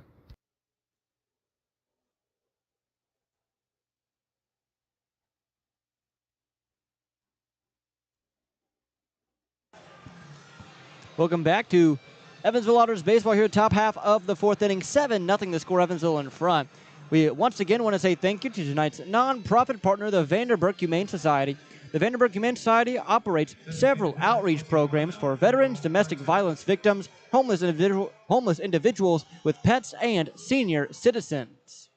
Welcome back to Evansville Otters baseball here, top half of the fourth inning. 7-0 the score, Evansville in front. We once again want to say thank you to tonight's nonprofit partner, the Vanderburgh Humane Society. The Vanderburgh Humane Society operates several outreach programs for veterans, domestic violence victims, homeless individuals with pets, and senior citizens.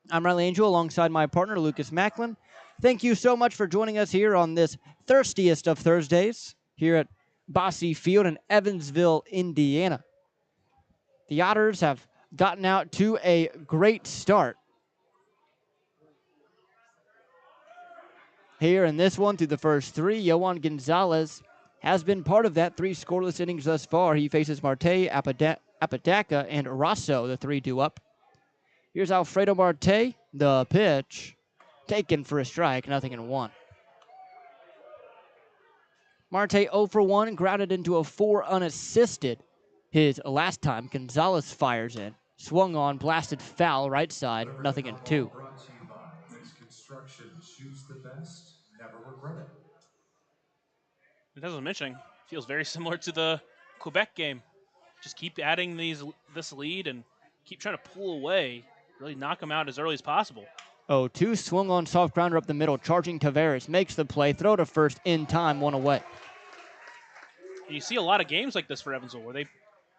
I'm Riley Angel alongside my partner, Lucas Macklin. Thank you so much for joining us here on this thirstiest of Thursdays here at Bosse Field in Evansville, Indiana. The Otters have gotten out to a great start here in this one through the first three. Yohan Gonzalez has been part of that, 3 scoreless innings thus far. He faces Marte, Apodaca, and Rosso, the 3-2 up. Here's Alfredo Marte, the pitch, taken for a strike, 0-1. Marte 0 for 1, grounded into a 4 unassisted. His last time, Gonzalez fires in. Swung on, blasted foul, right side, 0-2. Brought to you by Mix Construction. Choose the best, never regret it. As I was mentioning, feels very similar to the Quebec game. Just keep adding this lead and keep trying to pull away, really knock them out as early as possible. 0-2, swung on, soft grounder up the middle, charging Tavares, makes the play, throw to first in time, 1 away. And you see a lot of games like this for Evansville where they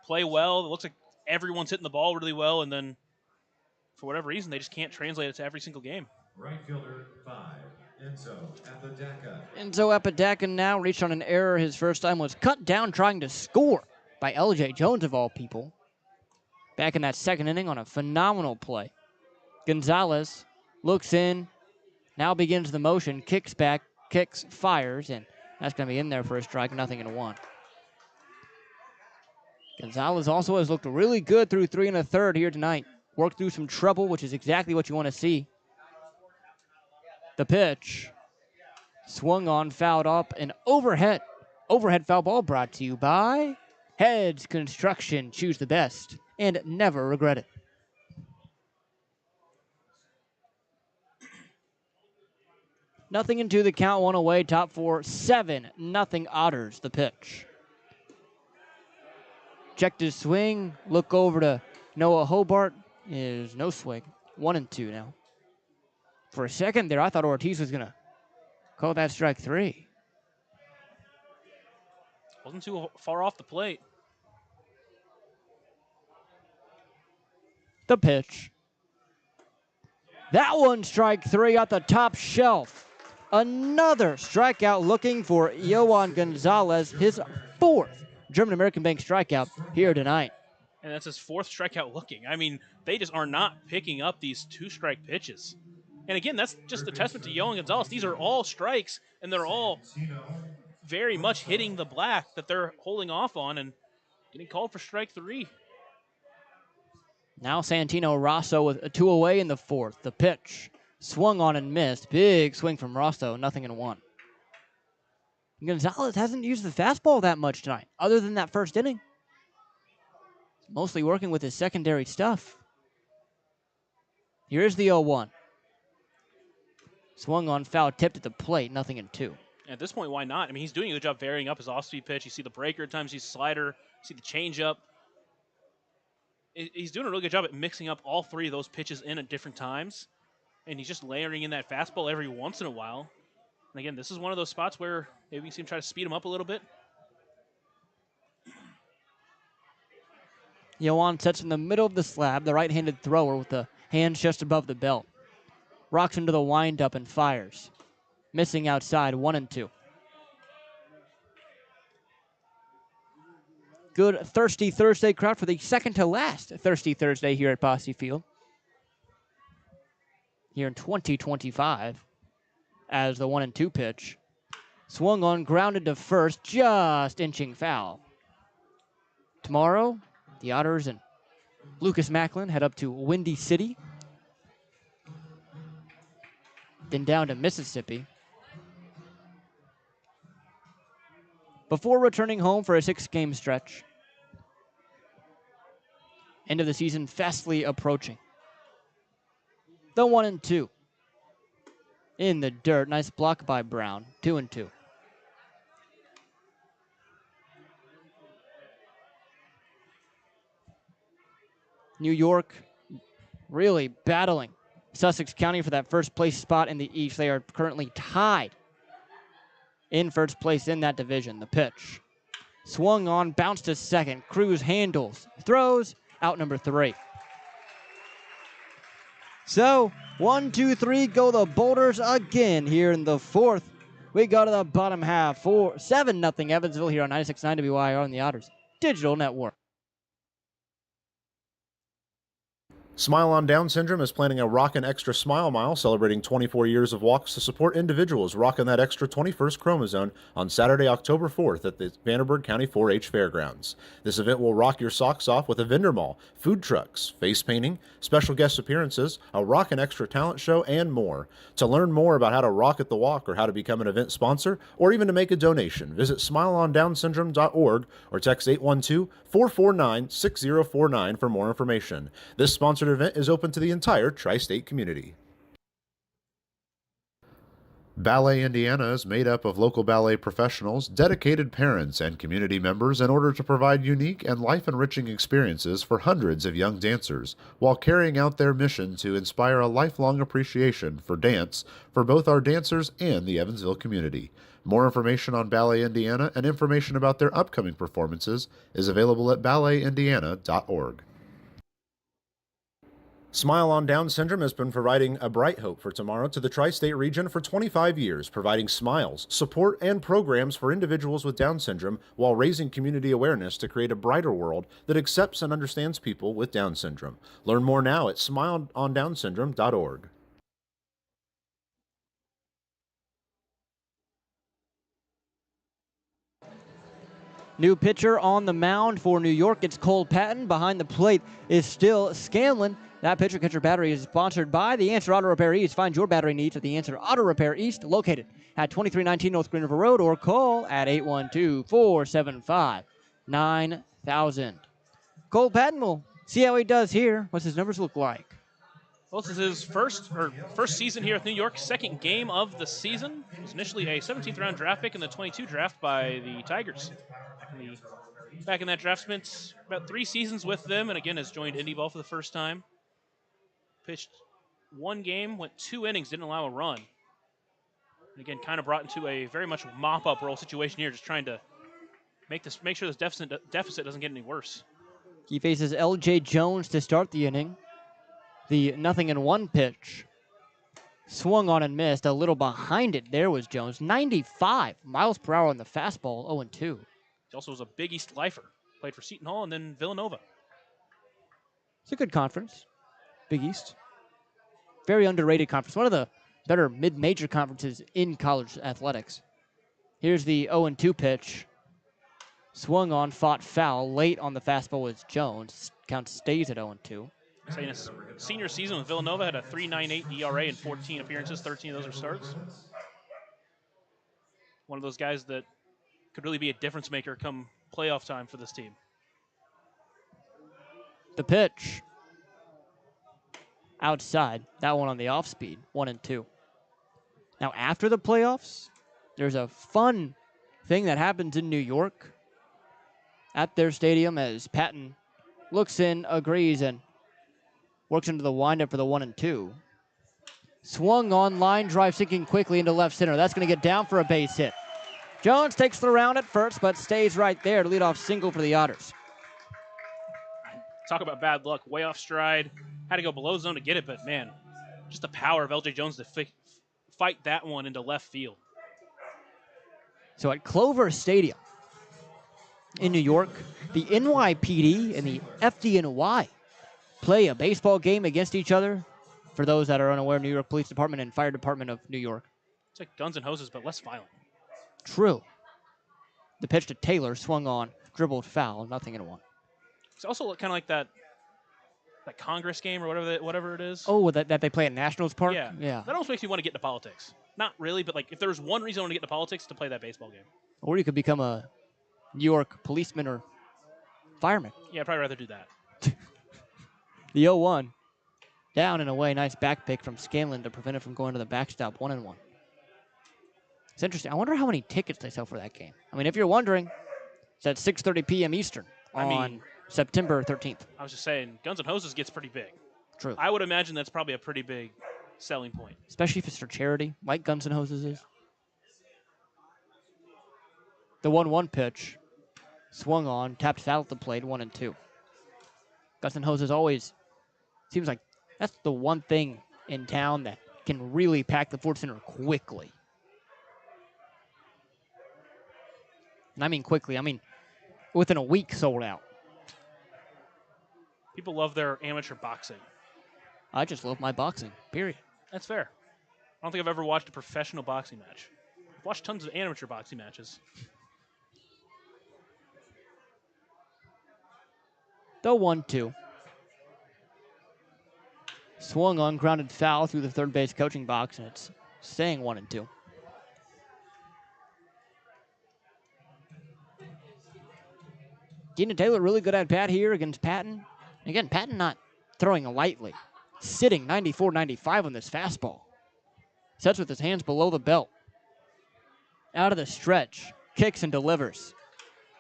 play well. It looks like everyone's hitting the ball really well, and then for whatever reason, they just can't translate it to every single game. Right fielder 5, Enzo Apodaca. Enzo Apodaca now reached on an error. His first time was cut down trying to score by L.J. Jones, of all people. Back in that second inning on a phenomenal play. Gonzalez looks in, now begins the motion, kicks back, kicks, fires, and that's going to be in there for a strike, 0-1. Gonzalez also has looked really good through 3 1/3 here tonight. Worked through some trouble, which is exactly what you want to see. The pitch, swung on, fouled up, and overhead foul ball brought to you by Heads Construction. Choose the best and never regret it. Nothing into the count, 1 away, top 4, 7-0 Otters, the pitch. Checked his swing, look over to Noah Hobart, is no swing, 1-2 now. For a second there, I thought Ortiz was going to call that strike 3. Wasn't too far off the plate. The pitch. That one, strike 3 at the top shelf. Another strikeout looking for Yohan Gonzalez, his 4th German-American Bank strikeout here tonight. And that's his 4th strikeout looking. I mean, they just are not picking up these 2-strike pitches. And again, that's just a testament to Yohan Gonzalez. These are all strikes, and they're all very much hitting the black that they're holding off on and getting called for strike 3. Now Santino Rosso with a 2 away in the 4th. The pitch, swung on and missed. Big swing from Rosso, 0-1. Gonzalez hasn't used the fastball that much tonight, other than that first inning. He's mostly working with his secondary stuff. Here's the 0-1. Swung on, foul, tipped at the plate, 0-2. At this point, why not? I mean, he's doing a good job varying up his off-speed pitch. You see the breaker at times, you see slider, you see the changeup. He's doing a really good job at mixing up all three of those pitches in at different times, and he's just layering in that fastball every once in a while. And again, this is one of those spots where maybe we see him try to speed him up a little bit. Yoan sets in the middle of the slab, the right-handed thrower with the hands just above the belt. Rocks into the windup and fires. Missing outside, 1-2. Good Thirsty Thursday crowd for the second to last Thirsty Thursday here at Posse Field. Here in 2025 as the 1-2 pitch. Swung on, grounded to first, just inching foul. Tomorrow, the Otters and Lucas Macklin head up to Windy City. Then down to Mississippi. Before returning home for a 6-game stretch. End of the season fastly approaching. The 1-2. In the dirt. Nice block by Brown. 2-2. New York really battling Sussex County for that first place spot in the East. They are currently tied in first place in that division. The pitch. Swung on, bounced to second. Cruz handles, throws, out number 3. So, 1, 2, 3, go the Boulders again here in the fourth. We go to the bottom half. 7-0 Evansville here on 96.9 WIR on the Otters Digital Network. Smile on Down Syndrome is planning a Rockin' Extra Smile Mile celebrating 24 years of walks to support individuals rocking that extra 21st chromosome on Saturday, October 4th at the Vanderburgh County 4-H Fairgrounds. This event will rock your socks off with a vendor mall, food trucks, face painting, special guest appearances, a Rockin' Extra talent show, and more. To learn more about how to rock at the walk or how to become an event sponsor or even to make a donation, visit smileondownsyndrome.org or text 812-449-6049 for more information. This sponsored event is open to the entire tri-state community. Ballet Indiana is made up of local ballet professionals, dedicated parents, and community members in order to provide unique and life-enriching experiences for hundreds of young dancers, while carrying out their mission to inspire a lifelong appreciation for dance for both our dancers and the Evansville community. More information on Ballet Indiana and information about their upcoming performances is available at balletindiana.org. Smile on Down Syndrome has been providing a bright hope for tomorrow to the tri-state region for 25 years, providing smiles, support, and programs for individuals with Down syndrome while raising community awareness to create a brighter world that accepts and understands people with Down syndrome. Learn more now at smileondownsyndrome.org. New pitcher on the mound for New York. It's Cole Patton. Behind the plate is still Scanlon. That pitcher-catcher battery is sponsored by the Answer Auto Repair East. Find your battery needs at the Answer Auto Repair East, located at 2319 North Green River Road, or call at 812-475-9000. Cole Patton will see how he does here. What's his numbers look like? Well, this is his first season here with New York, second game of the season. He was initially a 17th round draft pick in the 22 draft by the Tigers. Back in that draft, spent about 3 seasons with them, and again has joined Indy Ball for the first time. Pitched 1 game, went 2 innings, didn't allow a run. And again, kind of brought into a very much mop-up role situation here, just trying to make sure this deficit doesn't get any worse. He faces L.J. Jones to start the inning. The 0-1 pitch. Swung on and missed. A little behind it. There was Jones. 95 miles per hour on the fastball. 0-2. He also was a Big East lifer. Played for Seton Hall and then Villanova. It's a good conference. Big East. Very underrated conference. One of the better mid-major conferences in college athletics. Here's the 0-2 pitch. Swung on, fought foul. Late on the fastball was Jones. Count stays at 0-2. In his senior season with Villanova, had a 3.98 ERA in 14 appearances, 13 of those are starts. One of those guys that could really be a difference maker come playoff time for this team. The pitch. Outside. That one on the off speed. 1-2. Now, after the playoffs, There's a fun thing that happens in New York at their stadium as Patton looks in, agrees, and works into the windup for the 1-2. Swung on, line drive sinking quickly into left center. That's going to get down for a base hit. Jones takes the round at first, but stays right there to lead off single for the Otters. Talk about bad luck. Way off stride. Had to go below zone to get it, but man, just the power of LJ Jones to fight that one into left field. So at Clover Stadium in New York, the NYPD and the FDNY play a baseball game against each other. For those that are unaware, New York Police Department and Fire Department of New York. It's like Guns and Hoses, but less violent. True. The pitch to Taylor swung on, dribbled foul, nothing in one. It's also kind of like that Congress game or whatever it is. Oh, that they play at Nationals Park? Yeah. Yeah. That almost makes me want to get into politics. Not really, but like if there's one reason I want to get into politics, to play that baseball game. Or you could become a New York policeman or fireman. Yeah, I'd probably rather do that. The 0-1. Down and away. Nice back pick from Scanlon to prevent it from going to the backstop. 1-1. It's interesting. I wonder how many tickets they sell for that game. I mean, if you're wondering, it's at 6:30 p.m. Eastern on September 13th. I was just saying, Guns and Hoses gets pretty big. True. I would imagine that's probably a pretty big selling point. Especially if it's for charity, like Guns and Hoses is. The 1-1 pitch. Swung on, tapped foul at the plate, 1-2. Guns and Hoses always seems like that's the one thing in town that can really pack the Ford Center quickly. And I mean quickly. I mean within a week sold out. People love their amateur boxing. I just love my boxing, period. That's fair. I don't think I've ever watched a professional boxing match. I've watched tons of amateur boxing matches. The 1-2. Swung on, grounded foul through the third base coaching box, and it's staying 1-2. Keenan Taylor really good at bat here against Patton. Again, Patton not throwing lightly. Sitting 94-95 on this fastball. Sets with his hands below the belt. Out of the stretch. Kicks and delivers.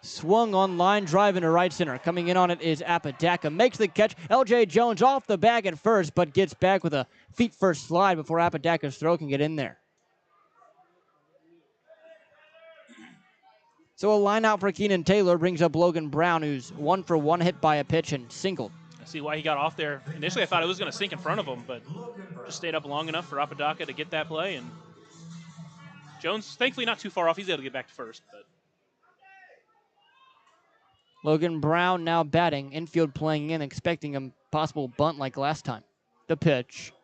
Swung on, line drive into right center. Coming in on it is Apodaca. Makes the catch. LJ Jones off the bag at first, but gets back with a feet first slide before Apodaca's throw can get in there. So a line out for Keenan Taylor brings up Logan Brown, who's 1 for 1 hit by a pitch and singled. I see why he got off there. Initially, I thought it was going to sink in front of him, but just stayed up long enough for Apodaca to get that play. And Jones, thankfully, not too far off. He's able to get back to first. But Logan Brown now batting, infield playing in, expecting a possible bunt like last time. The pitch.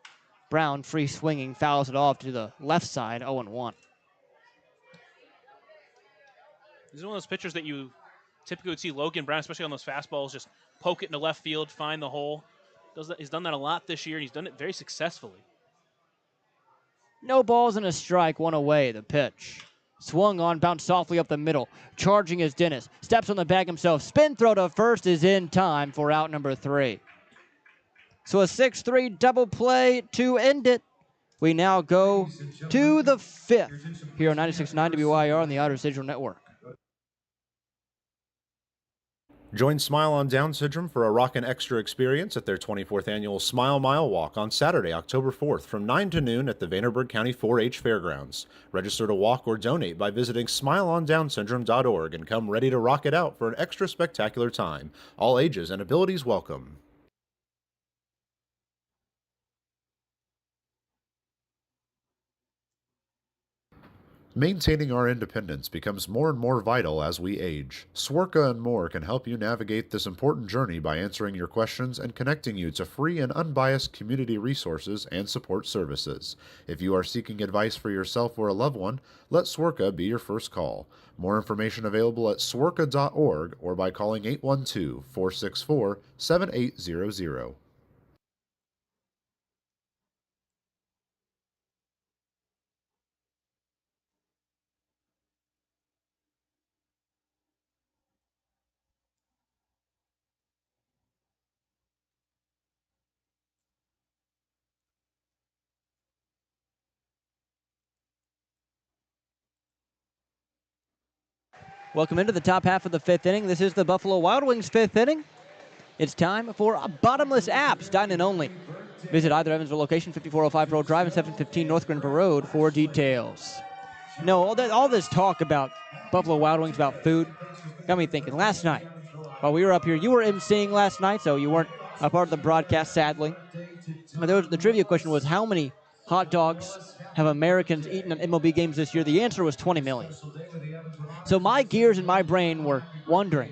Brown free swinging, fouls it off to the left side, 0-1. This is one of those pitchers that you typically would see Logan Brown, especially on those fastballs, just poke it into left field, find the hole. He's done that a lot this year, and he's done it very successfully. No balls and a strike, one away. The pitch. Swung on, bounced softly up the middle. Charging is Dennis. Steps on the bag himself. Spin throw to first is in time for out number 3. So a 6-3 double play to end it. We now go to the 5th here on 96.9 WYR on the Otters Digital Network. Join Smile on Down Syndrome for a rockin' extra experience at their 24th annual Smile Mile Walk on Saturday, October 4th from 9 to noon at the Vanderburgh County 4-H Fairgrounds. Register to walk or donate by visiting smileondownsyndrome.org and come ready to rock it out for an extra spectacular time. All ages and abilities welcome. Maintaining our independence becomes more and more vital as we age. Swerka and More can help you navigate this important journey by answering your questions and connecting you to free and unbiased community resources and support services. If you are seeking advice for yourself or a loved one, let Swerka be your first call. More information available at swerka.org or by calling 812-464-7800. Welcome into the top half of the 5th inning. This is the Buffalo Wild Wings 5th inning. It's time for Bottomless Apps, dine-in only. Visit either Evansville location, 5405 Road Drive and 715 North Grenville Road for details. No, all this talk about Buffalo Wild Wings, about food, got me thinking. Last night, while we were up here, you were emceeing last night, so you weren't a part of the broadcast, sadly. But the trivia question was, how many hot dogs have Americans eaten in MLB games this year? The answer was 20 million. So my gears in my brain were wondering,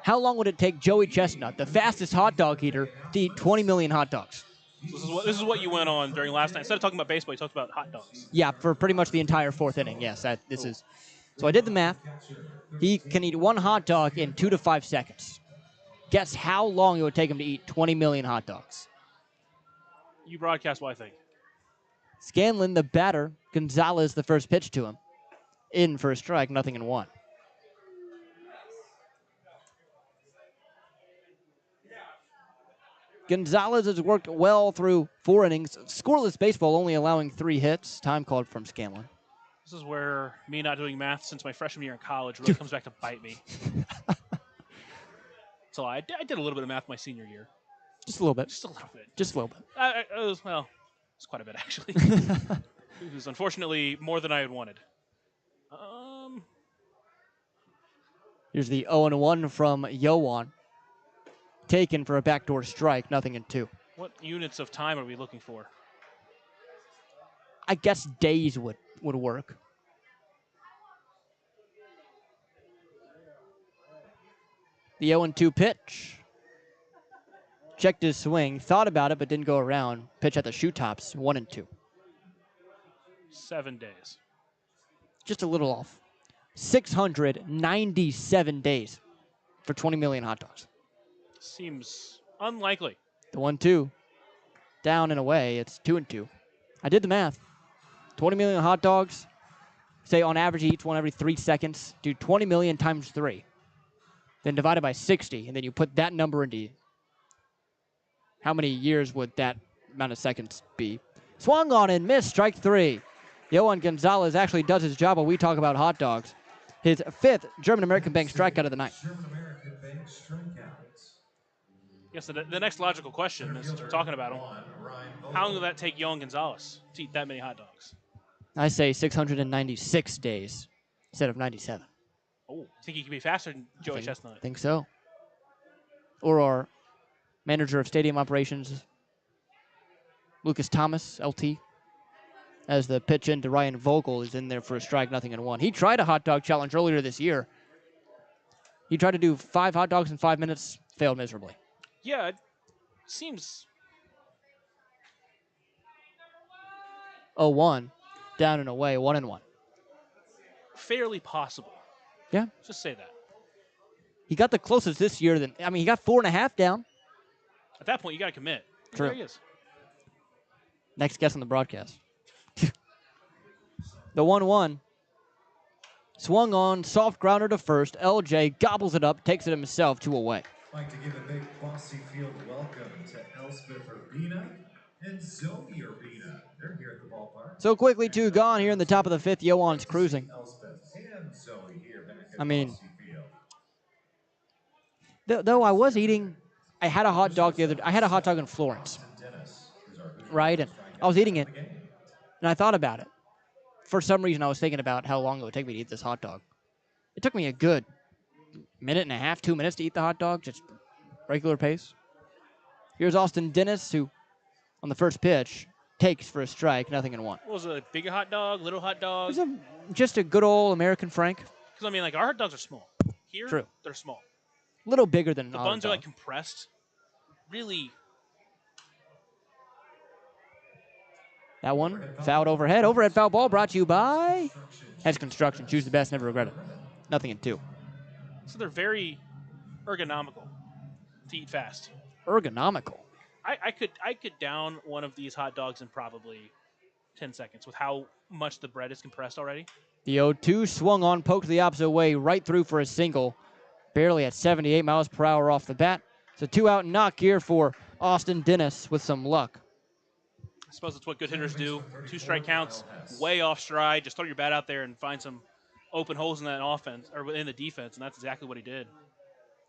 how long would it take Joey Chestnut, the fastest hot dog eater, to eat 20 million hot dogs? This is what you went on during last night. Instead of talking about baseball, you talked about hot dogs. Yeah, for pretty much the entire 4th inning, yes. So I did the math. He can eat one hot dog in 2 to 5 seconds. Guess how long it would take him to eat 20 million hot dogs? You broadcast what I think. Scanlon, the batter, Gonzalez, the first pitch to him. In for a strike, 0-1. Gonzalez has worked well through 4 innings. Scoreless baseball, only allowing 3 hits. Time called from Scanlon. This is where me not doing math since my freshman year in college really comes back to bite me. So I did a little bit of math my senior year. Just a little bit. Just a little bit. Just a little bit. It's quite a bit, actually. It was unfortunately more than I had wanted. Here's the 0-1 from Yoan. Taken for a backdoor strike, 0-2. What units of time are we looking for? I guess days would work. The 0-2 pitch. Checked his swing, thought about it, but didn't go around. Pitch at the shoe tops, 1-2. 7 days. Just a little off. 697 days for 20 million hot dogs. Seems unlikely. The 1-2. Down and away, it's 2-2. I did the math. 20 million hot dogs. Say on average he eats one every 3 seconds. Do 20 million times 3. Then divided by 60, and then you put that number into how many years would that amount of seconds be? Swung on and missed, strike 3. Yoan Gonzalez actually does his job while we talk about hot dogs. His 5th German-American Bank strikeout of the night. Yes, the next logical question is, since we're talking about him, how long will that take Yoan Gonzalez to eat that many hot dogs? I say 696 days instead of 97. Oh, think he could be faster than Joey Chestnut? I think so. Or our manager of stadium operations, Lucas Thomas, LT, as the pitch into Ryan Vogel is in there for a strike, 0-1. He tried a hot dog challenge earlier this year. He tried to do 5 hot dogs in 5 minutes, failed miserably. Yeah, it seems 0-1, down and away, 1-1. fairly possible. Yeah. Just say that. He got the closest this year he got 4.5 down. At that point, you got to commit. True. There he is. Next guest on the broadcast. The 1-1. Swung on, soft grounder to first. LJ gobbles it up, takes it himself, 2 away. I'd like to give a big Bossy Field welcome to Elspeth Urbina and Zoe Urbina. They're here at the ballpark. So quickly, 2 gone here in the top of the 5th. Yoan's cruising. Elspeth and Zoe here back at I mean, Bossy Field. though I was eating, I had a hot dog in Florence, right? And I was eating it, and I thought about it. For some reason, I was thinking about how long it would take me to eat this hot dog. It took me a good minute and a half, 2 minutes to eat the hot dog, just regular pace. Here's Austin Dennis, who, on the first pitch, takes for a strike, 0-1. What was it, a big hot dog, little hot dog? It was just a good old American Frank. Because, I mean, like, our hot dogs are small. Here, True. They're small. A little bigger than the an buns hot are, dog. like, compressed. Really. That one, fouled overhead. Overhead foul ball brought to you by Hedge Construction. Choose the best, never regret it. 0-2. So they're very ergonomical to eat fast. Ergonomical? I could down one of these hot dogs in probably 10 seconds with how much the bread is compressed already. The 0-2 swung on, poked the opposite way, right through for a single. Barely at 78 miles per hour off the bat. It's a 2-out knock here for Austin Dennis with some luck. I suppose that's what good hitters do. 2 strike counts, way off stride. Just throw your bat out there and find some open holes in that offense or in the defense, and that's exactly what he did.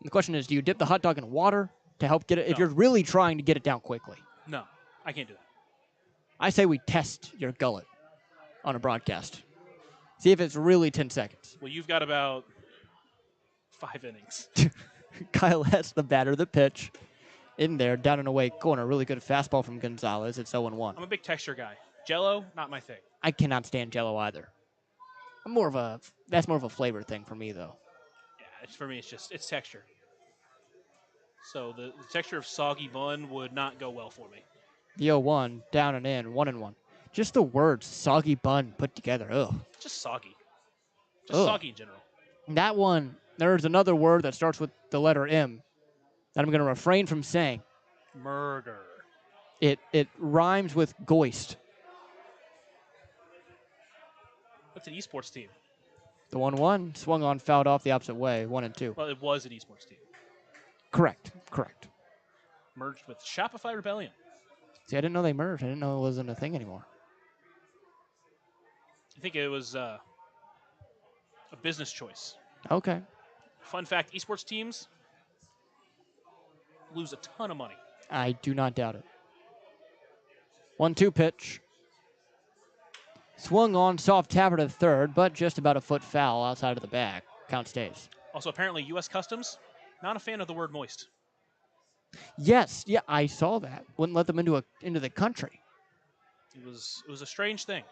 The question is, do you dip the hot dog in water to help get it? If No. you're really trying to get it down quickly, No, I can't do that. I say we test your gullet on a broadcast. See if it's really 10 seconds. Well, you've got about 5 innings. Kyle Hess, the batter, the pitch. In there, down and away corner. Really good fastball from Gonzalez. It's 0-1. I'm a big texture guy. Jello, not my thing. I cannot stand Jello either. That's more of a flavor thing for me, though. Yeah, for me, it's texture. So the texture of soggy bun would not go well for me. The 0-1, down and in, 1-1. Just the words soggy bun put together. Ugh. Just soggy. Just Ugh. soggy in general. That one, there's another word that starts with the letter M that I'm going to refrain from saying. Murder. It rhymes with goist. What's an esports team? The 1-1 swung on, fouled off the opposite way, 1-2. Well, it was an esports team. Correct. Merged with Shopify Rebellion. See, I didn't know they merged. I didn't know it wasn't a thing anymore. I think it was a business choice. Okay. Fun fact, esports teams lose a ton of money. I do not doubt it. 1-2 pitch. Swung on, soft tapper to third, but just about a foot foul outside of the bag. Count stays. Also, apparently, U.S. Customs, not a fan of the word moist. Yes, yeah, I saw that. Wouldn't let them into the country. It was a strange thing.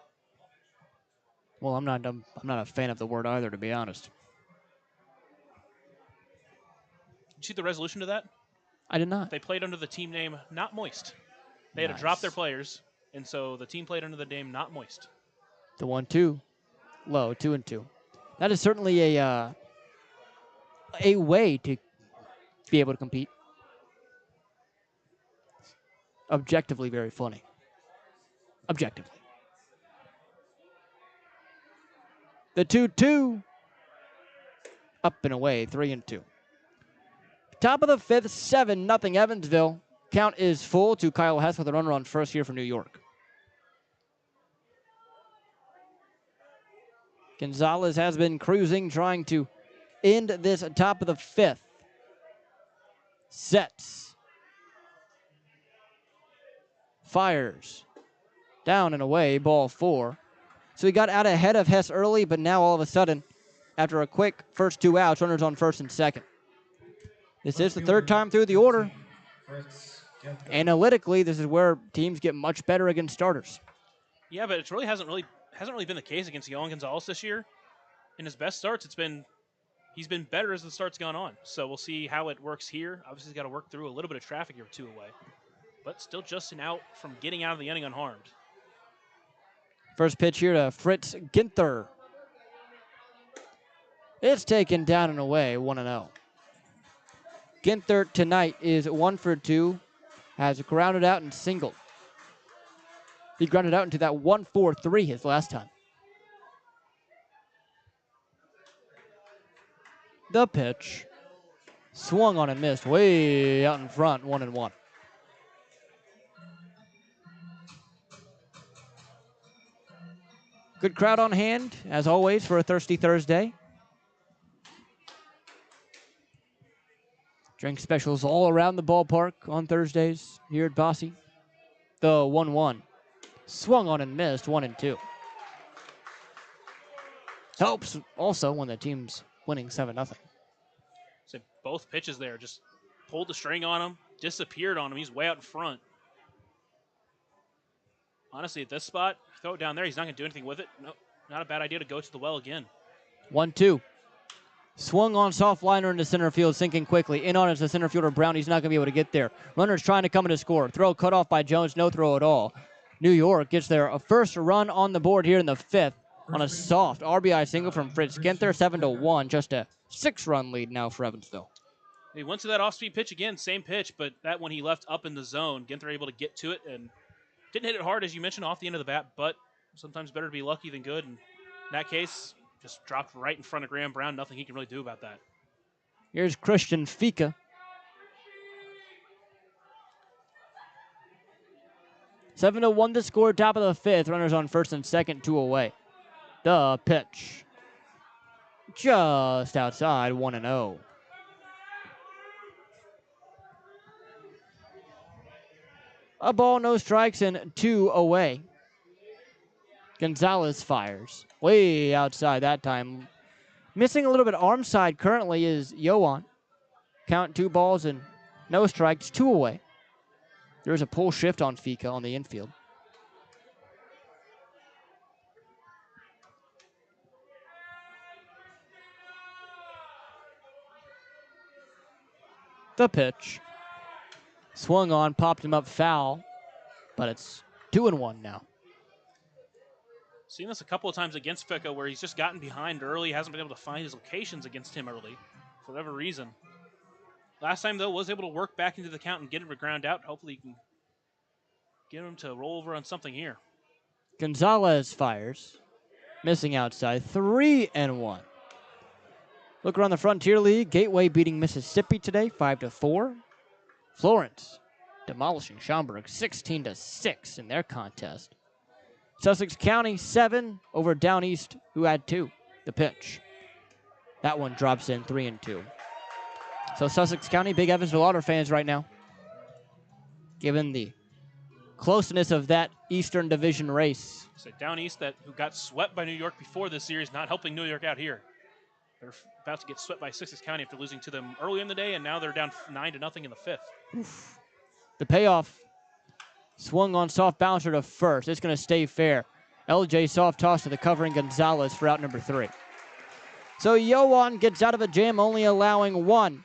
Well, I'm not a fan of the word either, to be honest. Did you see the resolution to that? I did not. They played under the team name Not Moist. They had to drop their players, and so the team played under the name Not Moist. The 1-2, low, 2-2. That is certainly a way to be able to compete. Objectively, very funny. Objectively. The 2-2. Up and away, 3-2. Top of the fifth, 7-0 Evansville. Count is full to Kyle Hess with a runner on first here for New York. Gonzalez has been cruising, trying to end this top of the fifth. Sets. Fires. Down and away, ball 4. So he got out ahead of Hess early, but now all of a sudden, after a quick first 2 outs, runners on first and second. This is the third time through the order. Analytically, this is where teams get much better against starters. Yeah, but it really hasn't really been the case against Yohan Gonzalez this year. In his best starts, he's been better as the start's gone on. So we'll see how it works here. Obviously, he's got to work through a little bit of traffic here 2 away, but still just an out from getting out of the inning unharmed. First pitch here to Fritz Ginther. It's taken down and away, 1-0. Ginther tonight is 1 for 2, has grounded out and singled. He grounded out into that 1-4-3 his last time. The pitch. Swung on and missed way out in front, 1-1. Good crowd on hand, as always, for a Thirsty Thursday. Drink specials all around the ballpark on Thursdays here at Bosse. The 1-1. Swung on and missed, 1-2. Helps also when the team's winning 7-0. So both pitches there just pulled the string on him, disappeared on him. He's way out in front. Honestly, at this spot, throw it down there. He's not going to do anything with it. No, not a bad idea to go to the well again. 1-2. Swung on soft liner into center field, sinking quickly. In on is the center fielder, Brown. He's not going to be able to get there. Runner's trying to come in to score. Throw cut off by Jones. No throw at all. New York gets their first run on the board here in the fifth on a soft RBI single from Fritz Ginther, 7-1. Just a 6-run lead now for Evansville. He went to that off-speed pitch again, same pitch, but that one he left up in the zone. Ginther able to get to it and didn't hit it hard, as you mentioned, off the end of the bat, but sometimes better to be lucky than good. And in that case, just dropped right in front of Graham Brown. Nothing he can really do about that. Here's Christian Fika. 7-1 the score, top of the fifth. Runners on first and second, 2 away. The pitch. just outside 1-0. A ball, no strikes, and 2 away. Gonzalez fires. Way outside that time. Missing a little bit arm side currently is Yoan. Count 2 balls and no strikes, 2 away. There's a pull shift on Fika on the infield. The pitch. Swung on, popped him up foul, but it's 2-1 now. Seen this a couple of times against Fika where he's just gotten behind early, hasn't been able to find his locations against him early for whatever reason. Last time, though, was able to work back into the count and get him to ground out. Hopefully, he can get him to roll over on something here. Gonzalez fires. Missing outside, 3-1. Look around the Frontier League. Gateway beating Mississippi today, 5-4. Florence demolishing Schaumburg, 16-6 in their contest. Sussex County, 7 over Down East, who had 2. The pitch. That one drops in, 3-2. So Sussex County, big Evansville Otter fans right now. Given the closeness of that Eastern Division race. So Down East, who got swept by New York before this series, not helping New York out here. They're about to get swept by Sussex County after losing to them early in the day, and now they're down 9-0 in the 5th. Oof. The payoff. Swung on soft bouncer to first. It's going to stay fair. LJ soft toss to the covering Gonzalez for out number 3. So Yoan gets out of a jam, only allowing 1.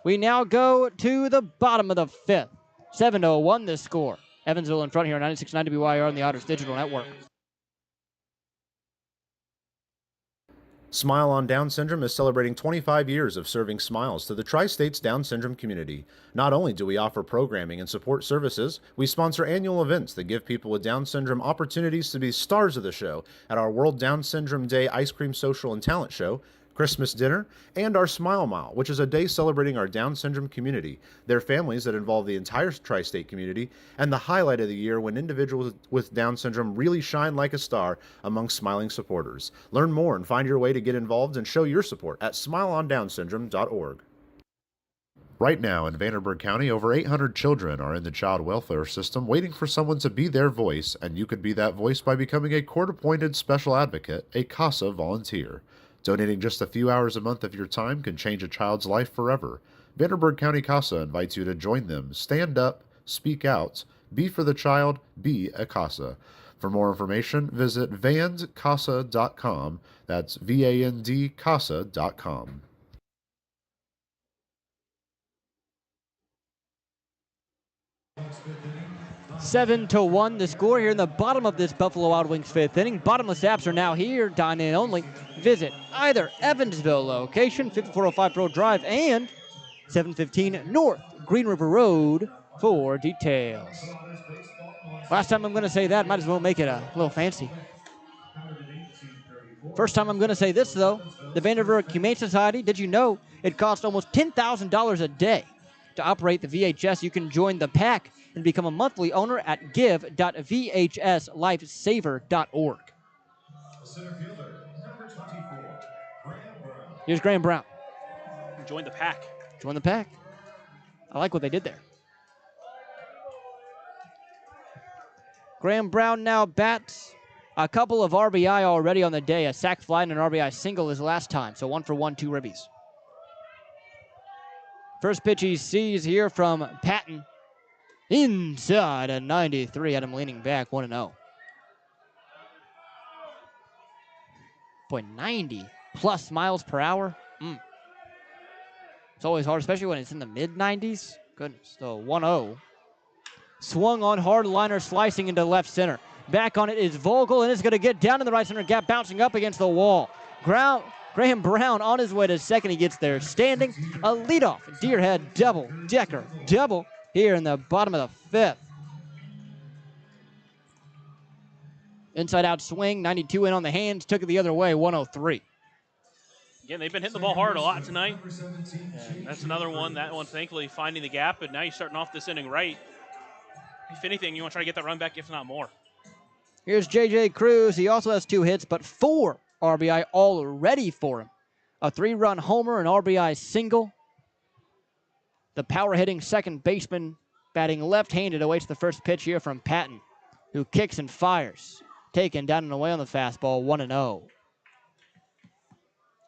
We now go to the bottom of the 5th. 7-1 this score. Evansville in front here on 96.9 WYR on the Otters Digital Network. Smile on Down Syndrome is celebrating 25 years of serving smiles to the Tri-States Down Syndrome community. Not only do we offer programming and support services, we sponsor annual events that give people with Down Syndrome opportunities to be stars of the show at our World Down Syndrome Day Ice Cream Social and Talent Show, Christmas dinner, and our Smile Mile, which is a day celebrating our Down syndrome community, their families that involve the entire tri-state community, and the highlight of the year when individuals with Down syndrome really shine like a star among smiling supporters. Learn more and find your way to get involved and show your support at smileondownsyndrome.org. Right now in Vanderburgh County, over 800 children are in the child welfare system waiting for someone to be their voice, and you could be that voice by becoming a court-appointed special advocate, a CASA volunteer. Donating just a few hours a month of your time can change a child's life forever. Vanderburgh County CASA invites you to join them. Stand up, speak out, be for the child, be a CASA. For more information, visit vandcasa.com. That's VAND CASA.com. Seven to 1 the score here in the bottom of this Buffalo Wild Wings 5th inning. Bottomless apps are now here, dine in only. Visit either Evansville location, 5405 Pearl Drive, and 715 North Green River Road for details. Last time I'm going to say that, might as well make it a little fancy. First time I'm going to say this, though. The Vanderburgh Humane Society, did you know it costs almost $10,000 a day to operate the VHS? You can join the pack and become a monthly owner at give.vhslifesaver.org. Here's Graham Brown. Join the pack. Join the pack. I like what they did there. Graham Brown now bats. A couple of RBI already on the day. A sac fly and an RBI single his last time. So 1 for 1, 2 ribbies. First pitch he sees here from Patton. Inside a 93. Had him leaning back, 1-0. Boy, 90 plus miles per hour. It's always hard, especially when it's in the mid-90s. Goodness. So 1-0. Swung on hard liner, slicing into left center. Back on it is Vogel, and it's going to get down in the right center gap, bouncing up against the wall. Graham Brown on his way to second. He gets there standing. A leadoff Deerhead double, Decker double here in the bottom of the 5th. Inside-out swing, 92 in on the hands, took it the other way, 103. Again, they've been hitting the ball hard a lot tonight. And that's another one. That one, thankfully, finding the gap. But now you're starting off this inning right. If anything, you want to try to get that run back, if not more. Here's J.J. Cruz. He also has 2 hits, but 4 RBI already for him. A 3-run homer, an RBI single. The power-hitting second baseman batting left-handed awaits the first pitch here from Patton, who kicks and fires. Taken down and away on the fastball, 1-0.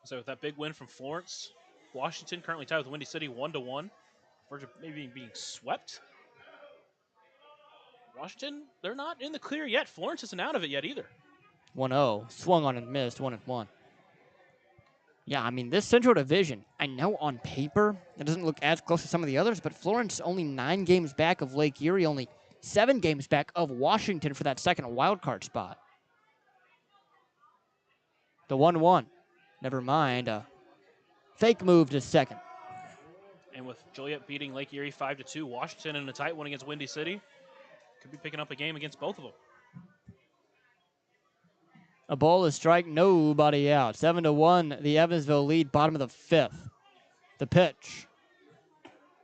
So with that big win from Florence, Washington currently tied with Windy City 1-1. Verge of maybe being swept. Washington, they're not in the clear yet. Florence isn't out of it yet either. 1-0. Swung on and missed, 1-1. Yeah, I mean, this Central Division, I know on paper it doesn't look as close as some of the others, but Florence only 9 games back of Lake Erie, only 7 games back of Washington for that second wild card spot. The 1-1. Never mind. Fake move to second. And with Joliet beating Lake Erie 5-2, Washington in a tight one against Windy City could be picking up a game against both of them. A ball, a strike, nobody out. 7-1, the Evansville lead, bottom of the 5th. The pitch.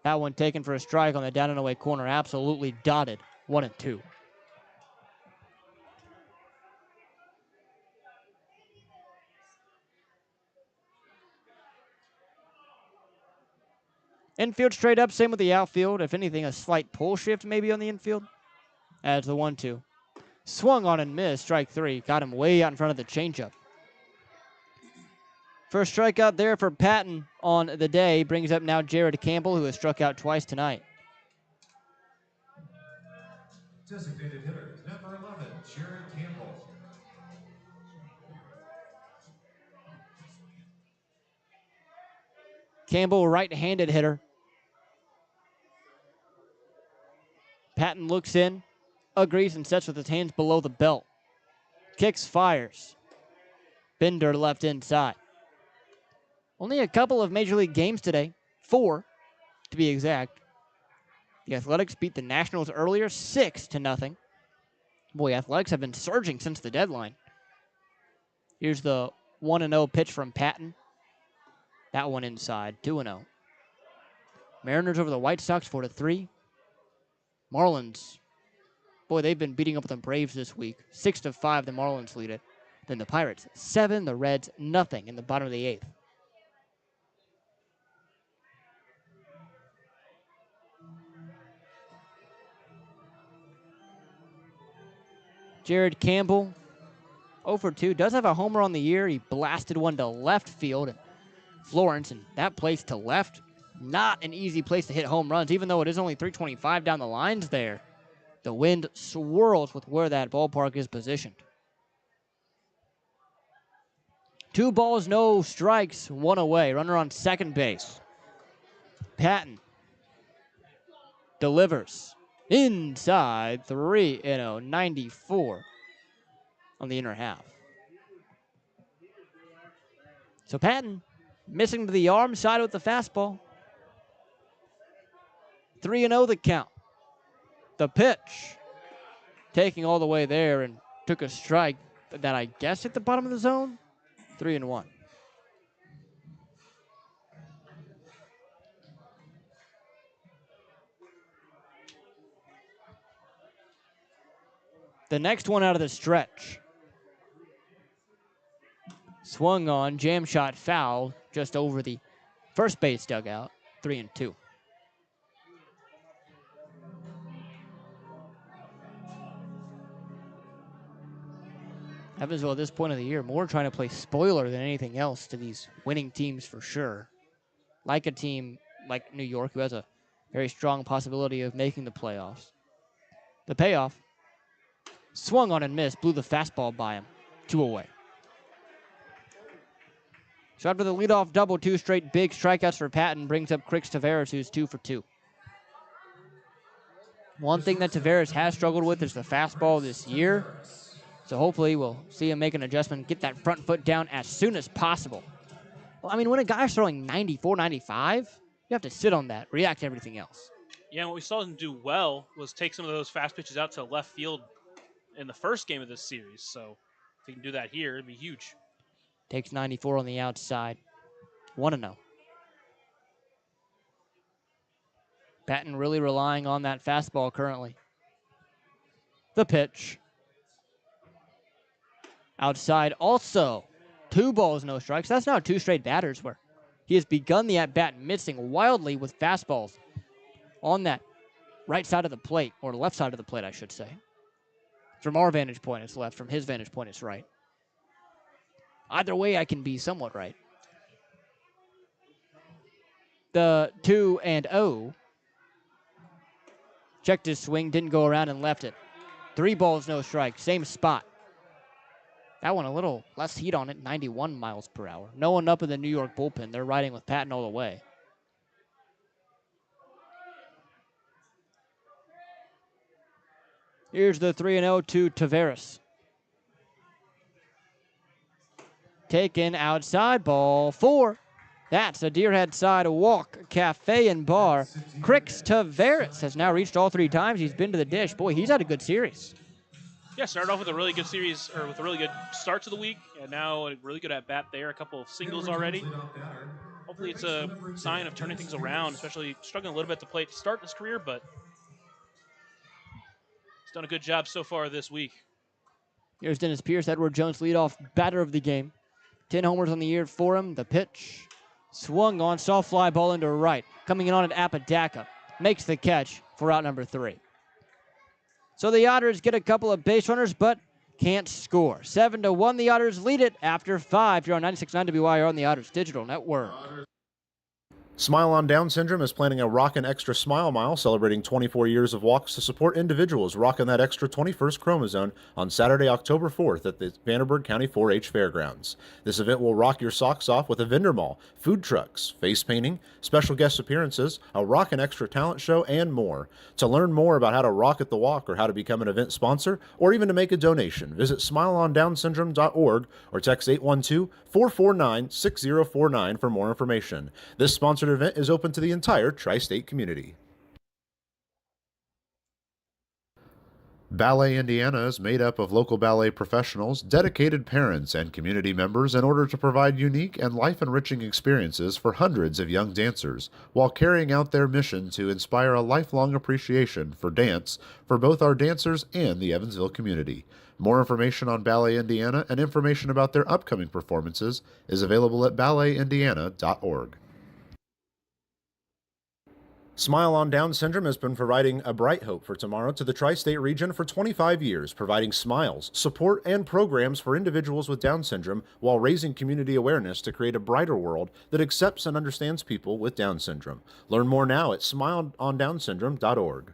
That one taken for a strike on the down and away corner, absolutely dotted. 1-2. Infield straight up, same with the outfield. If anything, a slight pull shift maybe on the infield. As the 1-2. Swung on and missed, strike 3. Got him way out in front of the changeup. First strikeout there for Patton on the day. Brings up now Jared Campbell, who has struck out twice tonight. Designated hitter, number 11, Jared Campbell. Campbell, right-handed hitter. Patton looks in, agrees, and sets with his hands below the belt. Kicks, fires. Bender left inside. Only a couple of Major League games today. 4, to be exact. The Athletics beat the Nationals earlier, 6-0. Boy, Athletics have been surging since the deadline. Here's the 1-0 pitch from Patton. That one inside, 2-0. Mariners over the White Sox, 4-3. Marlins, boy, they've been beating up the Braves this week. 6-5, the Marlins lead it. Then the Pirates, 7, the Reds, nothing in the bottom of the 8th. Jared Campbell, 0-2, does have a homer on the year. He blasted one to left field in Florence, and that place to left, not an easy place to hit home runs, even though it is only 325 down the lines there. The wind swirls with where that ballpark is positioned. 2 balls, no strikes, 1 away. Runner on second base. Patton delivers inside, 3-0, 94 on the inner half. So Patton missing to the arm side with the fastball. 3-0 the count. The pitch, taking all the way there and took a strike that I guess at the bottom of the zone. 3-1. The next one out of the stretch. Swung on, jam shot foul, just over the first base dugout. 3-2. Evansville at this point of the year, more trying to play spoiler than anything else to these winning teams for sure. Like a team like New York, who has a very strong possibility of making the playoffs. The payoff, swung on and missed, blew the fastball by him. 2 away. So after the leadoff double, 2 straight big strikeouts for Patton brings up Crix Taveras, who's 2 for 2. One thing that Taveras has struggled with is the fastball this year. So hopefully we'll see him make an adjustment, get that front foot down as soon as possible. Well, I mean, when a guy's throwing 94, 95, you have to sit on that, react to everything else. Yeah, and what we saw him do well was take some of those fast pitches out to left field in the first game of this series. So if he can do that here, it'd be huge. Takes 94 on the outside. 1-0. Patton really relying on that fastball currently. The pitch. Outside also 2 balls, no strikes. That's now 2 straight batters where he has begun the at-bat missing wildly with fastballs on that right side of the plate, or left side of the plate, I should say. From our vantage point, it's left. From his vantage point, it's right. Either way, I can be somewhat right. The 2-0. Checked his swing, didn't go around and left it. 3 balls, no strike, same spot. That one a little less heat on it, 91 miles per hour. No one up in the New York bullpen. They're riding with Patton all the way. Here's the 3-0 to Taveras. Taken outside, ball 4. That's a Deerhead side walk, cafe and bar. Crix Taveras has now reached all 3 times. He's been to the dish. Boy, he's had a good series. Yeah, started off with a really good series, or with a really good start to the week, and now a really good at bat there. A couple of singles already. Hopefully, it's a sign of turning things around, especially struggling a little bit at the plate to start his career, but he's done a good job so far this week. Here's Dennis Pierce, Edward Jones, leadoff batter of the game. 10 homers on the year for him. The pitch swung on, soft fly ball into right. Coming in on at Apodaca. Makes the catch for out number 3. So the Otters get a couple of base runners, but can't score. 7-1, the Otters lead it after 5. You're on 96.9 WIR on the Otters Digital Network. Smile on Down Syndrome is planning a Rockin' Extra Smile Mile celebrating 24 years of walks to support individuals rocking that extra 21st chromosome on Saturday, October 4th at the Vanderburgh County 4-H Fairgrounds. This event will rock your socks off with a vendor mall, food trucks, face painting, special guest appearances, a Rockin' Extra talent show, and more. To learn more about how to rock at the walk or how to become an event sponsor or even to make a donation, visit smileondownsyndrome.org or text 812-449-6049 for more information. This sponsored event is open to the entire tri-state community. Ballet Indiana is made up of local ballet professionals, dedicated parents, and community members in order to provide unique and life-enriching experiences for hundreds of young dancers, while carrying out their mission to inspire a lifelong appreciation for dance for both our dancers and the Evansville community. More information on Ballet Indiana and information about their upcoming performances is available at balletindiana.org. Smile on Down Syndrome has been providing a bright hope for tomorrow to the tri-state region for 25 years, providing smiles, support, and programs for individuals with Down syndrome while raising community awareness to create a brighter world that accepts and understands people with Down syndrome. Learn more now at smileondownsyndrome.org.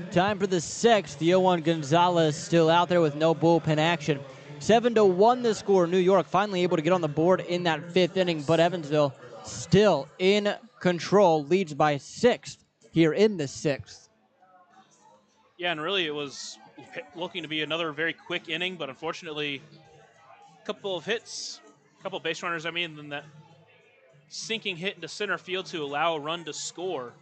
Time for the 6th. The 0-1 Gonzalez still out there with no bullpen action. 7-1 the score. New York finally able to get on the board in that 5th inning, but Evansville still in control, leads by 6 here in the 6th. Yeah, and really it was looking to be another very quick inning, but unfortunately, a couple of hits, a couple of base runners, and that sinking hit into center field to allow a run to score.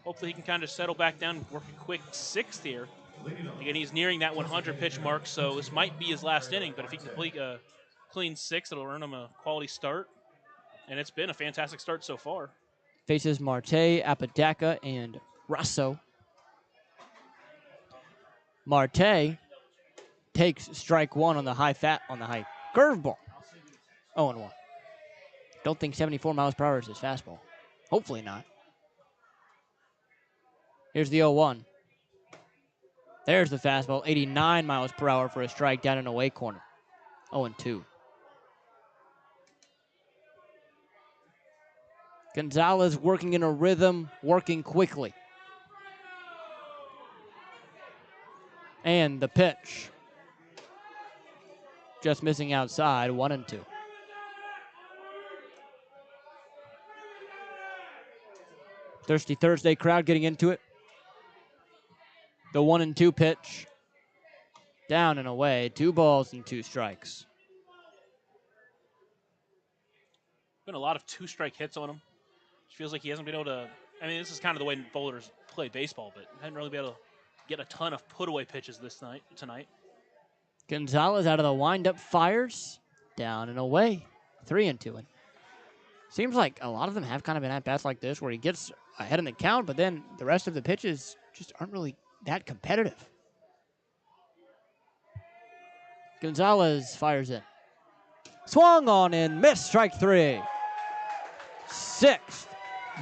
Hopefully he can kind of settle back down and work a quick 6th here. Again, he's nearing that 100 pitch mark, so this might be his last inning, but if he can complete a clean 6, it'll earn him a quality start. And it's been a fantastic start so far. Faces Marte, Apodaca, and Russo. Marte takes strike 1 on the high curveball. 0-1. Don't think 74 miles per hour is his fastball. Hopefully not. Here's the 0-1. There's the fastball, 89 miles per hour for a strike down in away corner. 0-2. Gonzalez working in a rhythm, working quickly. And the pitch. Just missing outside, 1-2. Thirsty Thursday crowd getting into it. The 1-2 pitch. Down and away, 2 balls and 2 strikes. Been a lot of 2-strike hits on him. It feels like he hasn't been able to, this is kind of the way bowlers play baseball, but hasn't really been able to get a ton of put-away pitches tonight. Gonzalez out of the windup fires. Down and away, 3-2. And seems like a lot of them have kind of been at bats like this where he gets ahead in the count, but then the rest of the pitches just aren't really that competitive. Gonzalez fires in. Swung on and missed, strike 3. 6th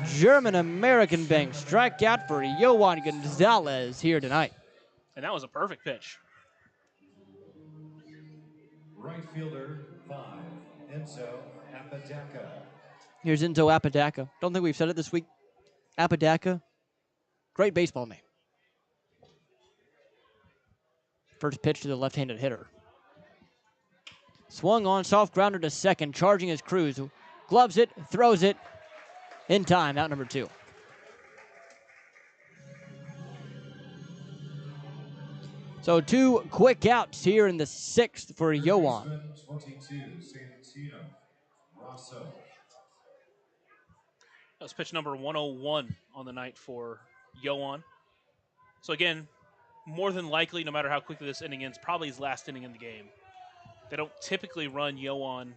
German-American bank strikeout for Yohan Gonzalez here tonight. And that was a perfect pitch. Right fielder 5, Enzo Apodaca. Here's Enzo Apodaca. Don't think we've said it this week. Apodaca, great baseball name. First pitch to the left-handed hitter. Swung on, soft grounder to second, charging his Cruz. Gloves it, throws it, in time, out number 2. So 2 quick outs here in the 6th for Yohan. 22, Santino Rosso. That was pitch number 101 on the night for Yohan. So again, more than likely, no matter how quickly this inning ends, probably his last inning in the game. They don't typically run Yohan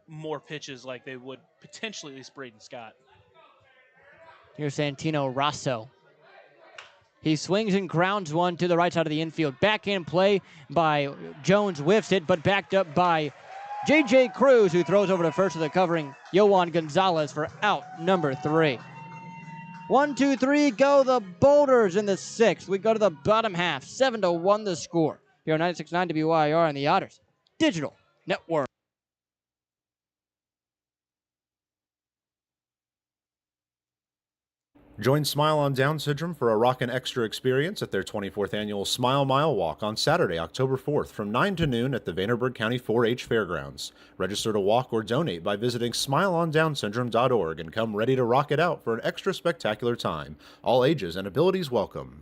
more pitches like they would potentially at least Braden Scott. Here's Santino Rosso. He swings and grounds one to the right side of the infield. Backhand play by Jones, whiffs it, but backed up by J.J. Cruz, who throws over to first of the covering Yohan Gonzalez for out number 3. 1, 2, 3, go the Boulders in the 6th. We go to the bottom half. 7-1 the score. Here on 96.9 WYR and the Otters Digital Network. Join Smile on Down Syndrome for a rockin' extra experience at their 24th annual Smile Mile Walk on Saturday, October 4th from 9 to noon at the Vanderburgh County 4-H Fairgrounds. Register to walk or donate by visiting smileondownsyndrome.org and come ready to rock it out for an extra spectacular time. All ages and abilities welcome.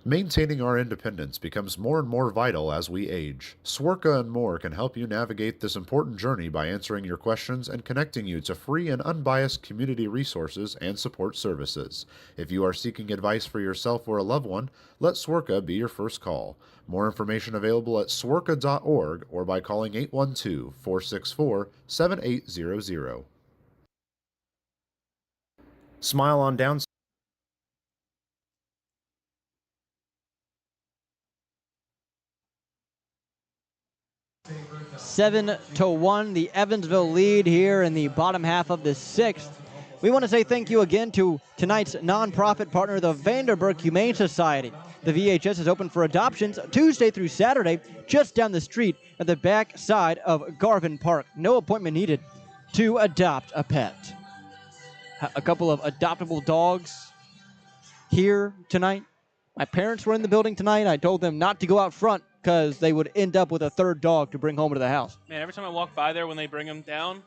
Maintaining our independence becomes more and more vital as we age. Swerka and more can help you navigate this important journey by answering your questions and connecting you to free and unbiased community resources and support services. If you are seeking advice for yourself or a loved one, let Swerka be your first call. More information available at swerka.org or by calling 812-464-7800. Smile on Down. 7-1, the Evansville lead here in the bottom half of the 6th. We want to say thank you again to tonight's nonprofit partner, the Vanderburgh Humane Society. The VHS is open for adoptions Tuesday through Saturday, just down the street at the back side of Garvin Park. No appointment needed to adopt a pet. A couple of adoptable dogs here tonight. My parents were in the building tonight. I told them not to go out front because they would end up with a third dog to bring home to the house. Man, every time I walk by there when they bring them down,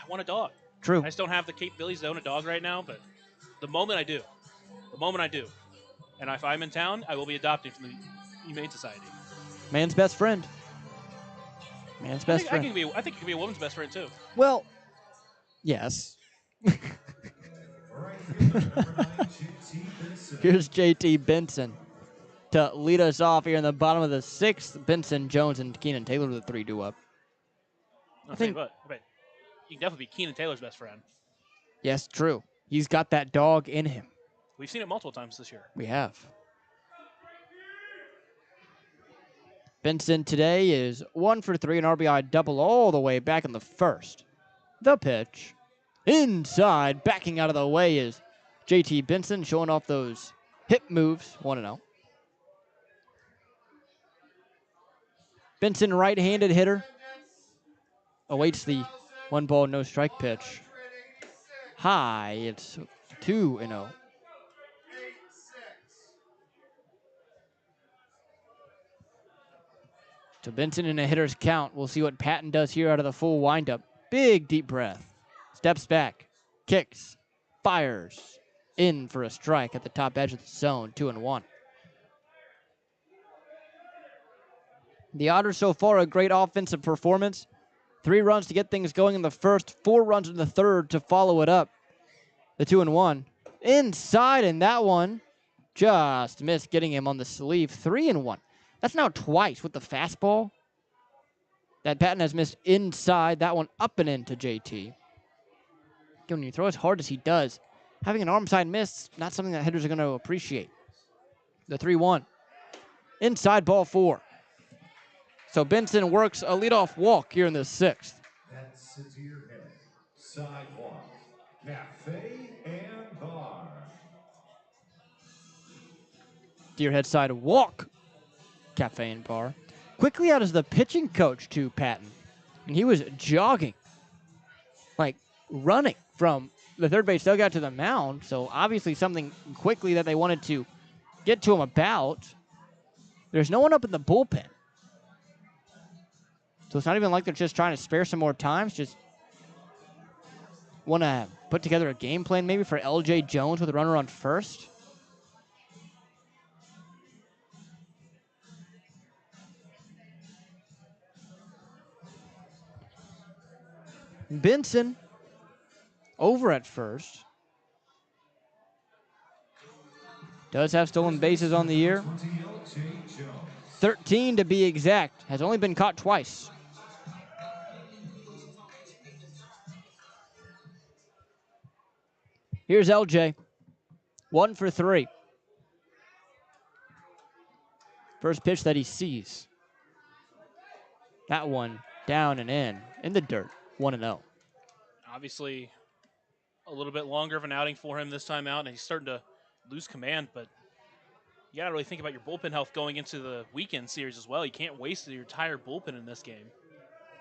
I want a dog. True. I just don't have the capabilities to own a dog right now, but the moment I do, and if I'm in town, I will be adopting from the Humane Society. Man's best friend. Man's best friend. I think you can be a woman's best friend, too. Well, yes. Here's JT Benson to lead us off here in the bottom of the 6th. Benson, Jones, and Keenan Taylor with the 3-2 up. I think you can definitely be Keenan Taylor's best friend. Yes, true. He's got that dog in him. We've seen it multiple times this year. We have. Benson today is 1 for 3, an RBI double all the way back in the 1st. The pitch. Inside, backing out of the way is JT Benson, showing off those hip moves. 1-0. Benson, right-handed hitter, awaits the 1-ball, no-strike pitch. High, it's 2-0. To Benson in a hitter's count. We'll see what Patton does here out of the full windup. Big, deep breath. Steps back, kicks, fires. In for a strike at the top edge of the zone, 2-1. The Otters so far a great offensive performance. 3 runs to get things going in the 1st, 4 runs in the 3rd to follow it up. The 2-1. Inside, and that one just missed getting him on the sleeve. 3-1. That's now twice with the fastball that Patton has missed inside. That one up and into JT. When you throw as hard as he does, having an arm side miss, not something that hitters are going to appreciate. The 3-1. Inside ball 4. So Benson works a leadoff walk here in the 6th. That's to your head. Sidewalk, cafe, and bar. Deerhead side walk, cafe and bar. Quickly out is the pitching coach to Patton. And he was jogging, like running from the third base dugout to the mound. So obviously something quickly that they wanted to get to him about. There's no one up in the bullpen. So it's not even like they're just trying to spare some more time. It's just want to put together a game plan maybe for L.J. Jones with a runner on first. Benson over at first. Does have stolen bases on the year. 13 to be exact. Has only been caught twice. Here's LJ. 1 for 3. First pitch that he sees. That one down and in the dirt. 1-0. Obviously, a little bit longer of an outing for him this time out, and he's starting to lose command, but you got to really think about your bullpen health going into the weekend series as well. You can't waste your entire bullpen in this game.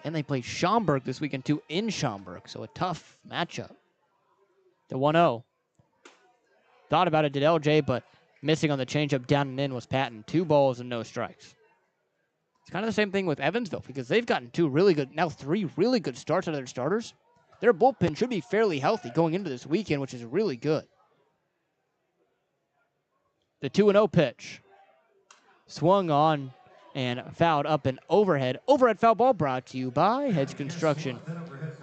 And they play Schaumburg this weekend, too, in Schaumburg, so a tough matchup. The 1-0. Thought about it, did LJ, but missing on the changeup down and in was Patton. 2 balls and no strikes. It's kind of the same thing with Evansville because they've gotten 3 really good starts out of their starters. Their bullpen should be fairly healthy going into this weekend, which is really good. The 2-0 pitch. Swung on and fouled up and overhead. Overhead foul ball brought to you by Heads Construction.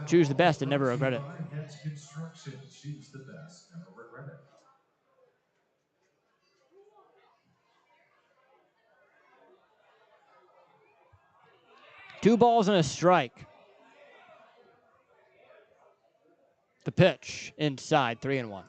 Choose the best and never regret it. Heads Construction. Choose the best. Never regret it. Two balls and a strike. The pitch inside, 3-1.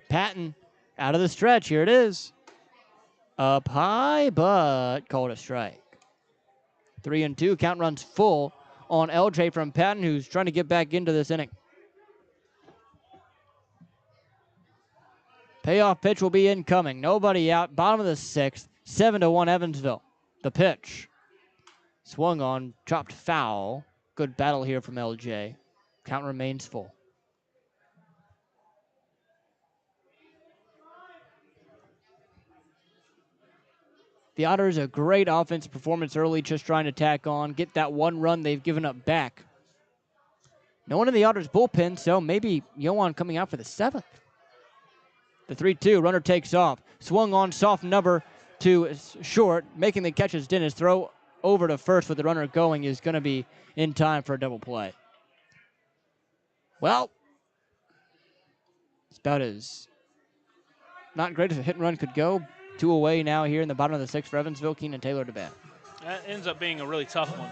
Patton out of the stretch. Here it is. Up high, but called a strike. 3-2. Count runs full on LJ from Patton, who's trying to get back into this inning. Payoff pitch will be incoming. Nobody out. Bottom of the 6th. 7-1 Evansville. The pitch. Swung on. Chopped foul. Good battle here from LJ. Count remains full. The Otters, a great offensive performance early, just trying to tack on, get that 1 run they've given up back. No one in the Otters bullpen, so maybe Yohan coming out for the 7th. The 3-2, runner takes off. Swung on, soft number to short, making the catch as Dennis. Throw over to first with the runner going is going to be in time for a double play. Well, it's about as not great as a hit and run could go. 2 away now here in the bottom of the 6th for Evansville. Keenan Taylor to bat. That ends up being a really tough one.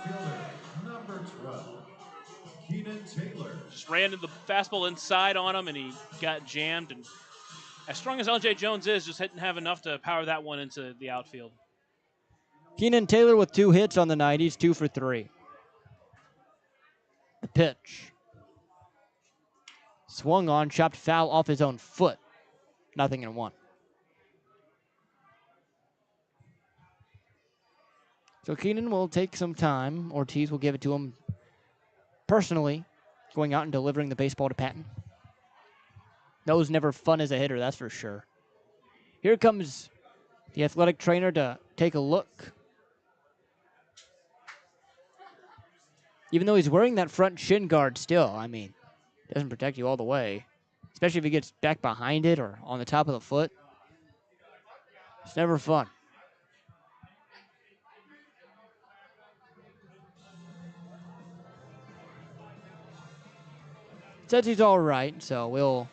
Number 12, Keenan Taylor. Just ran the fastball inside on him, and he got jammed. And as strong as L.J. Jones is, just didn't have enough to power that one into the outfield. Keenan Taylor with 2 hits on the night. He's 2 for 3. The pitch. Swung on, chopped foul off his own foot. 0-1. So Keenan will take some time. Ortiz will give it to him personally, going out and delivering the baseball to Patton. That was never fun as a hitter, that's for sure. Here comes the athletic trainer to take a look. Even though he's wearing that front shin guard still, I mean, doesn't protect you all the way, especially if he gets back behind it or on the top of the foot. It's never fun. Says he's all right, so we'll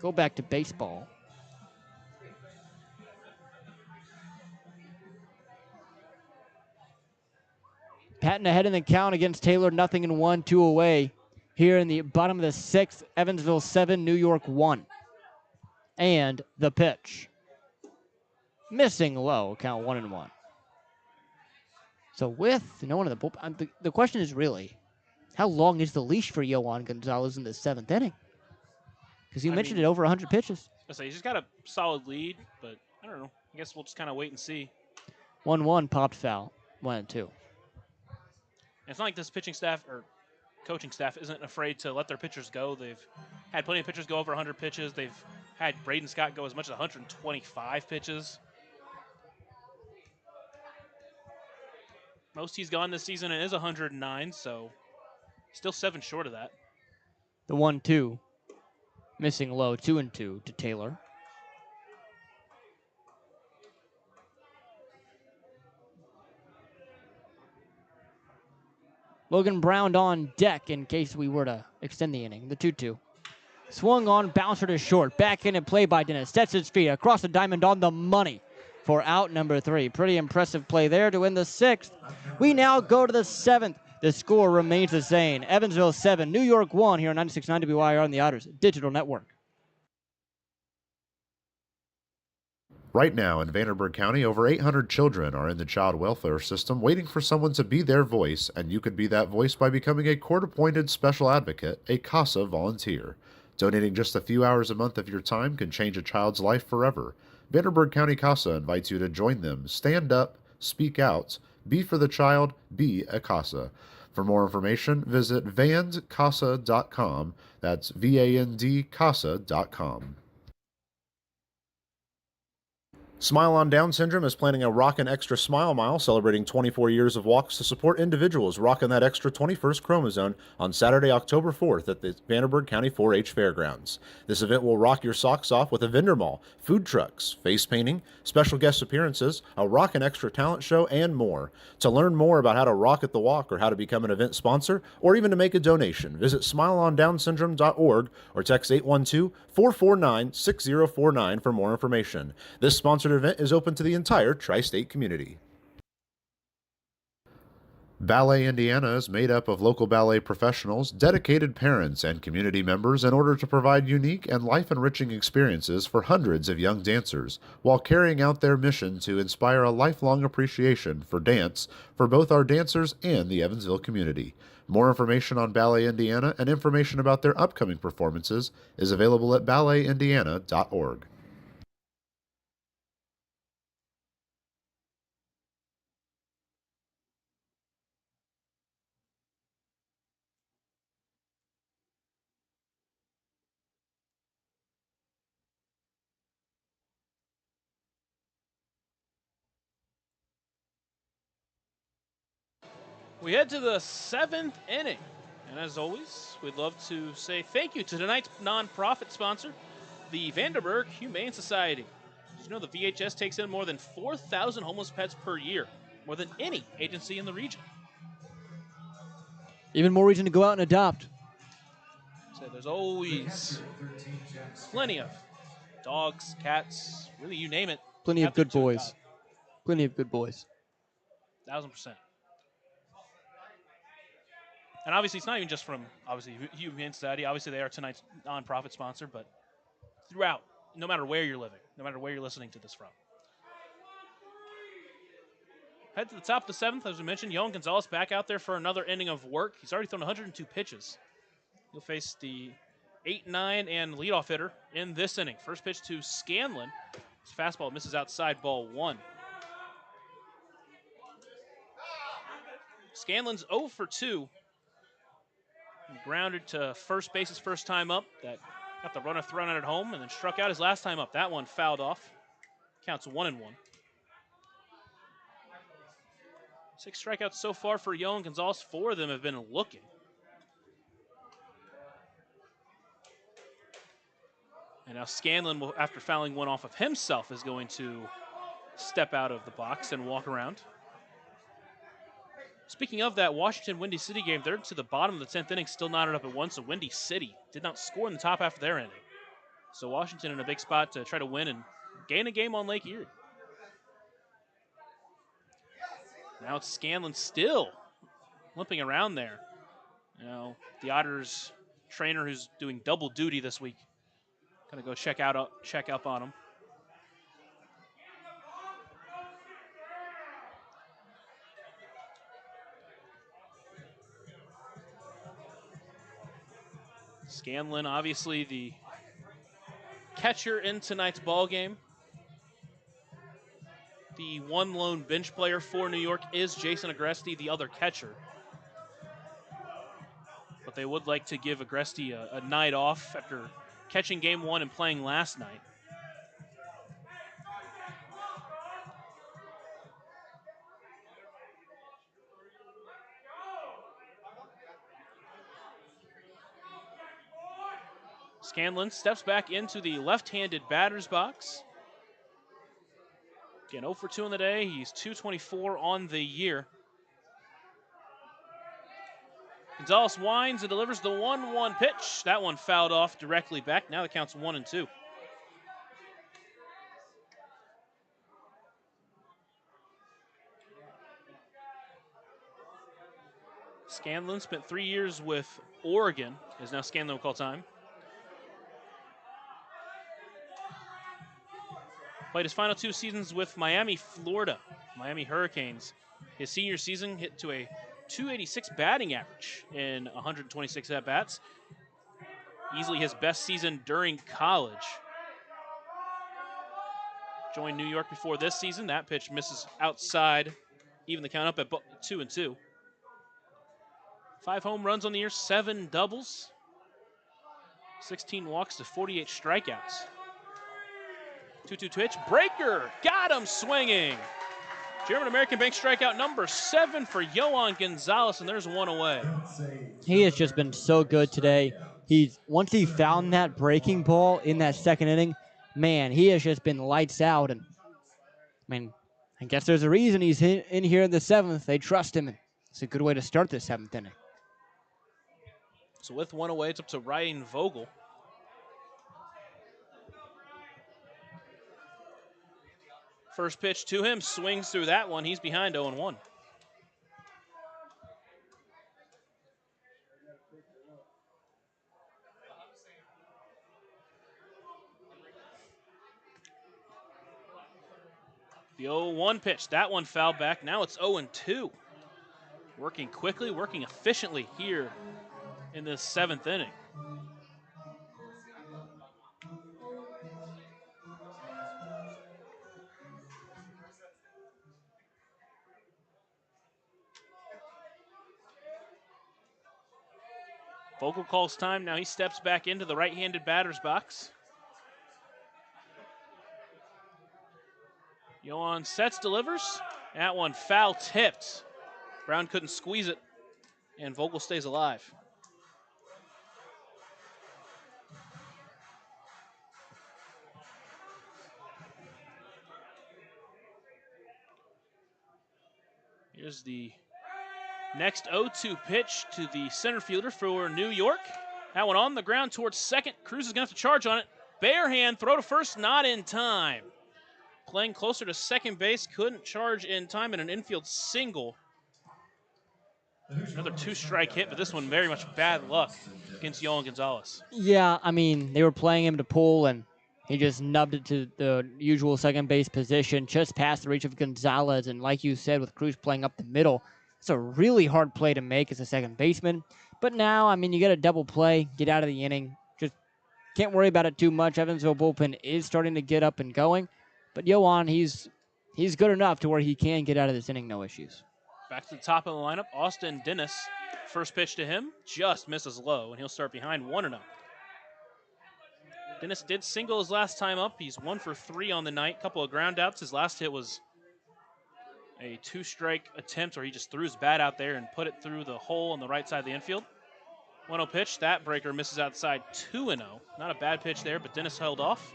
Go back to baseball. Patton ahead in the count against Taylor, 0-1, 2 away. Here in the bottom of the sixth, Evansville 7, New York 1. And the pitch. Missing low, count 1-1. So with no one in the bullpen, the question is really, how long is the leash for Yohan Gonzalez in the seventh inning? Because you mentioned it, over 100 pitches. I say he's just got a solid lead, but I don't know. I guess we'll just kind of wait and see. 1-1, popped foul, 1-2. It's not like this pitching staff or coaching staff isn't afraid to let their pitchers go. They've had plenty of pitchers go over 100 pitches. They've had Braden Scott go as much as 125 pitches. Most he's gone this season is 109, so still 7 short of that. The 1-2, missing low, 2-2 to Taylor. Logan Brown on deck in case we were to extend the inning. The 2-2. Swung on, bouncer to short. Back in and play by Dennis. Sets his feet across the diamond on the money for out number 3. Pretty impressive play there to win the 6th. We now go to the 7th. The score remains the same. Evansville 7, New York 1 here on 96.9 WYR on the Otters Digital Network. Right now in Vanderburgh County, over 800 children are in the child welfare system waiting for someone to be their voice, and you could be that voice by becoming a court-appointed special advocate, a CASA volunteer. Donating just a few hours a month of your time can change a child's life forever. Vanderburgh County CASA invites you to join them. Stand up, speak out, be for the child, be a CASA. For more information, visit vandcasa.com. That's VAND-CASA.com. Smile on Down Syndrome is planning a Rockin' Extra Smile Mile celebrating 24 years of walks to support individuals rocking that extra 21st chromosome on Saturday, October 4th at the Vanderburgh County 4-H Fairgrounds. This event will rock your socks off with a vendor mall, food trucks, face painting, special guest appearances, a Rockin' Extra talent show, and more. To learn more about how to rock at the walk or how to become an event sponsor or even to make a donation, visit smileondownsyndrome.org or text 812-449-6049 for more information. This sponsored event is open to the entire tri-state community. Ballet Indiana is made up of local ballet professionals, dedicated parents, and community members in order to provide unique and life-enriching experiences for hundreds of young dancers, while carrying out their mission to inspire a lifelong appreciation for dance for both our dancers and the Evansville community. More information on Ballet Indiana and information about their upcoming performances is available at balletindiana.org. We head to the 7th inning. And as always, we'd love to say thank you to tonight's nonprofit sponsor, the Vanderburgh Humane Society. Did you know the VHS takes in more than 4,000 homeless pets per year, more than any agency in the region? Even more reason to go out and adopt. So there's always plenty of dogs, cats, really you name it. Plenty of good boys. Plenty of good boys. 1,000%. And obviously, it's not even just from, obviously, Humane Society. Obviously, they are tonight's nonprofit sponsor, but throughout, no matter where you're living, no matter where you're listening to this from. Head to the top of the 7th, as we mentioned. Yohan Gonzalez back out there for another inning of work. He's already thrown 102 pitches. He'll face the 8-9 and leadoff hitter in this inning. First pitch to Scanlon. His fastball misses outside, ball 1. Scanlon's 0 for 2. He grounded to first base his first time up. That got the runner thrown out at home and then struck out his last time up. That one fouled off. Counts 1-1. 6 strikeouts so far for Yohan Gonzalez. 4 of them have been looking. And now Scanlon, will, after fouling one off of himself, is going to step out of the box and walk around. Speaking of that Washington-Windy City game, they're to the bottom of the 10th inning, still knotted up at 1, so Windy City did not score in the top half of their inning. So Washington in a big spot to try to win and gain a game on Lake Erie. Now it's Scanlon still limping around there. You know, the Otters trainer who's doing double duty this week. Gonna go check up on him. Scanlon, obviously the catcher in tonight's ball game. The one lone bench player for New York is Jason Agresti, the other catcher. But they would like to give Agresti a night off after catching game one and playing last night. Scanlon steps back into the left-handed batter's box. Again, 0 for 2 in the day. He's 224 on the year. Gonzalez winds and delivers the 1-1 pitch. That one fouled off directly back. Now the count's 1-2. Scanlon spent 3 years with Oregon, is now Scanlon will call time. Played his final 2 seasons with Miami, Florida, Miami Hurricanes. His senior season hit to a .286 batting average in 126 at-bats. Easily his best season during college. Joined New York before this season. That pitch misses outside, even the count up at 2-2. 5 home runs on the year, 7 doubles, 16 walks to 48 strikeouts. 2-2 pitch, breaker, got him swinging. German-American Bank strikeout number 7 for Yohan Gonzalez, and there's one away. He has just been so good today. Once he found that breaking ball in that second inning, man, he has just been lights out. And I mean, I guess there's a reason he's in here in the 7th. They trust him. It's a good way to start the 7th inning. So with one away, it's up to Ryan Vogel. First pitch to him, swings through that one. He's behind 0-1. The 0-1 pitch, that one fouled back. Now it's 0-2. Working quickly, working efficiently here in this 7th inning. Vogel calls time. Now he steps back into the right-handed batter's box. Yohan sets, delivers. That one foul tipped. Brown couldn't squeeze it, and Vogel stays alive. Here's the next 0-2 pitch to the center fielder for New York. That one on the ground towards second. Cruz is going to have to charge on it. Bare hand, throw to first, not in time. Playing closer to second base, couldn't charge in time in an infield single. Another 2-strike hit, but this one very much bad luck against Yohan Gonzalez. Yeah, I mean, they were playing him to pull, and he just nubbed it to the usual second base position, just past the reach of Gonzalez. And like you said, with Cruz playing up the middle, it's a really hard play to make as a second baseman. But now, I mean, you get a double play, get out of the inning. Just can't worry about it too much. Evansville bullpen is starting to get up and going. But Yohan, he's good enough to where he can get out of this inning, no issues. Back to the top of the lineup, Austin Dennis. First pitch to him, just misses low, and he'll start behind 1-0. Dennis did single his last time up. He's 1 for 3 on the night. Couple of ground outs. His last hit was a 2-strike attempt where he just threw his bat out there and put it through the hole on the right side of the infield. 1-0 pitch. That breaker misses outside 2-0. Not a bad pitch there, but Dennis held off.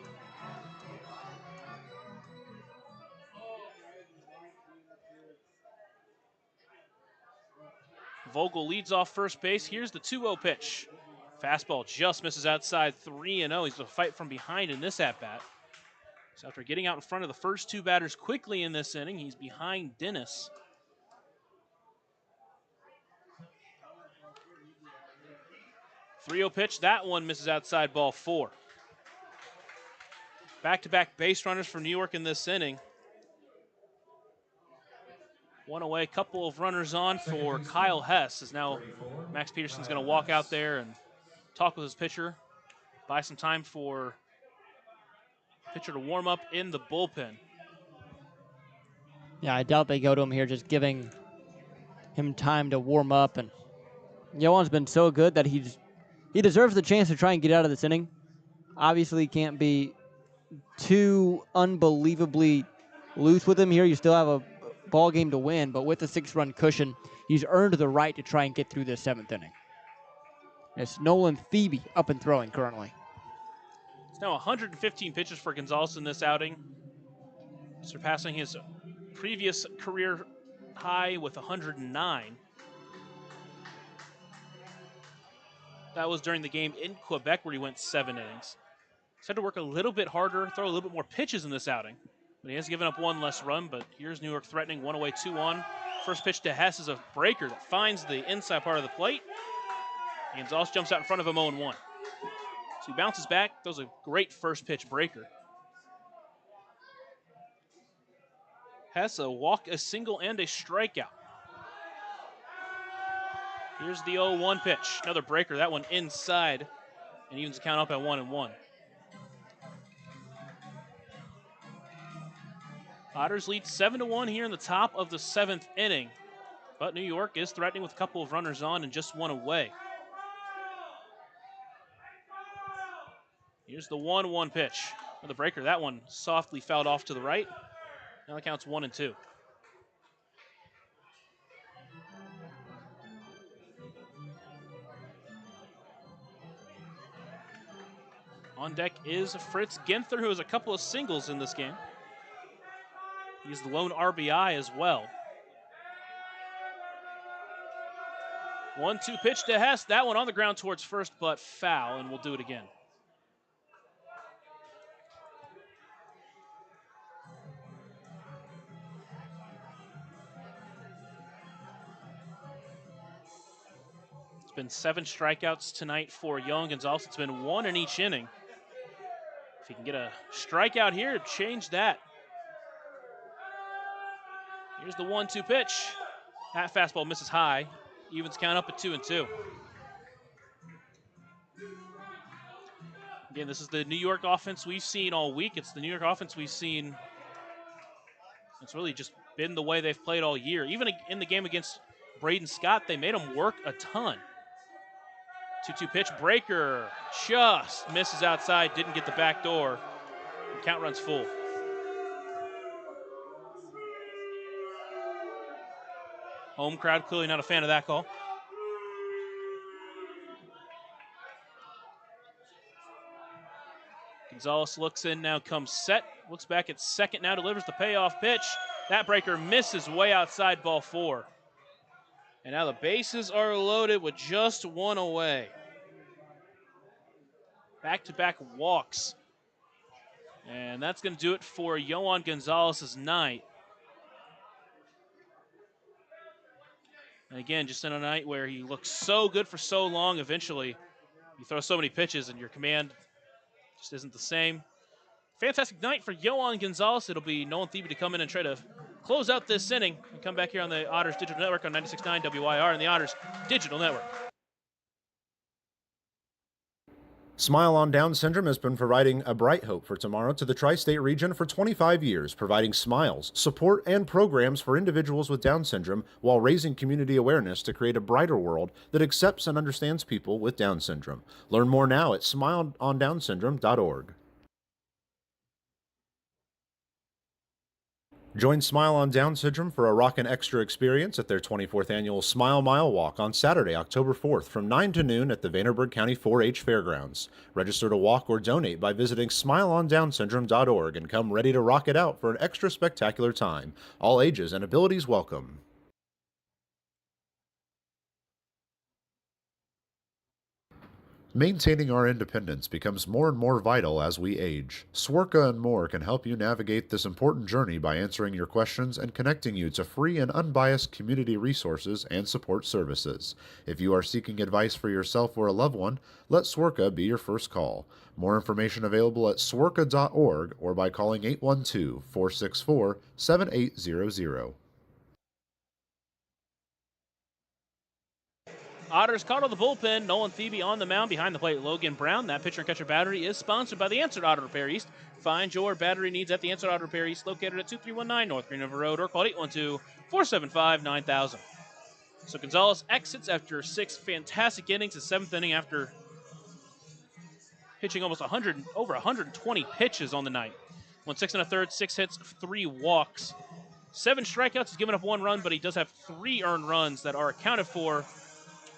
Vogel leads off first base. Here's the 2-0 pitch. Fastball just misses outside 3-0. He's going to fight from behind in this at-bat. So after getting out in front of the first two batters quickly in this inning, he's behind Dennis. 3-0 pitch. That one misses outside, ball 4. Back-to-back base runners for New York in this inning. One away, couple of runners on for Kyle Hess, as now Max Peterson's going to walk out there and talk with his pitcher, buy some time for pitcher to warm up in the bullpen. Yeah, I doubt they go to him here, just giving him time to warm up. And Yohan's been so good that he deserves the chance to try and get out of this inning. Obviously, can't be too unbelievably loose with him here. You still have a ball game to win, but with a 6-run cushion, he's earned the right to try and get through this 7th inning. It's Nolan Thebe up and throwing currently. It's now 115 pitches for Gonzalez in this outing, surpassing his previous career high with 109. That was during the game in Quebec where he went 7 innings. He's had to work a little bit harder, throw a little bit more pitches in this outing. But he has given up 1 less run, but here's New York threatening, 1 away, 2 on. First pitch to Hess is a breaker that finds the inside part of the plate. And Gonzalez jumps out in front of him 0-1. So he bounces back, throws a great first pitch breaker. Hess a walk, a single, and a strikeout. Here's the 0-1 pitch. Another breaker, that one inside, and evens the count up at 1-1. Otters lead 7-1 here in the top of the 7th inning, but New York is threatening with a couple of runners on and just 1 away. Here's the 1-1 pitch. Another breaker, that one softly fouled off to the right. Now the count's 1-2. On deck is Fritz Ginther, who has a couple of singles in this game. He's the lone RBI as well. 1-2 pitch to Hess. That one on the ground towards first, but foul, and we'll do it again. It's been 7 strikeouts tonight for Yohan Gonzalez. It's been 1 in each inning. If he can get a strikeout here, change that. Here's the 1-2 pitch. That fastball misses high. Evens count up at 2-2. Again, this is the New York offense we've seen all week. It's the New York offense we've seen. It's really just been the way they've played all year. Even in the game against Braden Scott, they made him work a ton. 2-2 pitch, breaker, just misses outside, didn't get the back door. The count runs full. Home crowd clearly not a fan of that call. Gonzalez looks in now, comes set, looks back at second now, delivers the payoff pitch. That breaker misses way outside, ball 4. And now the bases are loaded with just 1 away. Back-to-back walks. And that's going to do it for Yohan Gonzalez's night. And again, just in a night where he looks so good for so long, eventually you throw so many pitches and your command just isn't the same. Fantastic night for Yohan Gonzalez. It'll be Nolan Thebe to come in and try to close out this inning and come back here on the Otters Digital Network on 96.9 WYR and the Otters Digital Network. Smile on Down Syndrome has been providing a bright hope for tomorrow to the tri-state region for 25 years, providing smiles, support, and programs for individuals with Down syndrome while raising community awareness to create a brighter world that accepts and understands people with Down syndrome. Learn more now at smileondownsyndrome.org. Join Smile on Down Syndrome for a rockin' extra experience at their 24th annual Smile Mile Walk on Saturday, October 4th from 9 to noon at the Vanderburgh County 4-H Fairgrounds. Register to walk or donate by visiting smileondownsyndrome.org and come ready to rock it out for an extra spectacular time. All ages and abilities welcome. Maintaining our independence becomes more and more vital as we age. Swerka and more can help you navigate this important journey by answering your questions and connecting you to free and unbiased community resources and support services. If you are seeking advice for yourself or a loved one, let Swerka be your first call. More information available at swerka.org or by calling 812-464-7800. Otters caught on the bullpen. Nolan Thebe on the mound behind the plate. Logan Brown. That pitcher and catcher battery is sponsored by the Answered Auto Repair East. Find your battery needs at the Answered Auto Repair East, located at 2319 North Green River Road, or call 812-475-9000. So Gonzalez exits after 6 fantastic innings, the 7th inning after pitching almost over 120 pitches on the night. Went 6 1/3, 6 hits, 3 walks, 7 strikeouts. He's given up 1 run, but he does have 3 earned runs that are accounted for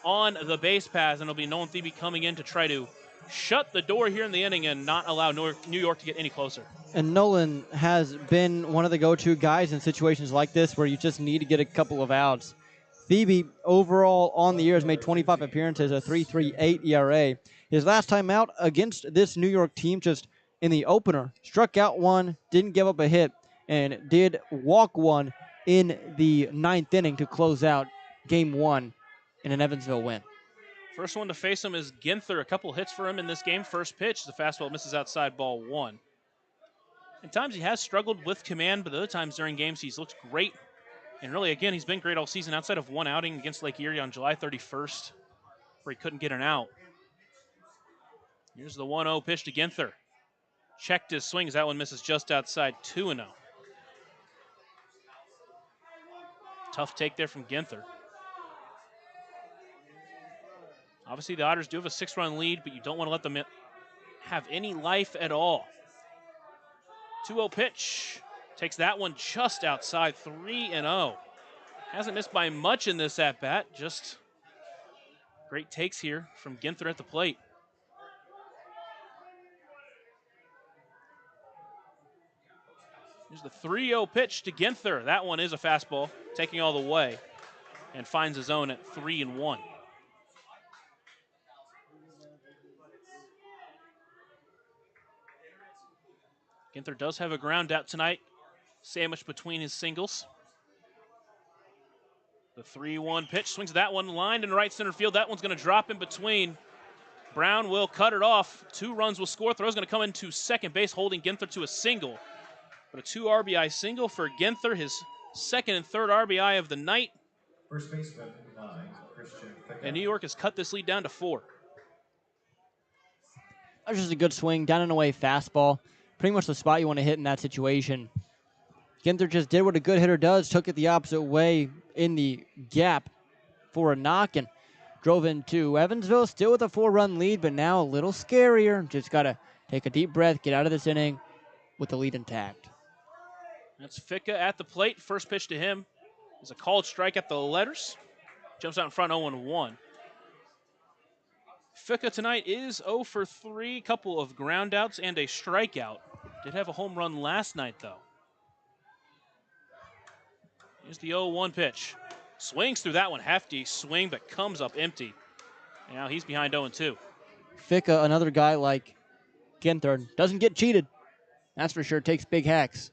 on the base paths, and it'll be Nolan Thebe coming in to try to shut the door here in the inning and not allow New York to get any closer. And Nolan has been one of the go-to guys in situations like this where you just need to get a couple of outs. Thebe, overall on the year, has made 25 appearances, a 3.38 ERA. His last time out against this New York team, just in the opener, struck out 1, didn't give up a hit, and did walk 1 in the 9th inning to close out Game 1 in an Evansville win. First one to face him is Ginther. A couple hits for him in this game. First pitch, the fastball misses outside, ball 1. At times he has struggled with command, but other times during games he's looked great. And really, again, he's been great all season outside of 1 outing against Lake Erie on July 31st, where he couldn't get an out. Here's the 1-0 pitch to Ginther. Checked his swings. That one misses just outside, 2-0. Tough take there from Ginther. Obviously, the Otters do have a 6-run lead, but you don't want to let them have any life at all. 2-0 pitch. Takes that one just outside, 3-0. Hasn't missed by much in this at-bat. Just great takes here from Ginther at the plate. Here's the 3-0 pitch to Ginther. That one is a fastball, taking all the way, and finds his own at 3-1. Ginther does have a ground out tonight, sandwiched between his singles. The 3-1 pitch, swings that one, lined in right center field. That one's going to drop in between. Brown will cut it off. 2 runs will score. Throw's going to come into second base, holding Ginther to a single. But a 2 RBI single for Ginther, his 2nd and 3rd RBI of the night. First baseman, Christian. And New York has cut this lead down to 4. That was just a good swing, down and away fastball. Pretty much the spot you want to hit in that situation. Ginther just did what a good hitter does, took it the opposite way in the gap for a knock and drove into Evansville, still with a 4-run lead, but now a little scarier. Just got to take a deep breath, get out of this inning with the lead intact. That's Ficka at the plate. First pitch to him is a called strike at the letters. Jumps out in front, 0-1. Ficka tonight is 0 for 3, couple of groundouts and a strikeout. Did have a home run last night, though. Here's the 0-1 pitch. Swings through that one, hefty swing, but comes up empty. Now he's behind 0-2. Ficka, another guy like Ginther, doesn't get cheated. That's for sure, takes big hacks.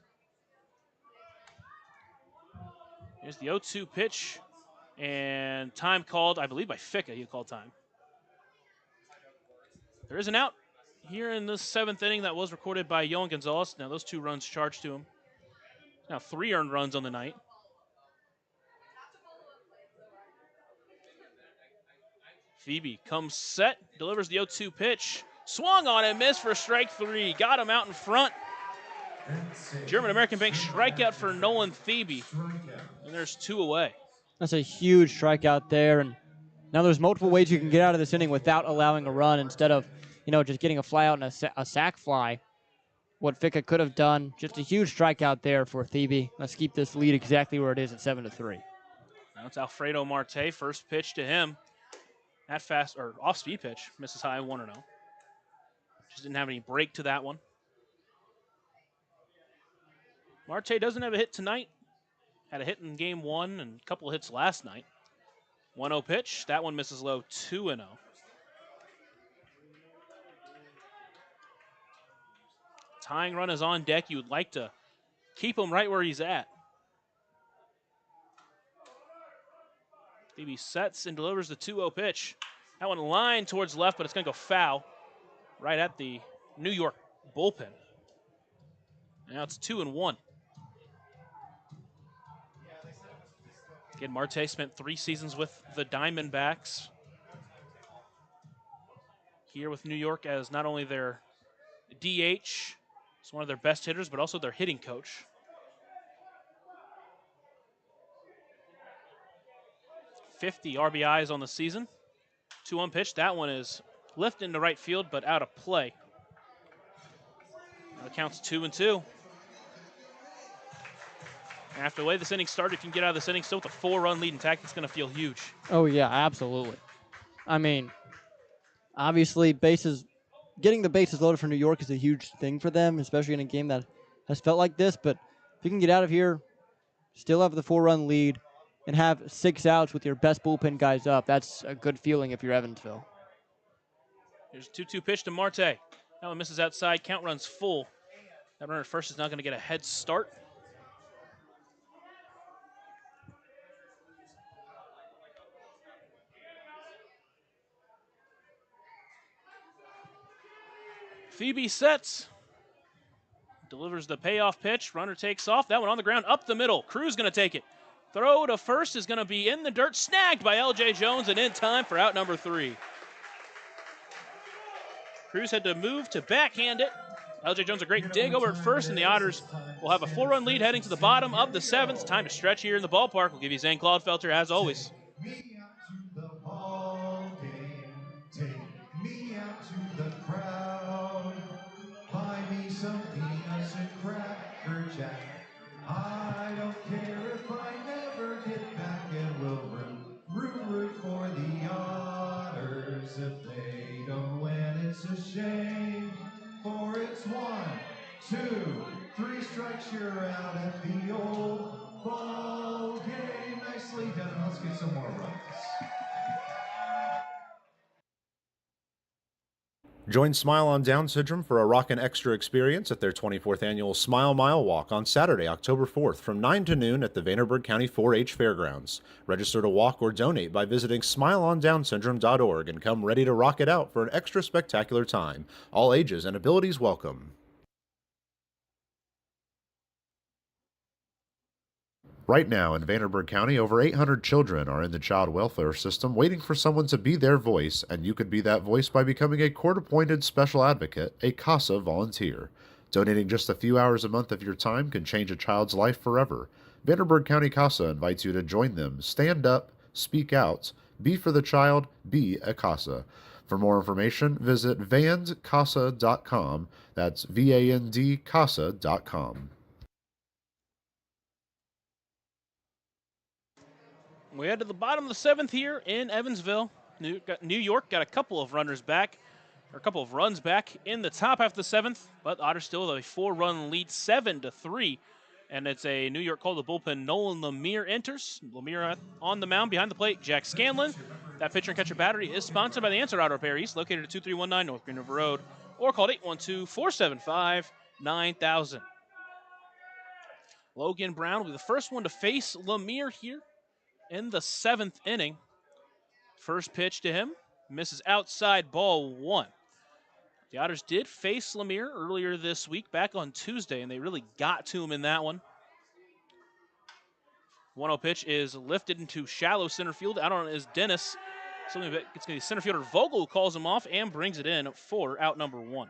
Here's the 0-2 pitch, and time called, I believe, by Ficka. He called time. There is an out here in the 7th inning that was recorded by Yohan Gonzalez. Now those 2 runs charged to him. Now 3 earned runs on the night. Thebe comes set, delivers the 0-2 pitch. Swung on and missed for strike 3. Got him out in front. German American Bank strikeout for Nolan Thebe. And there's 2 away. That's a huge strikeout there. And now there's multiple ways you can get out of this inning without allowing a run instead of, just getting a fly out and a sac fly. What Ficka could have done. Just a huge strikeout there for Thebe. Let's keep this lead exactly where it is at 7-3. Now it's Alfredo Marte. First pitch to him. That fast, or off-speed pitch. Misses high, 1-0. Just didn't have any break to that one. Marte doesn't have a hit tonight. Had a hit in game 1 and a couple of hits last night. 1-0 pitch. That one misses low, 2-0. Tying run is on deck. You would like to keep him right where he's at. Phoebe sets and delivers the 2-0 pitch. That one lined towards left, but it's going to go foul right at the New York bullpen. Now it's 2-1. Again, Marte spent 3 seasons with the Diamondbacks. Here with New York as not only their DH, it's one of their best hitters, but also their hitting coach. 50 RBIs on the season. 2-1 pitch. That one is lifted into right field, but out of play. Now the count's 2-2. After the way this inning started, if you can get out of this inning still with a 4-run lead intact, it's going to feel huge. Oh, yeah, absolutely. I mean, obviously, getting the bases loaded for New York is a huge thing for them, especially in a game that has felt like this. But if you can get out of here, still have the 4-run lead, and have 6 outs with your best bullpen guys up, that's a good feeling if you're Evansville. Here's a 2-2 pitch to Marte. That one misses outside. Count runs full. That runner at first is not going to get a head start. Phoebe sets. Delivers the payoff pitch. Runner takes off. That one on the ground, up the middle. Cruz going to take it. Throw to first is going to be in the dirt. Snagged by L.J. Jones and in time for out number 3. Cruz had to move to backhand it. L.J. Jones a great dig over at first, and the Otters will have a 4-run lead heading to the bottom of the 7th. Time to stretch here in the ballpark. We'll give you Zane Claudefelter as always. Me out to the ball game. Take me out to the crowd. Buy me some peanuts and Cracker Jack. I don't care if I never get back, and we'll root for the Otters. If they don't win, it's a shame. For it's 1, 2, 3 strikes, you're out at the old ball game. Nicely done. Let's get some more runs. Join Smile on Down Syndrome for a rockin' extra experience at their 24th annual Smile Mile Walk on Saturday, October 4th from 9 to noon at the Vanderburgh County 4-H Fairgrounds. Register to walk or donate by visiting smileondownsyndrome.org and come ready to rock it out for an extra spectacular time. All ages and abilities welcome. Right now in Vanderburgh County, over 800 children are in the child welfare system waiting for someone to be their voice, and you could be that voice by becoming a court-appointed special advocate, a CASA volunteer. Donating just a few hours a month of your time can change a child's life forever. Vanderburgh County CASA invites you to join them. Stand up, speak out, be for the child, be a CASA. For more information, visit vandcasa.com. That's VAND CASA.com. We head to the bottom of the 7th here in Evansville. New York got a couple of runs back in the top half of the 7th, but Otters still have a 4-run lead, 7-3. And it's a New York call to the bullpen. Nolan Lemire enters. Lemire on the mound behind the plate. Jack Scanlon. That pitcher and catcher battery is sponsored by the Answer Auto Repair East, located at 2319 North Green River Road, or called 812-475-9000. Logan Brown will be the first one to face Lemire here in the 7th inning. First pitch to him, misses outside, ball 1. The Otters did face Lemire earlier this week, back on Tuesday, and they really got to him in that one. 1-0 pitch is lifted into shallow center field. Out on is Dennis. It's going to be center fielder Vogel who calls him off and brings it in for out number 1.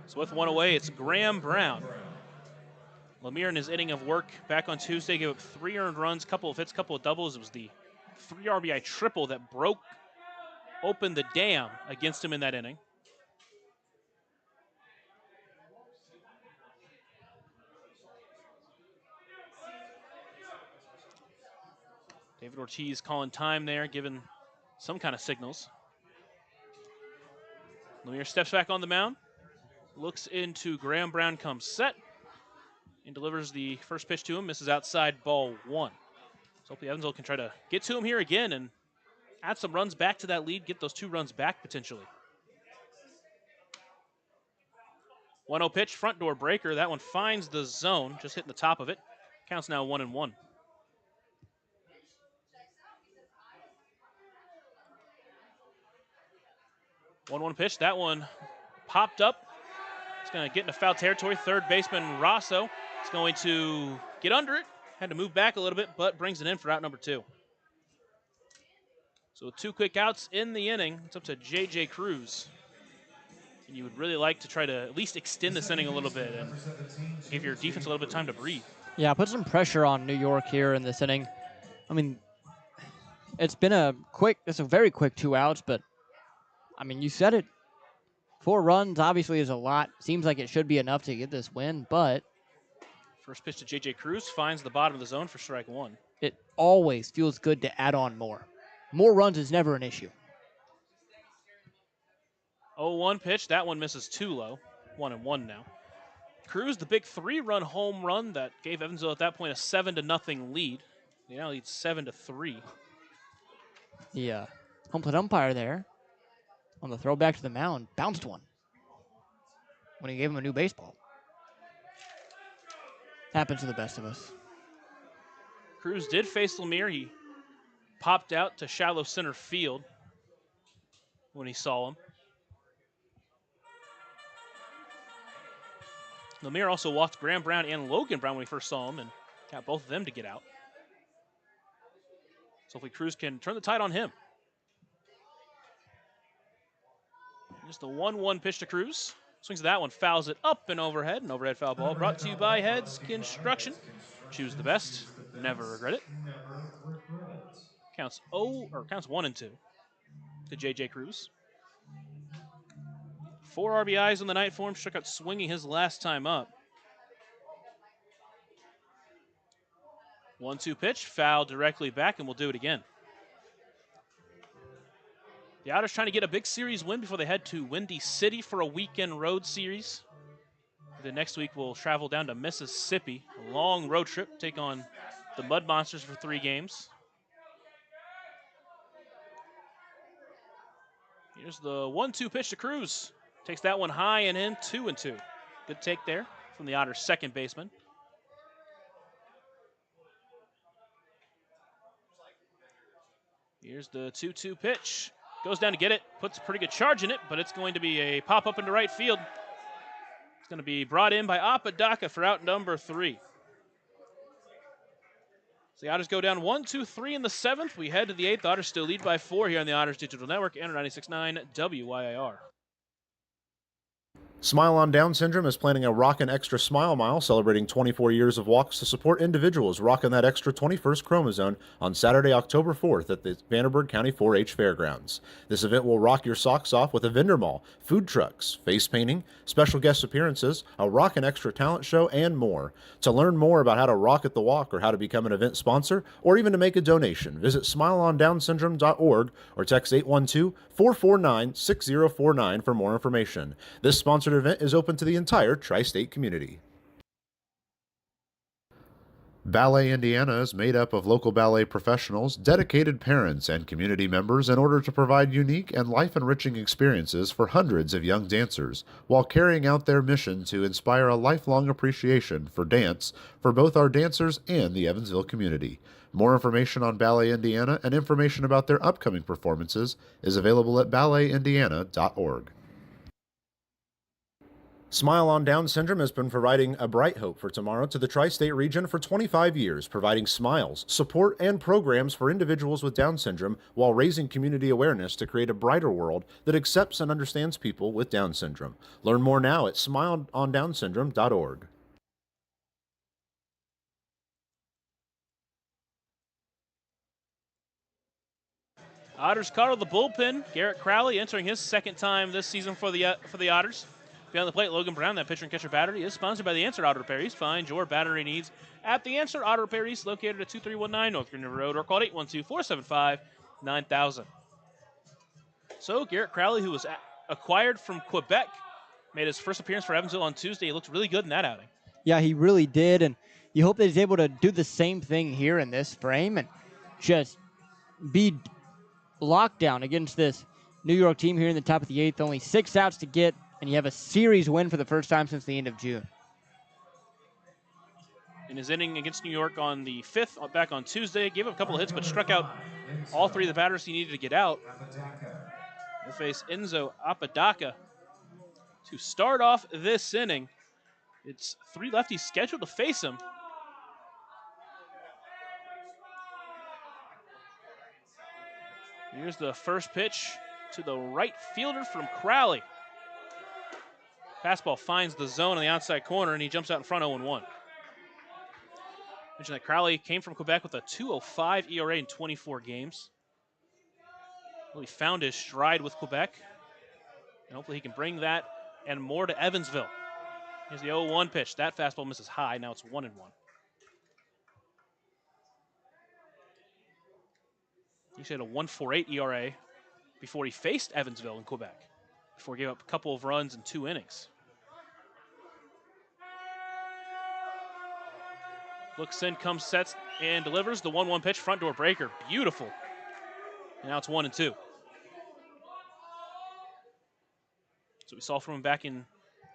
So with 1 away, it's Graham Brown. Lemire in his inning of work back on Tuesday gave up 3 earned runs, couple of hits, couple of doubles. It was the 3 RBI triple that broke open the dam against him in that inning. David Ortiz calling time there, giving some kind of signals. Lemire steps back on the mound, looks into Graham Brown, comes set, and delivers the first pitch to him. Misses outside, ball 1. So hopefully Evansville can try to get to him here again and add some runs back to that lead, get those 2 runs back potentially. 1-0 pitch, front door breaker. That one finds the zone, just hitting the top of it. Counts now 1-1. 1-1 pitch. That one popped up. It's going to get into foul territory. Third baseman Rosso is going to get under it. Had to move back a little bit, but brings it in for out number 2. So 2 quick outs in the inning. It's up to J.J. Cruz. And you would really like to try to at least extend this inning a little bit and give your defense a little bit of time to breathe. Yeah, put some pressure on New York here in this inning. I mean, it's a very quick 2 outs, but, I mean, you said it. 4 runs obviously is a lot. Seems like it should be enough to get this win, but first pitch to J.J. Cruz finds the bottom of the zone for strike 1. It always feels good to add on more. More runs is never an issue. 0-1 pitch. That one misses too low. 1-1 now. Cruz, the big 3-run home run that gave Evansville at that point a 7-0 lead. They now lead 7-3. Yeah. Home plate umpire there on the throwback to the mound bounced one when he gave him a new baseball. Happens to the best of us. Cruz did face Lemire. He popped out to shallow center field when he saw him. Lemire also walked Graham Brown and Logan Brown when he first saw him and got both of them to get out. So hopefully Cruz can turn the tide on him. Just the 1-1 pitch to Cruz. Swings that one, fouls it up and overhead. An overhead foul ball brought to you by Heads Construction. Choose the best, never regret it. Counts 1-2 to J.J. Cruz. 4 RBIs on the night for him. Struck out swinging his last time up. 1-2 pitch, foul directly back, and we'll do it again. The Otters trying to get a big series win before they head to Windy City for a weekend road series. The next week we'll travel down to Mississippi, a long road trip, take on the Mud Monsters for 3 games. Here's the 1-2 pitch to Cruz. Takes that one high and in, 2-2. Good take there from the Otters' second baseman. Here's the 2-2 pitch. Goes down to get it, puts a pretty good charge in it, but it's going to be a pop-up into right field. It's going to be brought in by Apodaca for out number 3. So the Otters go down 1-2-3 in the 7th. We head to the 8th. The Otters still lead by 4 here on the Otters Digital Network and 96.9 WYIR. Smile on Down Syndrome is planning a Rockin' Extra Smile Mile celebrating 24 years of walks to support individuals rocking that extra 21st chromosome on Saturday, October 4th at the Vanderburgh County 4-H Fairgrounds. This event will rock your socks off with a vendor mall, food trucks, face painting, special guest appearances, a Rockin' Extra talent show, and more. To learn more about how to rock at the walk or how to become an event sponsor or even to make a donation, visit smileondownsyndrome.org or text 812-449-6049 for more information. This sponsored event is open to the entire tri-state community. Ballet Indiana is made up of local ballet professionals, dedicated parents, and community members in order to provide unique and life-enriching experiences for hundreds of young dancers, while carrying out their mission to inspire a lifelong appreciation for dance for both our dancers and the Evansville community. More information on Ballet Indiana and information about their upcoming performances is available at balletindiana.org. Smile on Down Syndrome has been providing a bright hope for tomorrow to the tri-state region for 25 years, providing smiles, support, and programs for individuals with Down syndrome while raising community awareness to create a brighter world that accepts and understands people with Down syndrome. Learn more now at smileondownsyndrome.org. Otters caught of the bullpen. Garrett Crowley entering his second time this season for the Otters. Behind the plate, Logan Brown, that pitcher and catcher battery, is sponsored by the Answer Auto Repair East. Find your battery needs at the Answer Auto Repair East, located at 2319 North Green River Road, or call 812-475-9000. So Garrett Crowley, who was acquired from Quebec, made his first appearance for Evansville on Tuesday. He looked really good in that outing. Yeah, he really did, and You hope that he's able to do the same thing here in this frame and just be locked down against this New York team here in the top of the 8th. Only 6 outs to get, and you have a series win for the first time since the end of June. In his inning against New York on the 5th, back on Tuesday, gave up a couple of hits, but struck out all 3 of the batters he needed to get out. We'll face Enzo Apodaca to start off this inning. It's 3 lefties scheduled to face him. Here's the first pitch to the right fielder from Crowley. Fastball finds the zone on the outside corner, and he jumps out in front 0-1. Mention that Crowley came from Quebec with a 2.05 ERA in 24 games. Really found his stride with Quebec, and hopefully he can bring that and more to Evansville. Here's the 0-1 pitch. That fastball misses high. Now it's 1-1. He had a 1.48 ERA before he faced Evansville in Quebec, before he gave up a couple of runs in 2 innings. Looks in, comes, sets, and delivers the 1-1 pitch, front door breaker. Beautiful. And now it's 1-2. So we saw from him back in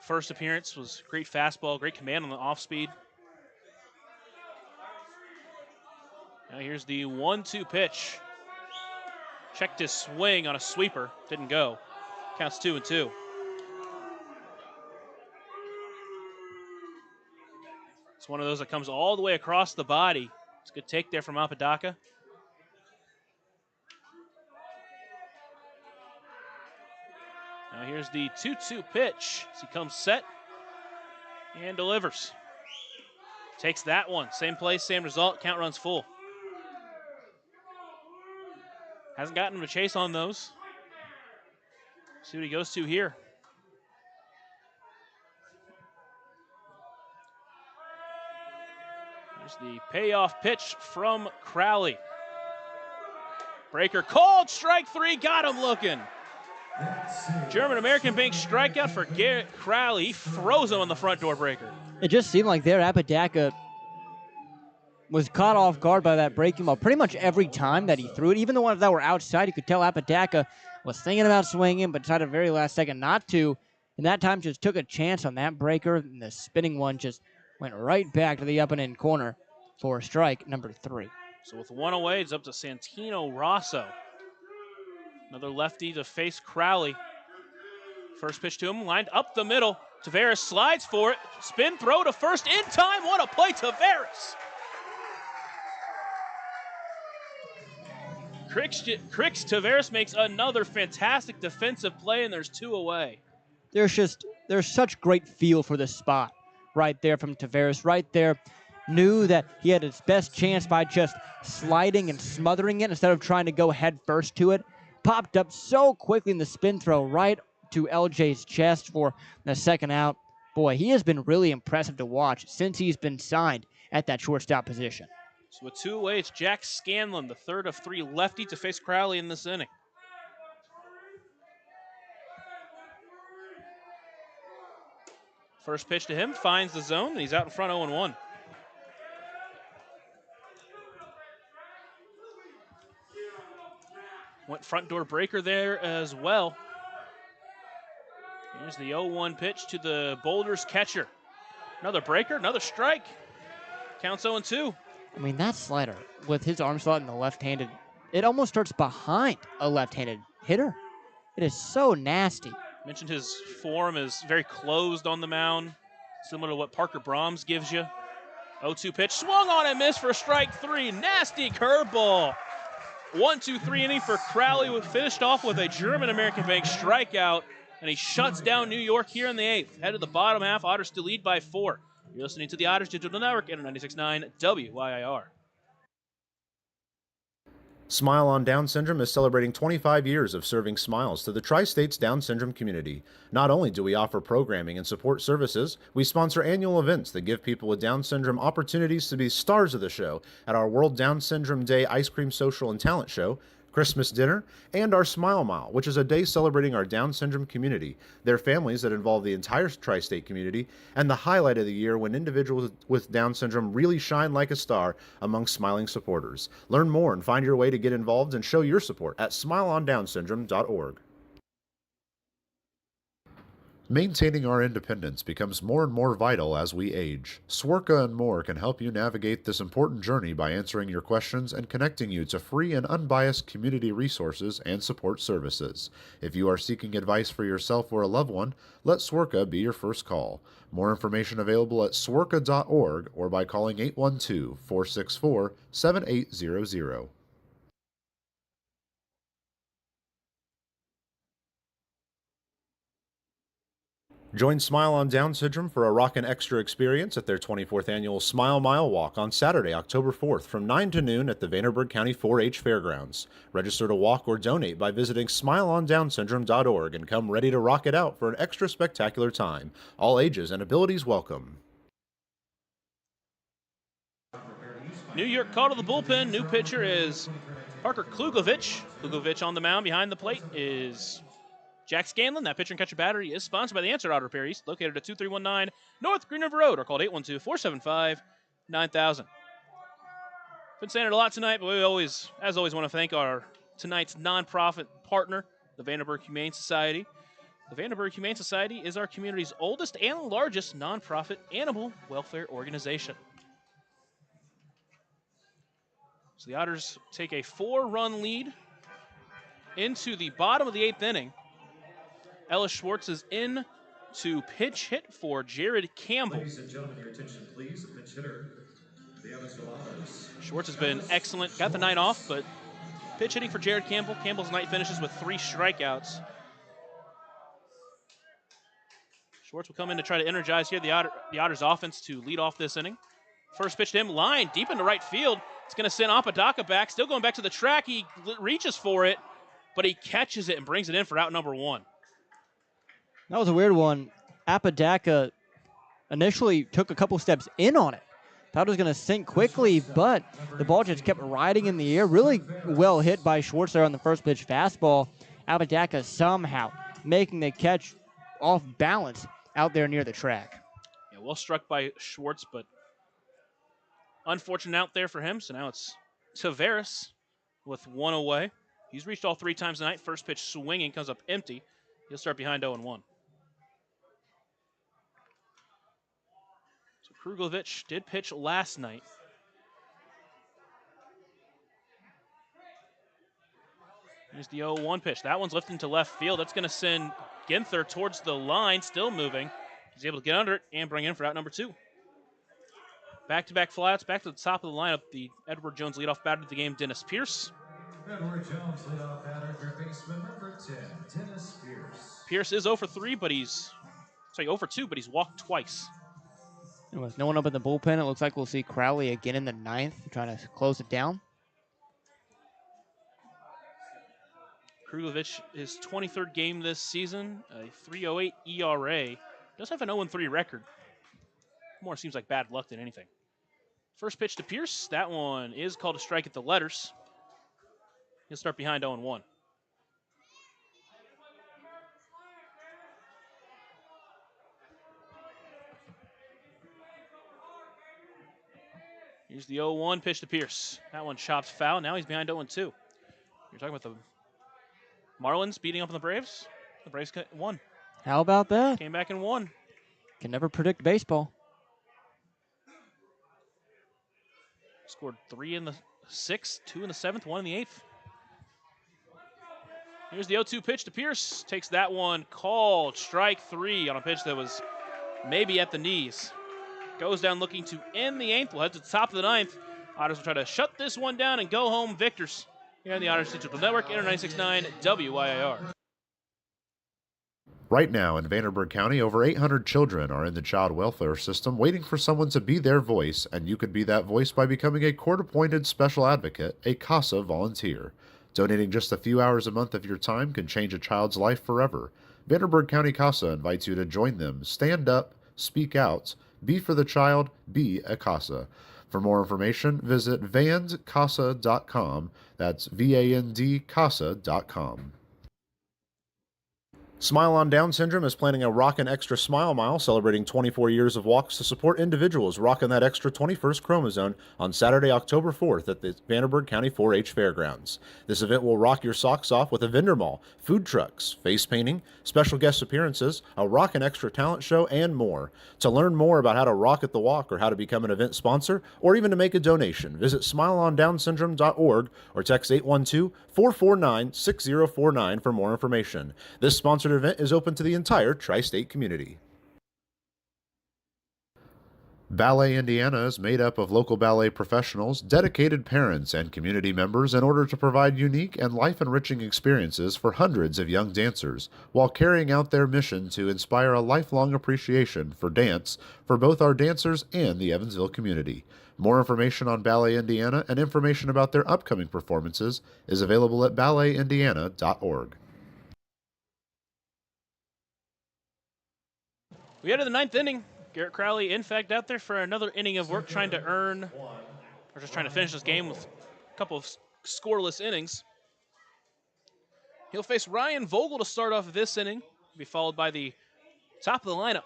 first appearance was great fastball, great command on the off speed. Now here's the 1-2 pitch. Checked his swing on a sweeper, didn't go. Counts 2-2. It's one of those that comes all the way across the body. It's a good take there from Apodaca. Now here's the 2-2 pitch as he comes set and delivers. Takes that one. Same place, same result. Count runs full. Hasn't gotten him to chase on those. See what he goes to here. Here's the payoff pitch from Crowley. Breaker called, strike 3, got him looking. German-American Bank strikeout for Garrett Crowley. He froze him on the front door breaker. It just seemed like there Apodaca was caught off guard by that breaking ball pretty much every time that he threw it. Even the ones that were outside, you could tell Apodaca was thinking about swinging, but decided very last second not to. And that time just took a chance on that breaker, and the spinning one just went right back to the up and in corner for strike number 3. So with 1 away, it's up to Santino Rosso. Another lefty to face Crowley. First pitch to him, lined up the middle. Tavares slides for it. Spin throw to first in time. What a play, Tavares. Crix Tavares makes another fantastic defensive play, and there's 2 away. There's such great feel for this spot right there from Tavares. Right there, knew that he had his best chance by just sliding and smothering it instead of trying to go head first to it. Popped up so quickly in the spin throw right to LJ's chest for the second out. Boy, he has been really impressive to watch since he's been signed at that shortstop position. So with 2 away, it's Jack Scanlon, the third of 3 lefty to face Crowley in this inning. First pitch to him, finds the zone, and he's out in front 0-1. Went front door breaker there as well. Here's the 0-1 pitch to the Boulders catcher. Another breaker, another strike. Counts 0-2. I mean, that slider with his arm slot in the left-handed, it almost starts behind a left-handed hitter. It is so nasty. Mentioned his form is very closed on the mound, similar to what Parker Brahms gives you. 0-2 pitch, swung on and missed for strike 3. Nasty curveball. 1-2-3 inning for Crowley. Finished off with a German-American Bank strikeout, and he shuts down New York here in the 8th. Head to the bottom half, Otters still lead by 4. You're listening to the Otters Digital Network and 96.9 WYIR. Smile on Down Syndrome is celebrating 25 years of serving smiles to the Tri-States Down Syndrome community. Not only do we offer programming and support services, we sponsor annual events that give people with Down Syndrome opportunities to be stars of the show at our World Down Syndrome Day Ice Cream Social and Talent Show, Christmas dinner, and our Smile Mile, which is a day celebrating our Down syndrome community, their families that involve the entire tri-state community, and the highlight of the year when individuals with Down syndrome really shine like a star among smiling supporters. Learn more and find your way to get involved and show your support at smileondownsyndrome.org. Maintaining our independence becomes more and more vital as we age. Swerka and More can help you navigate this important journey by answering your questions and connecting you to free and unbiased community resources and support services. If you are seeking advice for yourself or a loved one, let Swerka be your first call. More information available at swerka.org or by calling 812-464-7800. Join Smile on Down Syndrome for a rockin' extra experience at their 24th annual Smile Mile Walk on Saturday, October 4th from 9 to noon at the Vanderburgh County 4-H Fairgrounds. Register to walk or donate by visiting smileondownsyndrome.org and come ready to rock it out for an extra spectacular time. All ages and abilities welcome. New York call to the bullpen. New pitcher is Parker Klugovich. Klugovich on the mound. Behind the plate is Jack Scanlon. That pitcher and catcher battery is sponsored by the Answered Auto Repairs, located at 2319 North Green River Road, or called 812-475-9000. Been saying it a lot tonight, but we always, as always, want to thank our tonight's nonprofit partner, the Vanderburgh Humane Society. The Vanderburgh Humane Society is our community's oldest and largest nonprofit animal welfare organization. So the Otters take a 4-run lead into the bottom of the 8th inning. Ellis Schwartz is in to pitch hit for Jared Campbell. Ladies and gentlemen, your attention please. The pitch hitter, the Evansville Otters. Schwartz has been excellent. Got the night off, but pitch hitting for Jared Campbell. Campbell's night finishes with 3 strikeouts. Schwartz will come in to try to energize here the Otters offense to lead off this inning. First pitch to him, line deep into right field. It's going to send Apodaca back. Still going back to the track. He reaches for it, but he catches it and brings it in for out number 1. That was a weird one. Apodaca initially took a couple steps in on it. Thought it was going to sink quickly, but the ball just kept riding in the air. Really well hit by Schwartz there on the first pitch fastball. Apodaca somehow making the catch off balance out there near the track. Yeah, well struck by Schwartz, but unfortunate out there for him. So now it's Tavares with 1 away. He's reached all 3 times tonight. First pitch swinging, comes up empty. He'll start behind 0-1. So Kruglovich did pitch last night. Here's the 0-1 pitch. That one's lifting to left field. That's going to send Ginther towards the line, still moving. He's able to get under it and bring in for out number 2. Back-to-back flyouts, back to the top of the lineup. The Edward Jones leadoff batter of the game, Dennis Pierce. Edward Jones, leadoff batter, third baseman number 10, Dennis Pierce. Pierce is 0 for 3, but he's 0 for 2, but he's walked twice. And with no one up in the bullpen, it looks like we'll see Crowley again in the 9th, trying to close it down. Kruglovich, his 23rd game this season, a 3.08 ERA. Does have an 0-3 record. More seems like bad luck than anything. First pitch to Pierce. That one is called a strike at the letters. He'll start behind 0-1. Here's the 0-1 pitch to Pierce. That one chopped foul. Now he's behind 0-2. You're talking about the Marlins beating up on the Braves. The Braves won. How about that? Came back and won. Can never predict baseball. Scored 3 in the 6th, 2 in the 7th, 1 in the 8th. Here's the 0-2 pitch to Pierce. Takes that one, called strike 3 on a pitch that was maybe at the knees. Goes down looking to end the 8th. We'll head to the top of the 9th. Otters will try to shut this one down and go home victors. Here on the Otters Digital Network, Inter 96.9 WYIR. Right now in Vanderburgh County, over 800 children are in the child welfare system waiting for someone to be their voice, and you could be that voice by becoming a court-appointed special advocate, a CASA volunteer. Donating just a few hours a month of your time can change a child's life forever. Vanderburgh County CASA invites you to join them. Stand up, speak out, be for the child, be a CASA. For more information, visit vandcasa.com. That's VANDCasa.com. Smile on Down Syndrome is planning a Rockin' Extra Smile Mile celebrating 24 years of walks to support individuals rocking that extra 21st chromosome on Saturday, October 4th at the Vanderburgh County 4-H Fairgrounds. This event will rock your socks off with a vendor mall, food trucks, face painting, special guest appearances, a Rockin' Extra talent show, and more. To learn more about how to rock at the walk or how to become an event sponsor or even to make a donation, visit smileondownsyndrome.org or text 812-449-6049 for more information. This sponsored event is open to the entire tri-state community. Ballet Indiana is made up of local ballet professionals, dedicated parents, and community members in order to provide unique and life-enriching experiences for hundreds of young dancers, while carrying out their mission to inspire a lifelong appreciation for dance for both our dancers and the Evansville community. More information on Ballet Indiana and information about their upcoming performances is available at balletindiana.org. We head to the ninth inning. Garrett Crowley, in fact, out there for another inning of work, trying to earn, or just trying to finish this game with a couple of scoreless innings. He'll face Ryan Vogel to start off this inning, be followed by the top of the lineup.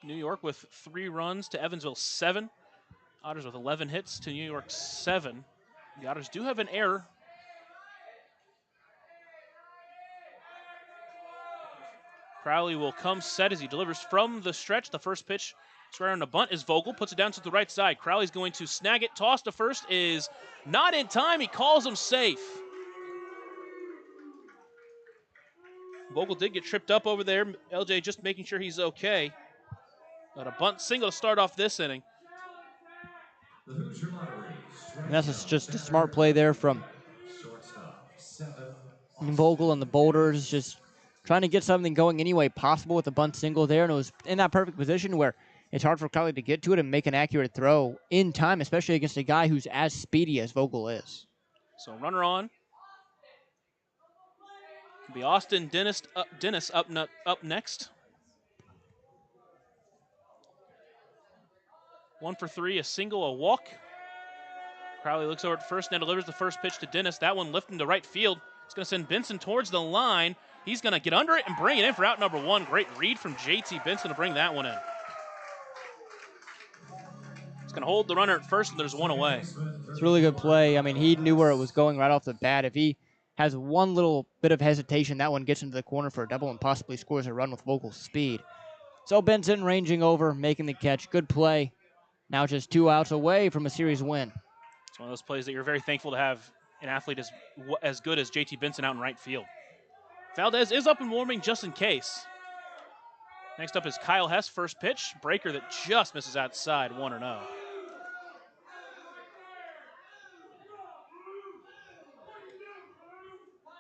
New York with 3 runs to Evansville 7. Otters with 11 hits to New York 7. The Otters do have an error. Crowley will come set as he delivers from the stretch. The first pitch, square on a bunt, is Vogel. Puts it down to the right side. Crowley's going to snag it. Toss to first is not in time. He calls him safe. Vogel did get tripped up over there. LJ just making sure he's okay. But a bunt single to start off this inning. And that's just a smart play there from Vogel and the Boulders, just trying to get something going any way possible with the bunt single there, and it was in that perfect position where it's hard for Crowley to get to it and make an accurate throw in time, especially against a guy who's as speedy as Vogel is. So runner on. It'll be Austin Dennis up next. 1 for 3, a single, a walk. Crowley looks over at first, now delivers the first pitch to Dennis. That one lifting to right field. It's going to send Benson towards the line. He's going to get under it and bring it in for out number 1. Great read from JT Benson to bring that one in. It's going to hold the runner at first, and there's one away. It's a really good play. I mean, he knew where it was going right off the bat. If he has one little bit of hesitation, that one gets into the corner for a double and possibly scores a run with Vogel's speed. So Benson ranging over, making the catch. Good play. Now just 2 outs away from a series win. It's one of those plays that you're very thankful to have an athlete as good as JT Benson out in right field. Valdez is up and warming just in case. Next up is Kyle Hess, first pitch. Breaker that just misses outside, 1-0.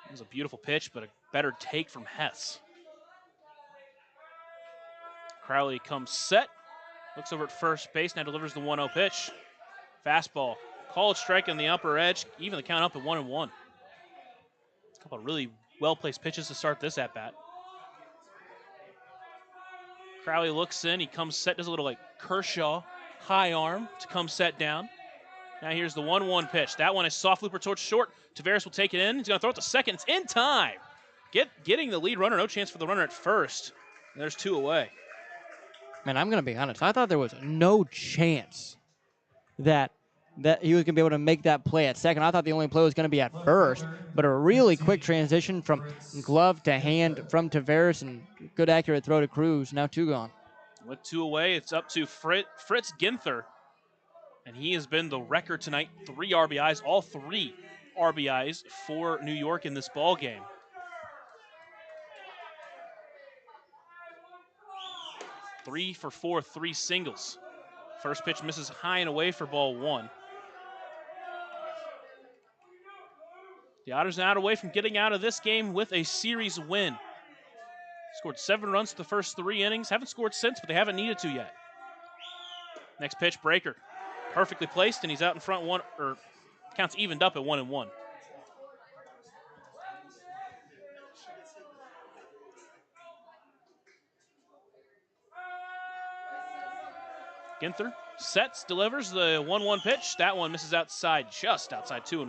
It was a beautiful pitch, but a better take from Hess. Crowley comes set, looks over at first base, now delivers the 1-0 pitch. Fastball, called strike on the upper edge, even the count up at 1-1. A couple of really well-placed pitches to start this at-bat. Crowley looks in, he comes set, does a little like Kershaw, high arm to come set down. Now here's the 1-1 pitch. That one is soft looper towards short. Tavares will take it in. He's going to throw it to second. It's in time. Getting the lead runner. No chance for the runner at first. And there's 2 away. Man, I'm going to be honest. I thought there was no chance that he was going to be able to make that play at second. I thought the only play was going to be at first, but a really quick transition from glove to hand from Tavares and good accurate throw to Cruz. Now 2 gone. With 2 away, it's up to Fritz Ginther. And he has been the record tonight. 3 RBIs, all 3 RBIs for New York in this ball game. Three for 4, 3 singles. First pitch misses high and away for ball 1. The Otters now away from getting out of this game with a series win. Scored 7 runs the first 3 innings. Haven't scored since, but they haven't needed to yet. Next pitch, breaker. Perfectly placed, and he's out in front counts evened up at 1-1. Ginther Sets, delivers the 1-1 pitch. That one misses outside, just outside 2-1.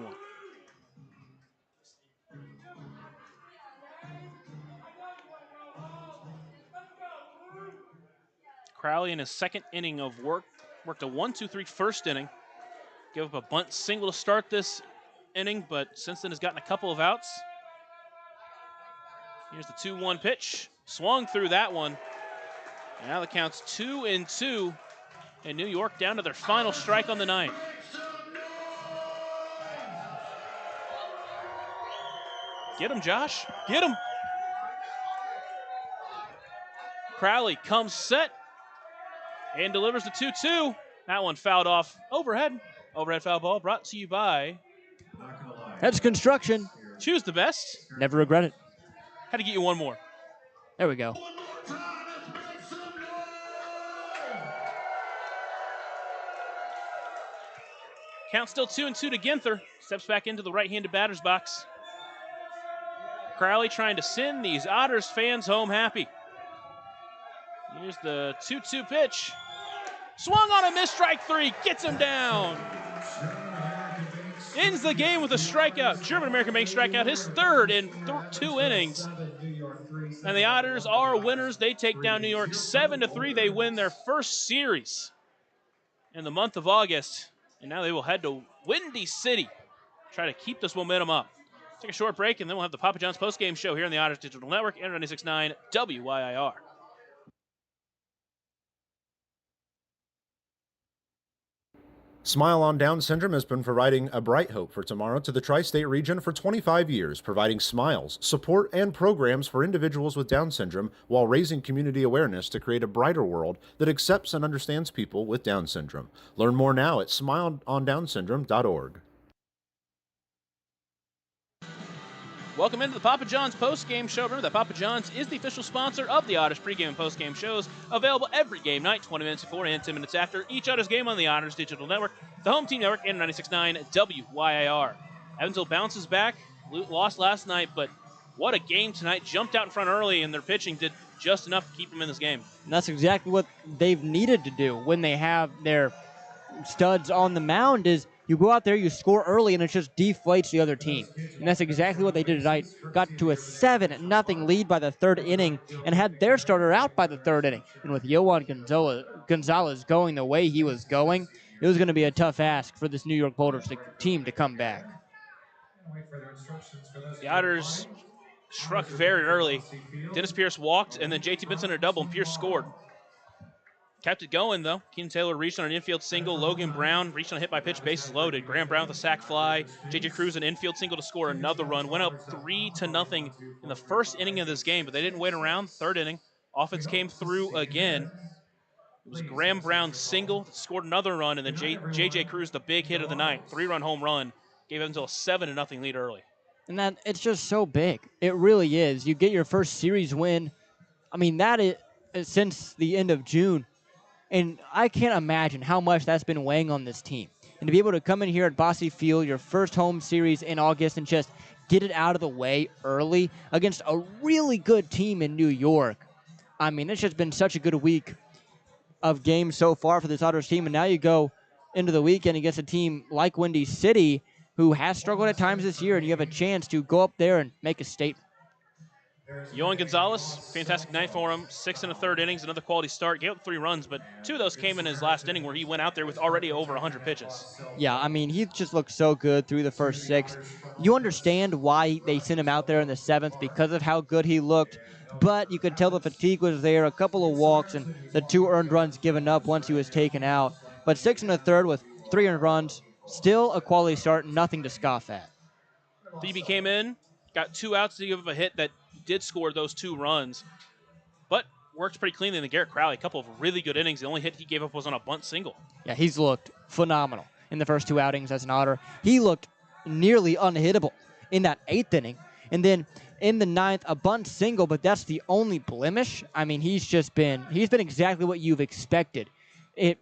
Crowley in his second inning of work worked a 1-2-3 first inning. Gave up a bunt single to start this inning, but since then has gotten a couple of outs. Here's the 2-1 pitch. Swung through that one. And now the count's 2-2. And New York down to their final strike on the night. Get him, Josh. Get him. Crowley comes set and delivers the 2-2. That one fouled off overhead. Overhead foul ball brought to you by That's construction. Choose the best. Never regret it. Had to get you one more. There we go. Count still 2-2 to Ginther. Steps back into the right-handed batter's box. Crowley trying to send these Otters fans home happy. Here's the 2-2 pitch. Swung on a miss, strike 3, gets him down. Ends the game with a strikeout. German-American Bank strikeout, his third in 2 innings. And the Otters are winners. They take down New York 7-3. They win their first series in the month of August. And now they will head to Windy City, try to keep this momentum up. Take a short break, and then we'll have the Papa John's postgame show here on the Otters Digital Network and 96.9 WYIR. Smile on Down Syndrome has been providing a bright hope for tomorrow to the tri-state region for 25 years, providing smiles, support, and programs for individuals with Down syndrome while raising community awareness to create a brighter world that accepts and understands people with Down syndrome. Learn more now at smileondownsyndrome.org. Welcome into the Papa John's post-game show. Remember that Papa John's is the official sponsor of the Otters pregame and post-game shows, available every game night, 20 minutes before and 10 minutes after each Otters game on the Otters Digital Network, the home team network, and 96.9 WYIR. Evansville bounces back, lost last night, but what a game tonight. Jumped out in front early, and their pitching did just enough to keep them in this game. And that's exactly what they've needed to do when they have their studs on the mound is you go out there, you score early, and it just deflates the other team. And that's exactly what they did tonight. Got to a 7-0 lead by the third inning and had their starter out by the third inning. And with Yohan Gonzalez going the way he was going, it was going to be a tough ask for this New York Boulders team to come back. The Otters struck very early. Dennis Pierce walked, and then JT Benson a double, and Pierce scored. Kept it going, though. Keenan Taylor reached on an infield single. Logan Brown reached on a hit by pitch, bases loaded. Graham Brown with a sac fly. J.J. Cruz an infield single to score another run. Went up 3-0 in the first inning of this game, but they didn't wait around. Third inning, offense came through again. It was Graham Brown's single, scored another run, and then J.J. Cruz, the big hit of the night, 3-run home run, gave them until a 7-0 lead early. And that it's just so big. It really is. You get your first series win. I mean, that is since the end of June. And I can't imagine how much that's been weighing on this team. And to be able to come in here at Bosse Field, your first home series in August, and just get it out of the way early against a really good team in New York. I mean, it's just been such a good week of games so far for this Otters team. And now you go into the weekend against a team like Windy City, who has struggled at times this year, and you have a chance to go up there and make a statement. Yohan Gonzalez, fantastic night for him. 6 1/3 innings, another quality start. Gave up 3 runs, but 2 of those came in his last inning where he went out there with already over 100 pitches. Yeah, I mean, he just looked so good through the first 6. You understand why they sent him out there in the 7th because of how good he looked, but you could tell the fatigue was there, a couple of walks, and the 2 earned runs given up once he was taken out. But 6 1/3 with 3 earned runs, still a quality start, nothing to scoff at. Phoebe came in, got 2 outs to give up a hit that did score those 2 runs, but worked pretty cleanly in the Garrett Crowley. A couple of really good innings. The only hit he gave up was on a bunt single. Yeah, he's looked phenomenal in the first 2 outings as an Otter. He looked nearly unhittable in that 8th inning. And then in the 9th, a bunt single, but that's the only blemish. I mean, he's been exactly what you've expected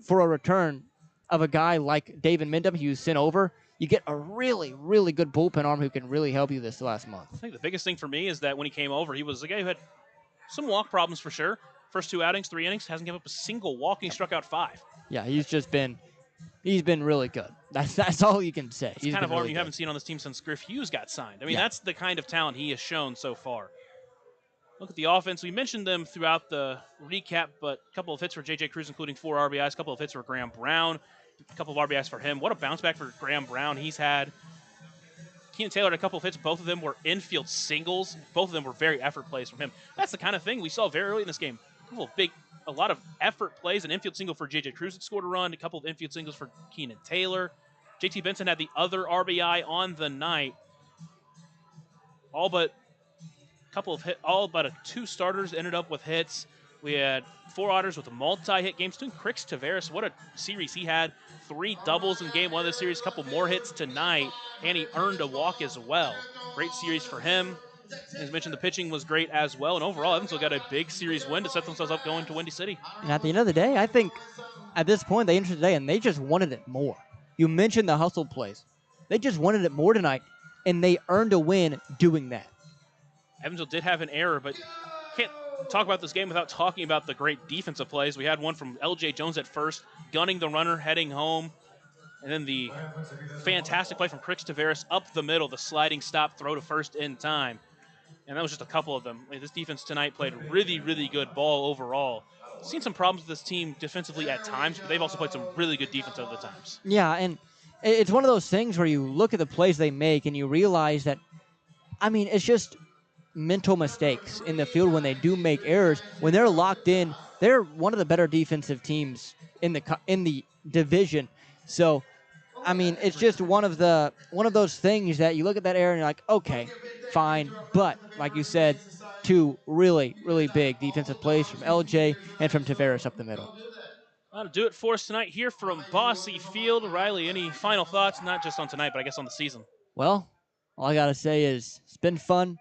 for a return of a guy like David Mindham, who was sent over. You get a really, really good bullpen arm who can really help you this last month. I think the biggest thing for me is that when he came over, he was a guy who had some walk problems for sure. first 2 outings, 3 innings, hasn't given up a single walk, and he struck out 5. Yeah, he's been really good. That's all you can say. It's the kind of arm you haven't seen on this team since Griff Hughes got signed. I mean, that's the kind of talent he has shown so far. Look at the offense. We mentioned them throughout the recap, but a couple of hits for J.J. Cruz, including 4 RBIs, a couple of hits for Graham Brown, a couple of RBIs for him. What a bounce back for Graham Brown he's had. Keenan Taylor had a couple of hits. Both of them were infield singles. Both of them were very effort plays from him. That's the kind of thing we saw very early in this game. A lot of effort plays, an infield single for J.J. Cruz that scored a run, a couple of infield singles for Keenan Taylor. J.T. Benson had the other RBI on the night. All but 2 starters ended up with hits. We had 4 Otters with multi-hit games. Crix Taveras, what a series he had. 3 doubles in game 1 of the series, a couple more hits tonight, and he earned a walk as well. Great series for him. As mentioned, the pitching was great as well, and overall, Evansville got a big series win to set themselves up going to Windy City. And at the end of the day, I think at this point, they entered today, and they just wanted it more. You mentioned the hustle plays. They just wanted it more tonight, and they earned a win doing that. Evansville did have an error, but can't talk about this game without talking about the great defensive plays. We had one from L.J. Jones at first, gunning the runner, heading home. And then the fantastic play from Crix Taveras up the middle, the sliding stop throw to first in time. And that was just a couple of them. I mean, this defense tonight played really, really good ball overall. Seen some problems with this team defensively at times, but they've also played some really good defense other times. Yeah, and it's one of those things where you look at the plays they make and you realize that, I mean, it's just mental mistakes in the field when they do make errors. When they're locked in, they're one of the better defensive teams in the division. So, I mean, it's just one of those things that you look at that error and you're like, okay, fine. But like you said, 2 really, really big defensive plays from LJ and from Taveras up the middle. That'll do it for us tonight here from Bosse Field. Riley, any final thoughts? Not just on tonight, but I guess on the season. Well, all I got to say is it's been fun.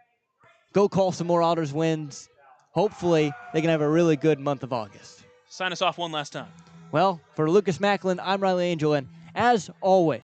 Go call some more Otters wins. Hopefully, they can have a really good month of August. Sign us off one last time. Well, for Lucas Macklin, I'm Riley Angel, and as always,